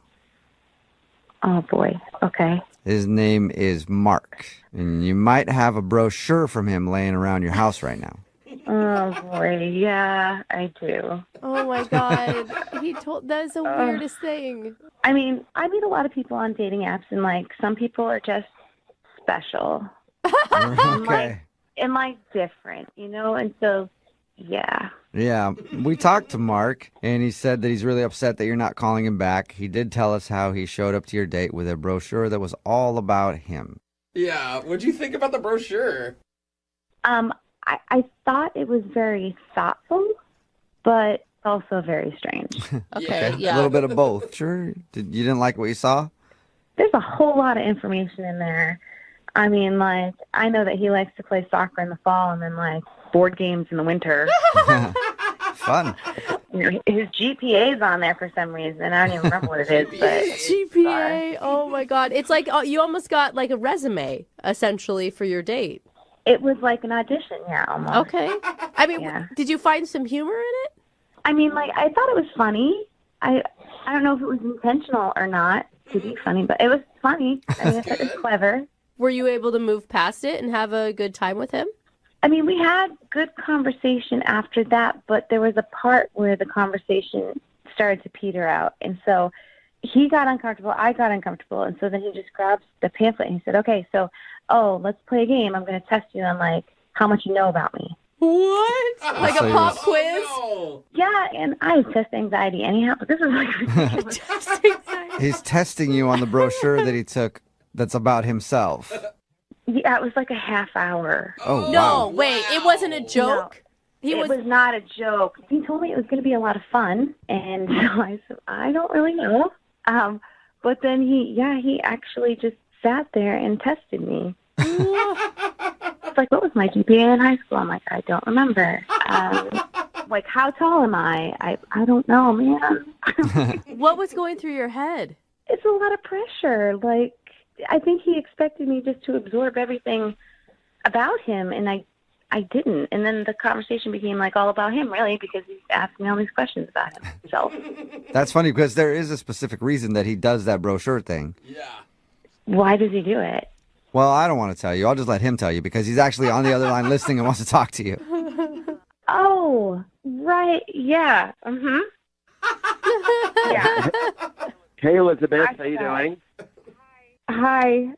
Speaker 19: Oh, boy. Okay.
Speaker 2: His name is Mark, and you might have a brochure from him laying around your house right now.
Speaker 19: Oh, boy. Yeah, I do.
Speaker 5: Oh, my God. That is the weirdest thing.
Speaker 19: I mean, I meet a lot of people on dating apps, and, like, some people are just special.
Speaker 2: Okay.
Speaker 19: And, like, different, you know? And so, yeah.
Speaker 2: Yeah, we talked to Mark, and he said that he's really upset that you're not calling him back. He did tell us how he showed up to your date with a brochure that was all about him.
Speaker 6: Yeah, what'd you think about the brochure?
Speaker 19: I thought it was very thoughtful, but also very strange.
Speaker 5: Okay,
Speaker 2: A little bit of both. Sure. You didn't like what you saw?
Speaker 19: There's a whole lot of information in there. I mean, like, I know that he likes to play soccer in the fall and then, like, board games in the winter.
Speaker 2: Fun.
Speaker 19: You know, his GPA's on there for some reason. I don't even remember what it is, but
Speaker 5: GPA. Oh, my God. It's like you almost got, like, a resume, essentially, for your date.
Speaker 19: it was like an audition, yeah, almost.
Speaker 5: Okay. I mean, did you find some humor in it?
Speaker 19: I mean, like, I thought it was funny. I don't know if it was intentional or not to be funny, but it was funny. I mean, I thought it was clever.
Speaker 5: Were you able to move past it and have a good time with him?
Speaker 19: I mean, we had good conversation after that, but there was a part where the conversation started to peter out. And so he got uncomfortable, I got uncomfortable, and so then he just grabs the pamphlet and he said, okay, so, let's play a game. I'm going to test you on, like, how much you know about me.
Speaker 5: What? Like a pop quiz?
Speaker 6: No.
Speaker 19: Yeah, and I have test anxiety anyhow, but this is like ridiculous.
Speaker 2: He's testing you on the brochure that he took that's about himself.
Speaker 19: Yeah, it was like a half hour.
Speaker 2: Oh,
Speaker 5: no,
Speaker 2: wow.
Speaker 5: wait, it wasn't a joke?
Speaker 19: No, it was not a joke. He told me it was going to be a lot of fun, and so I said, I don't really know. But then he actually just sat there and tested me. It's like, what was my GPA in high school? I'm like, I don't remember. Like, how tall am I? I don't know, man.
Speaker 5: What was going through your head?
Speaker 19: It's a lot of pressure. Like, I think he expected me just to absorb everything about him, and I didn't. And then the conversation became, like, all about him, really, because he's asking me all these questions about himself.
Speaker 2: That's funny because there is a specific reason that he does that brochure thing.
Speaker 6: Yeah.
Speaker 19: Why does he do it?
Speaker 2: Well, I don't want to tell you. I'll just let him tell you because he's actually on the other line listening and wants to talk to you.
Speaker 19: Oh, right. Yeah. Mm-hmm. Yeah.
Speaker 21: Hey, Elizabeth, how you doing?
Speaker 19: Hi.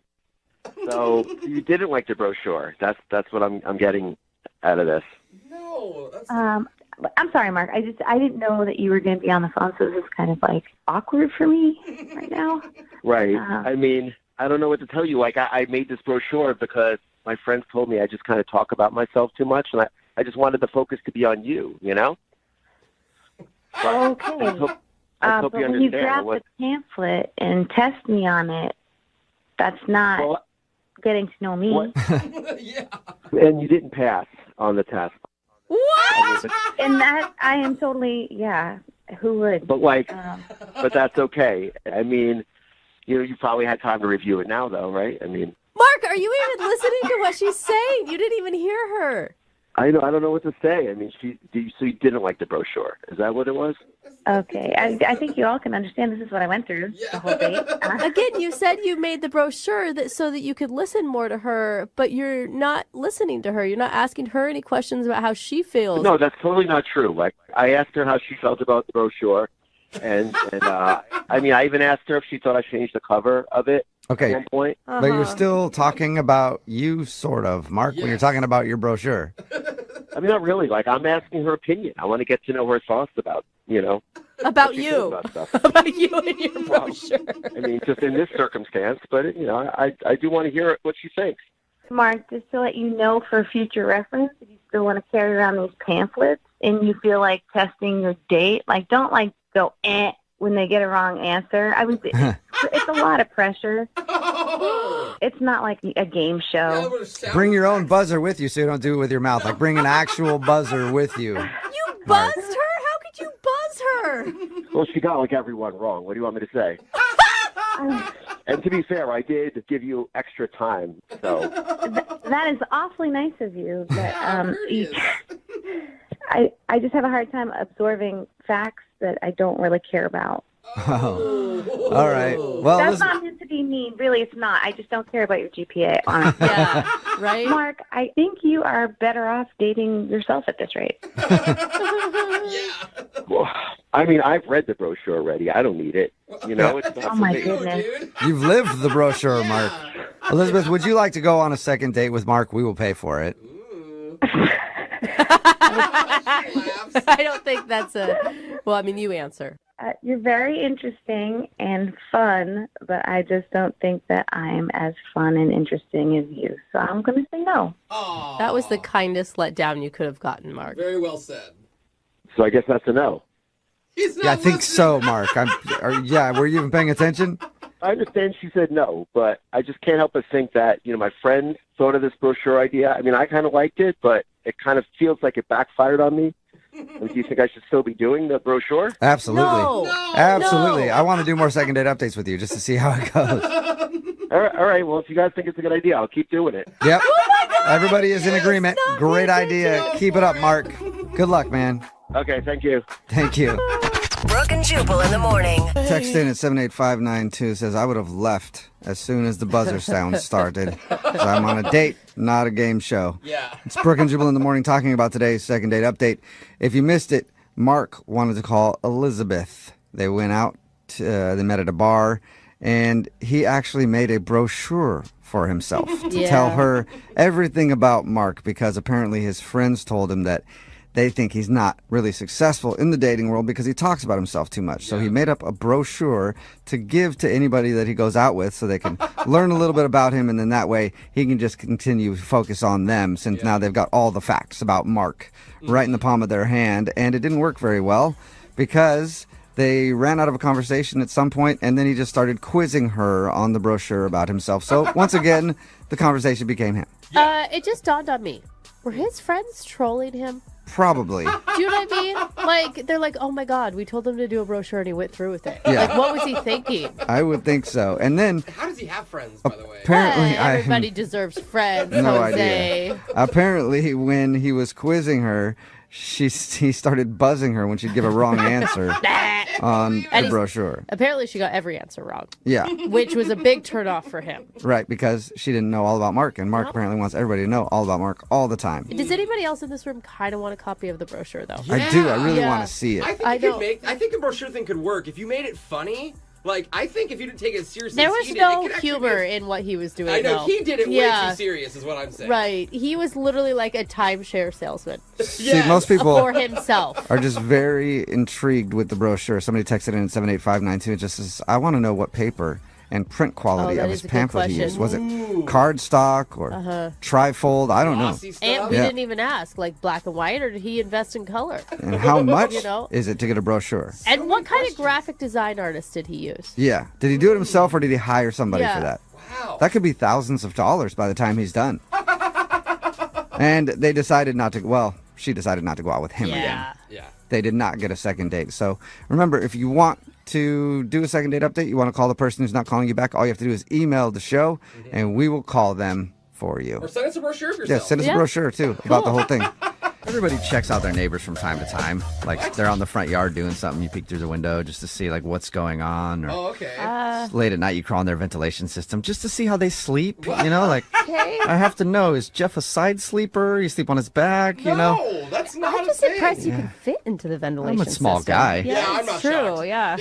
Speaker 21: So you didn't like the brochure. That's what I'm getting out of this.
Speaker 6: No.
Speaker 19: I'm sorry, Mark. I didn't know that you were going to be on the phone, so this is kind of like awkward for me right now.
Speaker 21: Right. I mean, I don't know what to tell you. Like, I made this brochure because my friends told me I just kind of talk about myself too much, and I just wanted the focus to be on you, you know?
Speaker 19: Okay.
Speaker 21: I hope
Speaker 19: but
Speaker 21: you
Speaker 19: when you
Speaker 21: understand.
Speaker 19: grab the pamphlet and test me on it, that's not getting to know me.
Speaker 6: Yeah.
Speaker 21: And you didn't pass on the test.
Speaker 5: What?
Speaker 19: And that, I am totally, who would?
Speaker 21: But but that's okay. I mean, you probably had time to review it now, though, right? I mean,
Speaker 5: Mark, are you even listening to what she's saying? You didn't even hear her.
Speaker 21: I don't know what to say. I mean, so you didn't like the brochure. Is that what it was?
Speaker 19: Okay. I think you all can understand this is what I went through the whole date.
Speaker 5: Again, you said you made the brochure so that you could listen more to her, but you're not listening to her. You're not asking her any questions about how she feels.
Speaker 21: No, that's totally not true. Like, I asked her how she felt about the brochure, and I mean, I even asked her if she thought I changed the cover of it
Speaker 2: Okay.
Speaker 21: at one point.
Speaker 2: But you're still talking about you, sort of, Mark, when you're talking about your brochure.
Speaker 21: I mean, not really. Like, I'm asking her opinion. I want to get to know her thoughts about,
Speaker 5: About
Speaker 21: what she
Speaker 5: you.
Speaker 21: thinks about stuff.
Speaker 5: About you and your brochure.
Speaker 21: I mean, just in this circumstance, but, I do want to hear what she thinks.
Speaker 19: Mark, just to let you know for future reference, if you still want to carry around these pamphlets and you feel like testing your date, like, don't, like, go, when they get a wrong answer. I mean, it's a lot of pressure. It's not like a game show.
Speaker 2: Bring your own buzzer with you so you don't do it with your mouth. Like, bring an actual buzzer with you.
Speaker 5: You buzzed her? How could you buzz her?
Speaker 21: Well, she got, like, everyone wrong. What do you want me to say? And to be fair, I did give you extra time, so.
Speaker 19: That is awfully nice of you, but I just have a hard time absorbing facts that I don't really care about.
Speaker 2: Oh. All right. Well,
Speaker 19: That's not meant to be mean. Really, it's not. I just don't care about your GPA, honestly.
Speaker 5: Yeah, right?
Speaker 19: Mark, I think you are better off dating yourself at this rate.
Speaker 21: Well, I mean, I've read the brochure already. I don't need it. You know, it's not
Speaker 19: Oh,
Speaker 21: for
Speaker 19: my
Speaker 21: me.
Speaker 19: goodness.
Speaker 2: You've lived the brochure, Mark. Elizabeth, would you like to go on a second date with Mark? We will pay for it.
Speaker 5: I don't think that's well, I mean, you answer.
Speaker 19: You're very interesting and fun, but I just don't think that I'm as fun and interesting as you. So I'm going to say no.
Speaker 5: That was the kindest letdown you could have gotten, Mark.
Speaker 6: Very well said.
Speaker 21: So I guess that's a no.
Speaker 2: Yeah, I think so, Mark. Were you even paying attention?
Speaker 21: I understand she said no, but I just can't help but think that, my friend thought of this brochure idea. I mean, I kind of liked it, but it kind of feels like it backfired on me. Do you think I should still be doing the brochure?
Speaker 2: Absolutely.
Speaker 21: No.
Speaker 2: Absolutely.
Speaker 21: No.
Speaker 2: I want to do more second date updates with you just to see how it goes.
Speaker 21: All right. Well, if you guys think it's a good idea, I'll keep doing it.
Speaker 2: Yep. Everybody is in agreement. Great idea. Keep it up, Mark. Good luck, man.
Speaker 21: Okay, thank you.
Speaker 2: Thank you.
Speaker 9: Brooke and Jubal in the morning.
Speaker 2: Text in at 78592 says, I would have left as soon as the buzzer sound started. 'Cause I'm on a date, not a game show.
Speaker 6: Yeah.
Speaker 2: It's Brooke and Jubal in the morning talking about today's second date update. If you missed it, Mark wanted to call Elizabeth. They went out, they met at a bar, and he actually made a brochure for himself to tell her everything about Mark, because apparently his friends told him that they think he's not really successful in the dating world because he talks about himself too much. So he made up a brochure to give to anybody that he goes out with so they can learn a little bit about him, and then that way he can just continue to focus on them, since now they've got all the facts about Mark right in the palm of their hand. And it didn't work very well because they ran out of a conversation at some point, and then he just started quizzing her on the brochure about himself. So once again, the conversation became him.
Speaker 5: It just dawned on me. Were his friends trolling him?
Speaker 2: Probably.
Speaker 5: Do you know what I mean? Like, they're like, oh my God, we told him to do a brochure and he went through with it.
Speaker 2: Yeah.
Speaker 5: Like, what was he thinking?
Speaker 2: I would think so. And then
Speaker 6: How does he have friends, by the way?
Speaker 2: apparently
Speaker 5: Everybody deserves friends,
Speaker 2: no
Speaker 5: Jose.
Speaker 2: idea. Apparently, when he was quizzing her, he started buzzing her when she'd give a wrong answer on the brochure.
Speaker 5: Apparently, she got every answer wrong.
Speaker 2: Yeah.
Speaker 5: Which was a big turnoff for him.
Speaker 2: Right, because she didn't know all about Mark, and Mark apparently wants everybody to know all about Mark all the time.
Speaker 5: Does anybody else in this room kind of want a copy of the brochure, though?
Speaker 2: I do. I really want to see it.
Speaker 6: I think the brochure thing could work if you made it funny. Like, I think if you didn't take it seriously,
Speaker 5: There was no humor in what he was doing.
Speaker 6: I know
Speaker 5: though.
Speaker 6: he did it way too serious, is what I'm saying.
Speaker 5: Right. He was literally like a timeshare salesman.
Speaker 2: See, most people
Speaker 5: For himself.
Speaker 2: are just very intrigued with the brochure. Somebody texted in at 78592 and just says, I want to know what paper and print quality
Speaker 5: that
Speaker 2: of
Speaker 5: is
Speaker 2: his
Speaker 5: a good
Speaker 2: pamphlet he used. Was it
Speaker 5: question.
Speaker 2: cardstock or trifold? I don't know.
Speaker 5: And we
Speaker 2: Yeah.
Speaker 5: didn't even ask, like black and white, or did he invest in color?
Speaker 2: And how much
Speaker 5: You know?
Speaker 2: is it to get a brochure?
Speaker 5: And what kind of graphic design artist did he use?
Speaker 2: Yeah. Did he do it himself or did he hire somebody
Speaker 5: Yeah.
Speaker 2: for that?
Speaker 6: Wow.
Speaker 2: That could be thousands of dollars by the time he's done. And they decided not to, well, she decided not to go out with him again.
Speaker 6: Yeah.
Speaker 2: They did not get a second date. So remember, if you want to do a second date update, you want to call the person who's not calling you back, all you have to do is email the show and we will call them for you.
Speaker 6: Or send us a brochure of
Speaker 2: Yeah,
Speaker 6: yourself.
Speaker 2: send us a brochure too about the whole thing. Everybody checks out their neighbors from time to time. Like they're on the front yard doing something, you peek through the window just to see like what's going on. Or
Speaker 6: Oh, okay.
Speaker 2: late at night you crawl in their ventilation system just to see how they sleep. You know, like
Speaker 5: Okay.
Speaker 2: I have to know, is Jeff a side sleeper? You sleep on his back, you know?
Speaker 6: No, that's not
Speaker 5: I'm just impressed you can fit into the ventilation
Speaker 2: I'm a small
Speaker 5: system.
Speaker 2: guy.
Speaker 5: Yeah,
Speaker 6: Yeah, I'm
Speaker 5: it's
Speaker 6: not
Speaker 5: true.
Speaker 6: shocked.
Speaker 5: Yeah.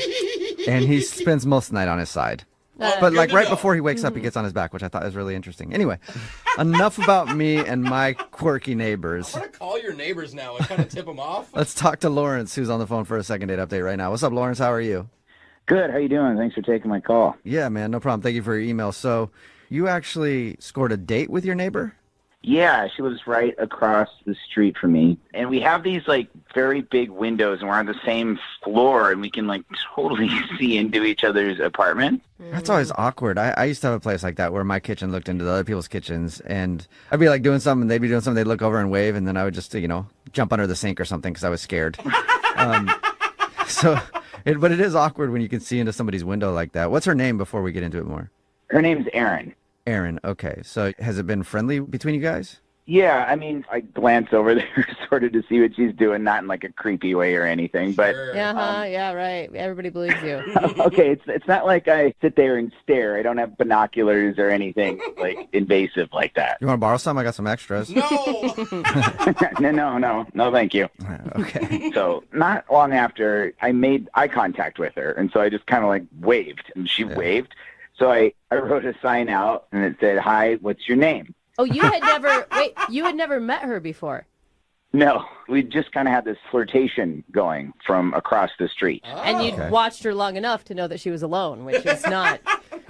Speaker 2: And he spends most of the night on his side. But like right before he wakes up, he gets on his back, which I thought was really interesting. Anyway, enough about me and my quirky neighbors.
Speaker 6: I want to call your neighbors now and kind of tip them off.
Speaker 2: Let's talk to Lawrence, who's on the phone for a second date update right now. What's up, Lawrence? How are you?
Speaker 12: Good. How you doing? Thanks for taking my call.
Speaker 2: Yeah, man, no problem. Thank you for your email. So you actually scored a date with your neighbor?
Speaker 12: Yeah, she lives right across the street from me. And we have these, like, very big windows, and we're on the same floor, and we can, like, totally see into each other's apartment.
Speaker 2: That's always awkward. I used to have a place like that where my kitchen looked into the other people's kitchens, and I'd be, like, doing something, and they'd be doing something, they'd look over and wave, and then I would just, you know, jump under the sink or something because I was scared. But it is awkward when you can see into somebody's window like that. What's her name before we get into it more?
Speaker 12: Her name's Erin.
Speaker 2: Erin, okay. So has it been friendly between you guys?
Speaker 12: Yeah, I mean, I glance over there sort of to see what she's doing, not in like a creepy way or anything, but
Speaker 3: Yeah, right. Everybody believes you.
Speaker 12: okay, it's not like I sit there and stare. I don't have binoculars or anything like invasive like that.
Speaker 2: You want to borrow some? I got some extras.
Speaker 6: No.
Speaker 12: No, thank you.
Speaker 2: Okay.
Speaker 12: So not long after, I made eye contact with her, and so I just kind of like waved, and she waved. So I wrote a sign out, and it said, "Hi, what's your name?"
Speaker 3: Oh, you had never met her before.
Speaker 12: No, we just kind of had this flirtation going from across the street.
Speaker 3: And you'd watched her long enough to know that she was alone, which is not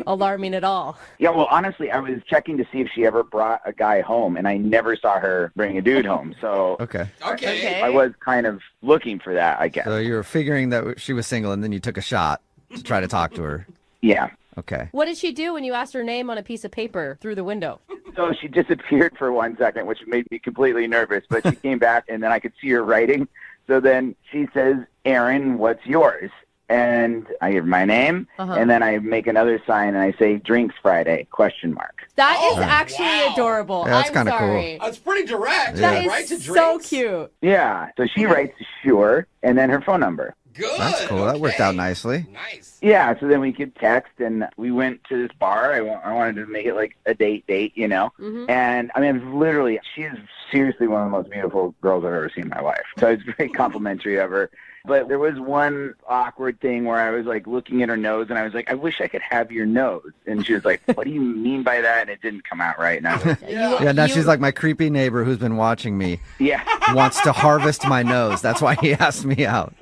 Speaker 3: alarming at all.
Speaker 12: Yeah, well, honestly, I was checking to see if she ever brought a guy home, and I never saw her bring a dude home. So
Speaker 2: Okay.
Speaker 12: I was kind of looking for that, I guess.
Speaker 2: So you were figuring that she was single, and then you took a shot to try to talk to her.
Speaker 12: Yeah.
Speaker 2: Okay.
Speaker 3: What did she do when you asked her name on a piece of paper through the window?
Speaker 12: So she disappeared for 1 second, which made me completely nervous, but she came back, and then I could see her writing. So then she says, "Aaron, what's yours?" And I give my name, and then I make another sign, and I say, "Drinks Friday, question mark."
Speaker 3: That is actually adorable.
Speaker 2: Yeah, that's
Speaker 3: I'm
Speaker 2: kinda cool.
Speaker 3: sorry.
Speaker 6: That's pretty direct.
Speaker 3: That
Speaker 6: Right
Speaker 3: is
Speaker 6: to
Speaker 3: so
Speaker 6: drinks.
Speaker 3: cute.
Speaker 12: Yeah, so she writes sure, and then her phone number.
Speaker 6: Good.
Speaker 2: That's cool. That worked out nicely.
Speaker 6: Nice.
Speaker 12: Yeah, so then we could text, and we went to this bar. I wanted to make it like a date, you know? And, I mean, literally, she is seriously one of the most beautiful girls I've ever seen in my life. So I was very complimentary of her. But there was one awkward thing where I was, like, looking at her nose, and I was like, "I wish I could have your nose." And she was like, "What do you mean by that?" And it didn't come out right. And I was like,
Speaker 2: Yeah, now she's like, my creepy neighbor who's been watching me
Speaker 12: yeah.
Speaker 2: wants to harvest my nose. That's why he asked me out.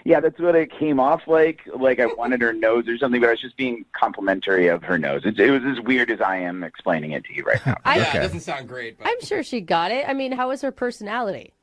Speaker 12: Yeah, that's what it came off like I wanted her nose or something, but I was just being complimentary of her nose. It was as weird as I am explaining it to you right now.
Speaker 6: Yeah, it doesn't sound great. But...
Speaker 3: I'm sure she got it. I mean, how was her personality?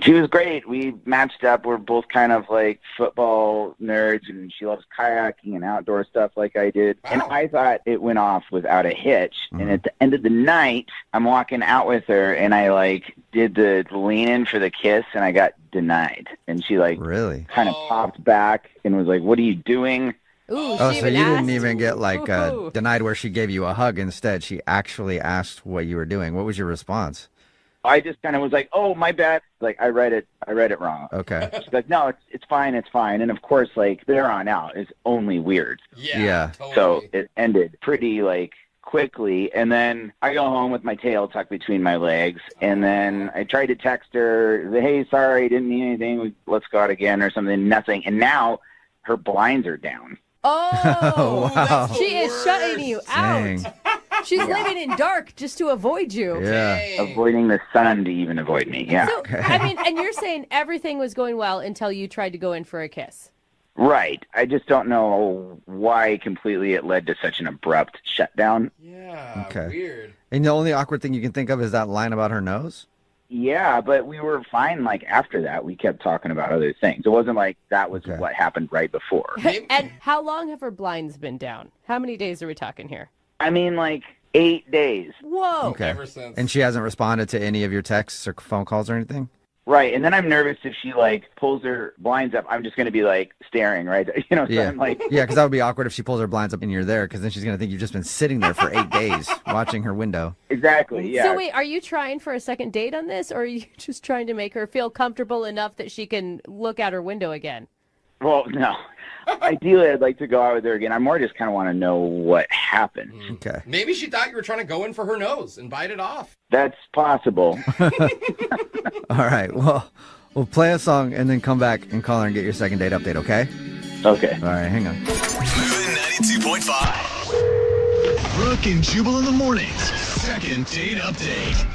Speaker 12: She was great. We matched up. We're both kind of like football nerds, and she loves kayaking and outdoor stuff like I did. And I thought it went off without a hitch. And at the end of the night, I'm walking out with her, and I like did the lean in for the kiss, and I got denied. And she like
Speaker 2: really
Speaker 12: kind of popped back and was like, "What are you doing?"
Speaker 3: Ooh,
Speaker 2: Oh,
Speaker 3: she
Speaker 2: so
Speaker 3: even
Speaker 2: you
Speaker 3: asked?
Speaker 2: didn't even get like
Speaker 3: Ooh.
Speaker 2: denied where she gave you a hug. Instead, she actually asked what you were doing. What was your response?
Speaker 12: I just kind of was like, "Oh, my bad." Like I read it wrong.
Speaker 2: Okay.
Speaker 12: She's like, "No, it's fine. And of course, like there on out is only weird.
Speaker 2: Yeah.
Speaker 6: Totally.
Speaker 12: So it ended pretty like quickly, and then I go home with my tail tucked between my legs, and then I tried to text her, "Hey, sorry, didn't mean anything. Let's go out again," or something. Nothing. And now her blinds are down.
Speaker 3: Oh,
Speaker 2: wow.
Speaker 3: she is shutting you
Speaker 2: Dang.
Speaker 3: out. She's living in dark just to avoid you.
Speaker 2: Yeah.
Speaker 12: Avoiding the sun to even avoid me. Yeah.
Speaker 3: So, I mean, and you're saying everything was going well until you tried to go in for a kiss.
Speaker 12: Right. I just don't know why completely it led to such an abrupt shutdown.
Speaker 6: Yeah.
Speaker 2: Okay.
Speaker 6: Weird.
Speaker 2: And the only awkward thing you can think of is that line about her nose?
Speaker 12: Yeah, but we were fine. Like after that, we kept talking about other things. It wasn't like that was what happened right before.
Speaker 3: And how long have her blinds been down? How many days are we talking here?
Speaker 12: I mean, like 8 days.
Speaker 3: Whoa.
Speaker 2: Okay.
Speaker 6: Ever since.
Speaker 2: And she hasn't responded to any of your texts or phone calls or anything?
Speaker 12: Right. And then I'm nervous if she like pulls her blinds up, I'm just going to be like staring, right? You know, so
Speaker 2: Yeah.
Speaker 12: I'm like,
Speaker 2: Yeah, because that would be awkward if she pulls her blinds up and you're there, because then she's going to think you've just been sitting there for 8 days watching her window.
Speaker 12: exactly. Yeah.
Speaker 3: So wait, are you trying for a second date on this, or are you just trying to make her feel comfortable enough that she can look out her window again?
Speaker 12: Well, no. Ideally, I'd like to go out with her again. I more just kind of want to know what happened.
Speaker 2: Okay.
Speaker 6: Maybe she thought you were trying to go in for her nose and bite it off.
Speaker 12: That's possible.
Speaker 2: All right. Well, we'll play a song and then come back and call her and get your second date update, okay?
Speaker 12: Okay.
Speaker 2: All right, hang on.
Speaker 1: Moving 92.5. Brooke and Jubal in the mornings. Second date update.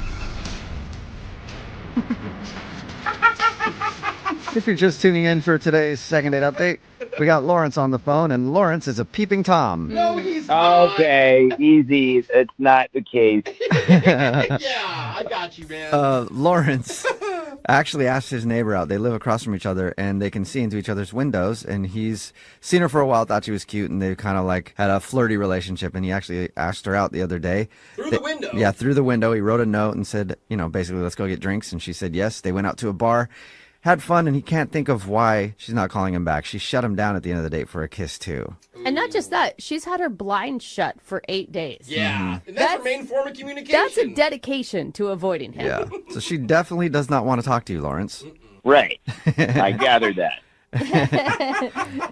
Speaker 2: If you're just tuning in for today's second date update, we got Lawrence on the phone, and Lawrence is a peeping Tom.
Speaker 6: No, he's not.
Speaker 12: Okay, easy. It's not the case.
Speaker 6: Yeah, I got you, man.
Speaker 2: Lawrence actually asked his neighbor out. They live across from each other, and they can see into each other's windows, and he's seen her for a while, thought she was cute, and they kind of like had a flirty relationship, and he actually asked her out the other day.
Speaker 6: Through the window?
Speaker 2: Yeah, through the window. He wrote a note and said, you know, basically, let's go get drinks, and she said yes. They went out to a bar, had fun, and he can't think of why she's not calling him back. She shut him down at the end of the date for a kiss, too.
Speaker 3: And not just that, she's had her blind shut for 8 days.
Speaker 6: Yeah. And that's her main form of communication.
Speaker 3: That's a dedication to avoiding him.
Speaker 2: Yeah. So she definitely does not want to talk to you, Lawrence.
Speaker 12: Right. I gathered that.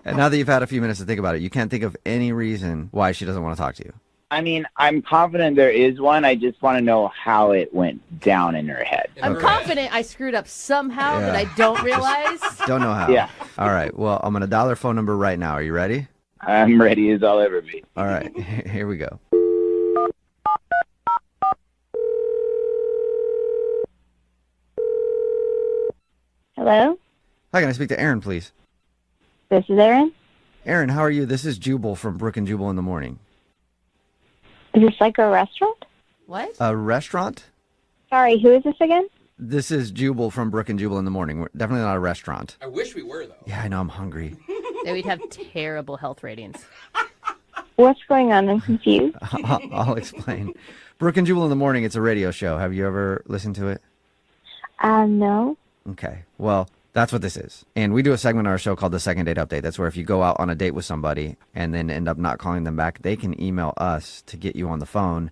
Speaker 2: And now that you've had a few minutes to think about it, you can't think of any reason why she doesn't want to talk to you.
Speaker 12: I mean, I'm confident there is one. I just want to know how it went down in her head.
Speaker 3: I'm confident I screwed up somehow that I don't realize.
Speaker 2: Don't know how.
Speaker 12: Yeah.
Speaker 2: All right. Well, I'm going to dial her phone number right now. Are you ready?
Speaker 12: I'm ready as I'll ever be.
Speaker 2: All right. Here we go.
Speaker 19: Hello?
Speaker 2: Hi, can I speak to Aaron, please?
Speaker 19: This is Aaron?
Speaker 2: Aaron, how are you? This is Jubal from Brooke and Jubal in the Morning.
Speaker 19: Is this like a restaurant?
Speaker 3: What?
Speaker 2: A restaurant?
Speaker 19: Sorry, who is this again?
Speaker 2: This is Jubal from Brooke and Jubal in the Morning. We're definitely not a restaurant.
Speaker 6: I wish we were, though.
Speaker 2: Yeah, I know. I'm hungry.
Speaker 3: Yeah, we'd have terrible health ratings.
Speaker 19: What's going on? I'm confused.
Speaker 2: I'll explain. Brooke and Jubal in the Morning, it's a radio show. Have you ever listened to it?
Speaker 19: No.
Speaker 2: Okay. Well, that's what this is. And we do a segment on our show called the Second Date Update. That's where if you go out on a date with somebody and then end up not calling them back, they can email us to get you on the phone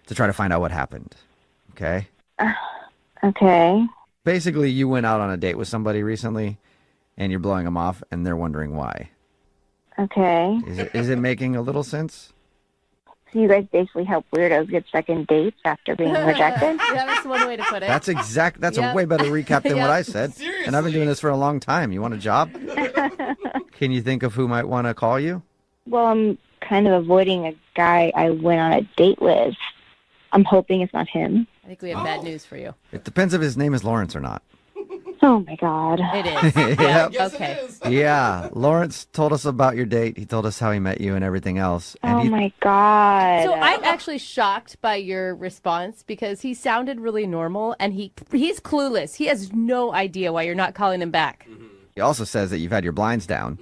Speaker 2: to try to find out what happened. Okay?
Speaker 19: Okay.
Speaker 2: Basically, you went out on a date with somebody recently and you're blowing them off and they're wondering why.
Speaker 19: Okay.
Speaker 2: Is it making a little sense?
Speaker 19: So you guys basically help weirdos get second dates after being rejected?
Speaker 3: Yeah, that's one way to put it.
Speaker 2: That's a way better recap than what I said.
Speaker 6: Seriously.
Speaker 2: And I've been doing this for a long time. You want a job? Can you think of who might want to call you?
Speaker 19: Well, I'm kind of avoiding a guy I went on a date with. I'm hoping it's not him.
Speaker 3: I think we have bad news for you.
Speaker 2: It depends if his name is Lawrence or not.
Speaker 19: Oh, my God.
Speaker 3: It is.
Speaker 2: Yep.
Speaker 3: Okay.
Speaker 2: Yeah, Lawrence told us about your date. He told us how he met you and everything else. And
Speaker 19: My God.
Speaker 3: So I'm actually shocked by your response because he sounded really normal and he's clueless. He has no idea why you're not calling him back.
Speaker 2: he also says that you've had your blinds down.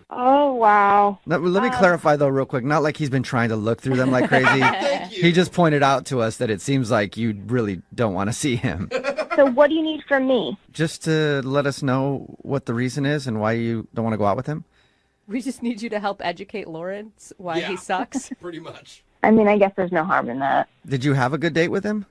Speaker 19: Oh, wow.
Speaker 2: Now, let me clarify, though, real quick. Not like he's been trying to look through them like crazy. He just pointed out to us that it seems like you really don't want to see him.
Speaker 19: So what do you need from me?
Speaker 2: Just to let us know what the reason is and why you don't want to go out with him?
Speaker 3: We just need you to help educate Lawrence why he sucks.
Speaker 6: Pretty much.
Speaker 19: I mean, I guess there's no harm in that.
Speaker 2: Did you have a good date with him?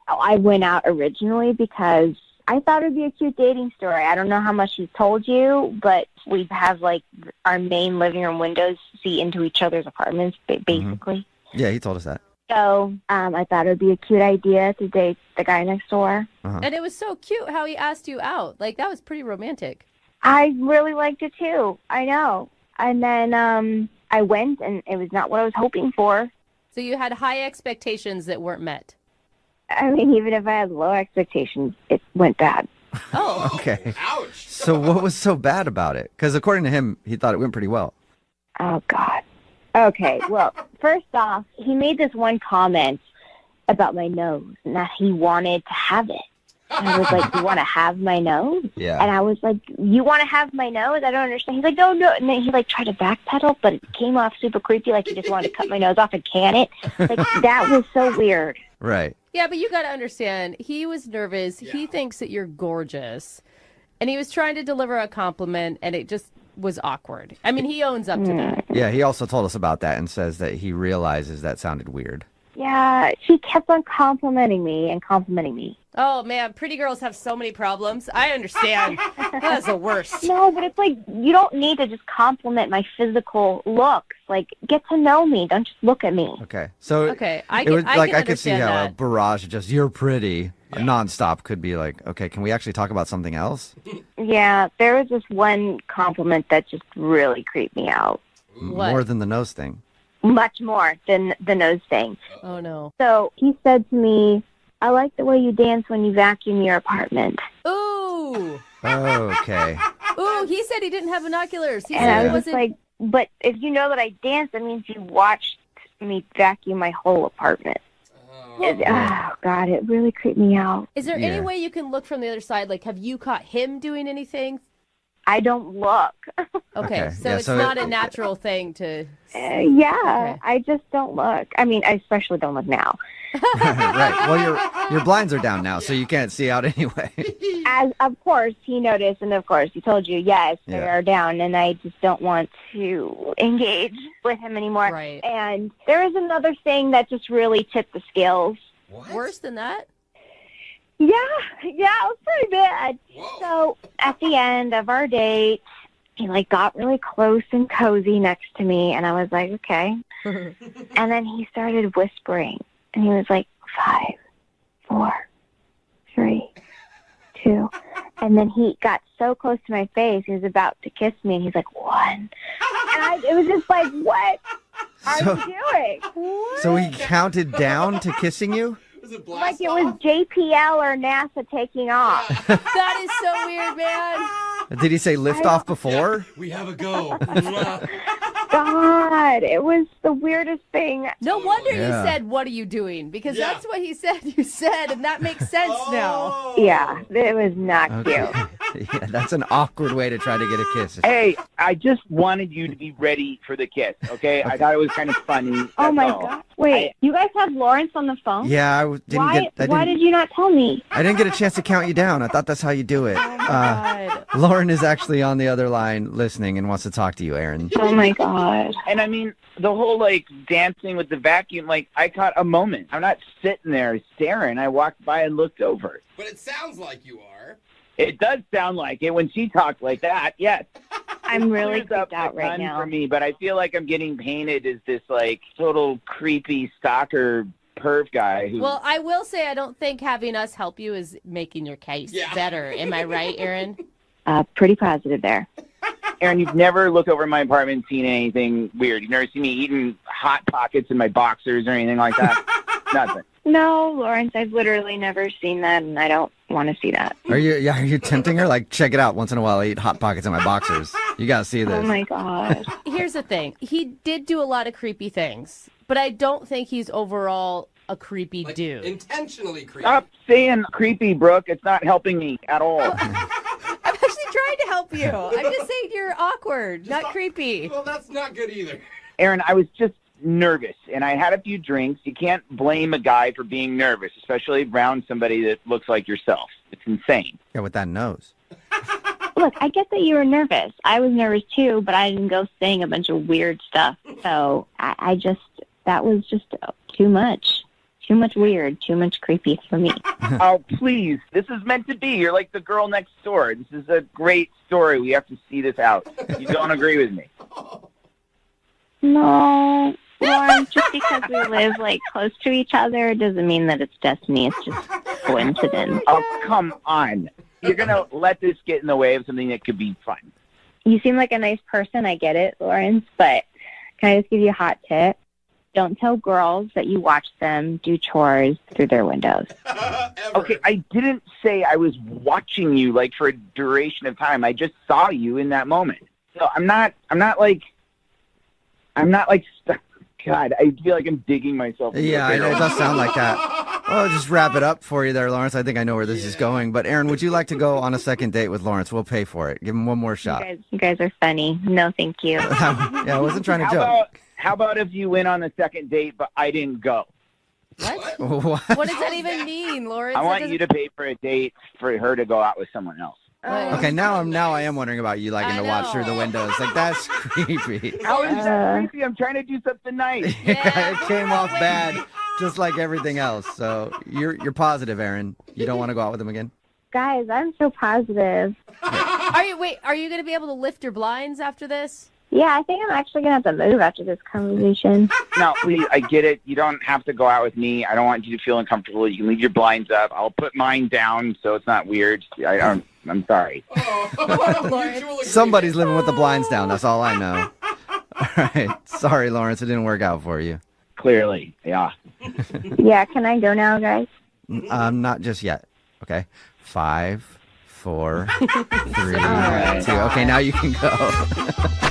Speaker 19: I went out originally because I thought it would be a cute dating story. I don't know how much he's told you, but we have, like, our main living room windows see into each other's apartments, basically.
Speaker 2: Yeah, he told us that.
Speaker 19: So I thought it would be a cute idea to date the guy next door.
Speaker 3: And it was so cute how he asked you out. Like, that was pretty romantic.
Speaker 19: I really liked it, too. I know. And then I went, and it was not what I was hoping for.
Speaker 3: So you had high expectations that weren't met.
Speaker 19: I mean, even if I had low expectations, it went bad.
Speaker 3: Oh.
Speaker 2: Okay. Ouch. So what was so bad about it? Because according to him, he thought it went pretty well.
Speaker 19: Oh, God. Okay, well, first off, he made this one comment about my nose and that he wanted to have it. And I was like, you want to have my nose?
Speaker 2: Yeah.
Speaker 19: And I was like, you want to have my nose? I don't understand. He's like, no, no. And then he, like, tried to backpedal, but it came off super creepy, like he just wanted to cut my nose off and can it. Like, that was so weird.
Speaker 2: Right.
Speaker 3: Yeah, but you got to understand, he was nervous. Yeah. He thinks that you're gorgeous. And he was trying to deliver a compliment, and it just was awkward. I mean, he owns up to that.
Speaker 2: Yeah, he also told us about that and says that he realizes that sounded weird.
Speaker 19: Yeah, she kept on complimenting me and complimenting me.
Speaker 3: Oh, man, pretty girls have so many problems. I understand. That's the worst.
Speaker 19: No, but it's like, you don't need to just compliment my physical looks. Like, get to know me. Don't just look at me.
Speaker 2: Okay. So
Speaker 3: okay,
Speaker 2: I could see how a barrage of just, you're pretty, nonstop could be like, okay, can we actually talk about something else?
Speaker 19: Yeah, there was this one compliment that just really creeped me out.
Speaker 3: What?
Speaker 2: More than the nose thing.
Speaker 19: Much more than the nose thing.
Speaker 3: Oh, no.
Speaker 19: So he said to me, I like the way you dance when you vacuum your apartment.
Speaker 3: Ooh.
Speaker 2: Okay.
Speaker 3: Ooh, he said he didn't have binoculars. He
Speaker 19: And
Speaker 3: said
Speaker 19: I
Speaker 3: it
Speaker 19: was
Speaker 3: wasn't...
Speaker 19: like, but if you know that I dance, that means you watched me vacuum my whole apartment. Oh, God, it really creeped me out.
Speaker 3: Is there any way you can look from the other side? Like, have you caught him doing anything?
Speaker 19: I don't look.
Speaker 3: Okay, so
Speaker 2: yeah,
Speaker 3: it's
Speaker 2: so
Speaker 3: not a natural thing to.
Speaker 19: Yeah, I just don't look. I mean, I especially don't look now.
Speaker 2: Right. Well, your blinds are down now, so you can't see out anyway.
Speaker 19: As of course he noticed, and of course he told you, yes, they
Speaker 2: Yeah.
Speaker 19: are down, and I just don't want to engage with him anymore.
Speaker 3: Right.
Speaker 19: And there was another thing that just really tipped the scales.
Speaker 3: Worse than that?
Speaker 19: Yeah, it was pretty bad. So at the end of our date, he got really close and cozy next to me, and I was like, okay. And then he started whispering, and he was like, 5, 4, 3, 2. And then he got so close to my face, he was about to kiss me, and he's like, 1. And it was just like, what are you doing?
Speaker 2: So he counted down to kissing you?
Speaker 19: Like it was JPL or NASA taking off.
Speaker 3: That is so weird, man.
Speaker 2: Did he say lift off before?
Speaker 6: We have a go.
Speaker 19: God, it was the weirdest thing.
Speaker 3: No wonder
Speaker 2: Yeah.
Speaker 3: you said, "What are you doing?" Because that's what he said. You said, and that makes sense now.
Speaker 19: Yeah, it was not
Speaker 2: Okay. Yeah, that's an awkward way to try to get a kiss.
Speaker 12: Hey, I just wanted you to be ready for the kiss, okay? I thought it was kind of funny.
Speaker 19: Oh
Speaker 12: that's
Speaker 19: my
Speaker 12: all.
Speaker 19: God! Wait, you guys have Lawrence on the phone?
Speaker 2: Yeah,
Speaker 19: Why did you not tell me?
Speaker 2: I didn't get a chance to count you down. I thought that's how you do it. Lauren is actually on the other line listening and wants to talk to you, Aaron.
Speaker 19: Oh my God!
Speaker 12: And I mean, the whole dancing with the vacuum, I caught a moment. I'm not sitting there staring. I walked by and looked over.
Speaker 6: But it sounds like you are.
Speaker 12: It does sound like it when she talks like that. Yes.
Speaker 19: I'm really
Speaker 12: Clears up
Speaker 19: freaked out
Speaker 12: a
Speaker 19: right
Speaker 12: ton
Speaker 19: now.
Speaker 12: for me, but I feel like I'm getting painted as this total creepy stalker perv guy who.
Speaker 3: Well, I will say I don't think having us help you is making your case better. Am I right, Aaron?
Speaker 19: Pretty positive there.
Speaker 12: Aaron, you've never looked over my apartment and seen anything weird. You've never seen me eating Hot Pockets in my boxers or anything like that? Nothing.
Speaker 19: No, Lawrence, I've literally never seen that, and I don't want to see that.
Speaker 2: Are you tempting her? Check it out. Once in a while, I eat Hot Pockets in my boxers. You gotta see this.
Speaker 19: Oh my God!
Speaker 3: Here's the thing. He did do a lot of creepy things, but I don't think he's overall a creepy dude.
Speaker 6: Intentionally creepy.
Speaker 12: Stop saying creepy, Brooke. It's not helping me at all.
Speaker 3: I'm actually trying to help you. I'm just saying you're awkward, not creepy.
Speaker 6: Well, that's not good either.
Speaker 12: Aaron, I was just nervous, and I had a few drinks. You can't blame a guy for being nervous, especially around somebody that looks like yourself. It's insane.
Speaker 2: Yeah, with that nose.
Speaker 19: Look, I get that you were nervous. I was nervous too, but I didn't go saying a bunch of weird stuff. So that was just too much. Too much weird, too much creepy for me.
Speaker 12: Oh, please. This is meant to be. You're like the girl next door. This is a great story. We have to see this out. You don't agree with me?
Speaker 19: No, Lauren, just because we live close to each other doesn't mean that it's destiny. It's just coincidence.
Speaker 12: Oh, come on. You're going to let this get in the way of something that could be fun.
Speaker 19: You seem like a nice person. I get it, Lawrence, but can I just give you a hot tip? Don't tell girls that you watch them do chores through their windows.
Speaker 12: Okay, I didn't say I was watching you for a duration of time. I just saw you in that moment. So I'm not God, I feel like I'm digging myself.
Speaker 2: Yeah, I know. It does sound like that. Well, I'll just wrap it up for you there, Lawrence. I think I know where this is going. But, Aaron, would you like to go on a second date with Lawrence? We'll pay for it. Give him one more shot.
Speaker 19: You guys are funny. No, thank you.
Speaker 2: Yeah, I wasn't trying to joke.
Speaker 12: How about if you went on the second date, but I didn't go?
Speaker 3: What?
Speaker 2: What?
Speaker 3: What does that even mean, Lawrence?
Speaker 12: I want you to pay for a date for her to go out with someone else.
Speaker 2: Okay, now I am wondering about you liking to watch through the windows. That's creepy.
Speaker 12: How is that creepy? I'm trying to do something nice.
Speaker 2: It came off bad, just like everything else. So you're positive, Aaron. You don't want to go out with him again?
Speaker 19: Guys, I'm so positive.
Speaker 3: Are you going to be able to lift your blinds after this?
Speaker 19: Yeah, I think I'm actually going to have to move after this conversation.
Speaker 12: No, please, I get it. You don't have to go out with me. I don't want you to feel uncomfortable. You can leave your blinds up. I'll put mine down so it's not weird. I'm sorry.
Speaker 2: Somebody's living with the blinds down. That's all I know. All right. Sorry, Lawrence. It didn't work out for you.
Speaker 12: Clearly, yeah.
Speaker 19: Yeah, can I go now, guys?
Speaker 2: Not just yet. Okay. 5, 4, 3, 2. Okay, now you can go.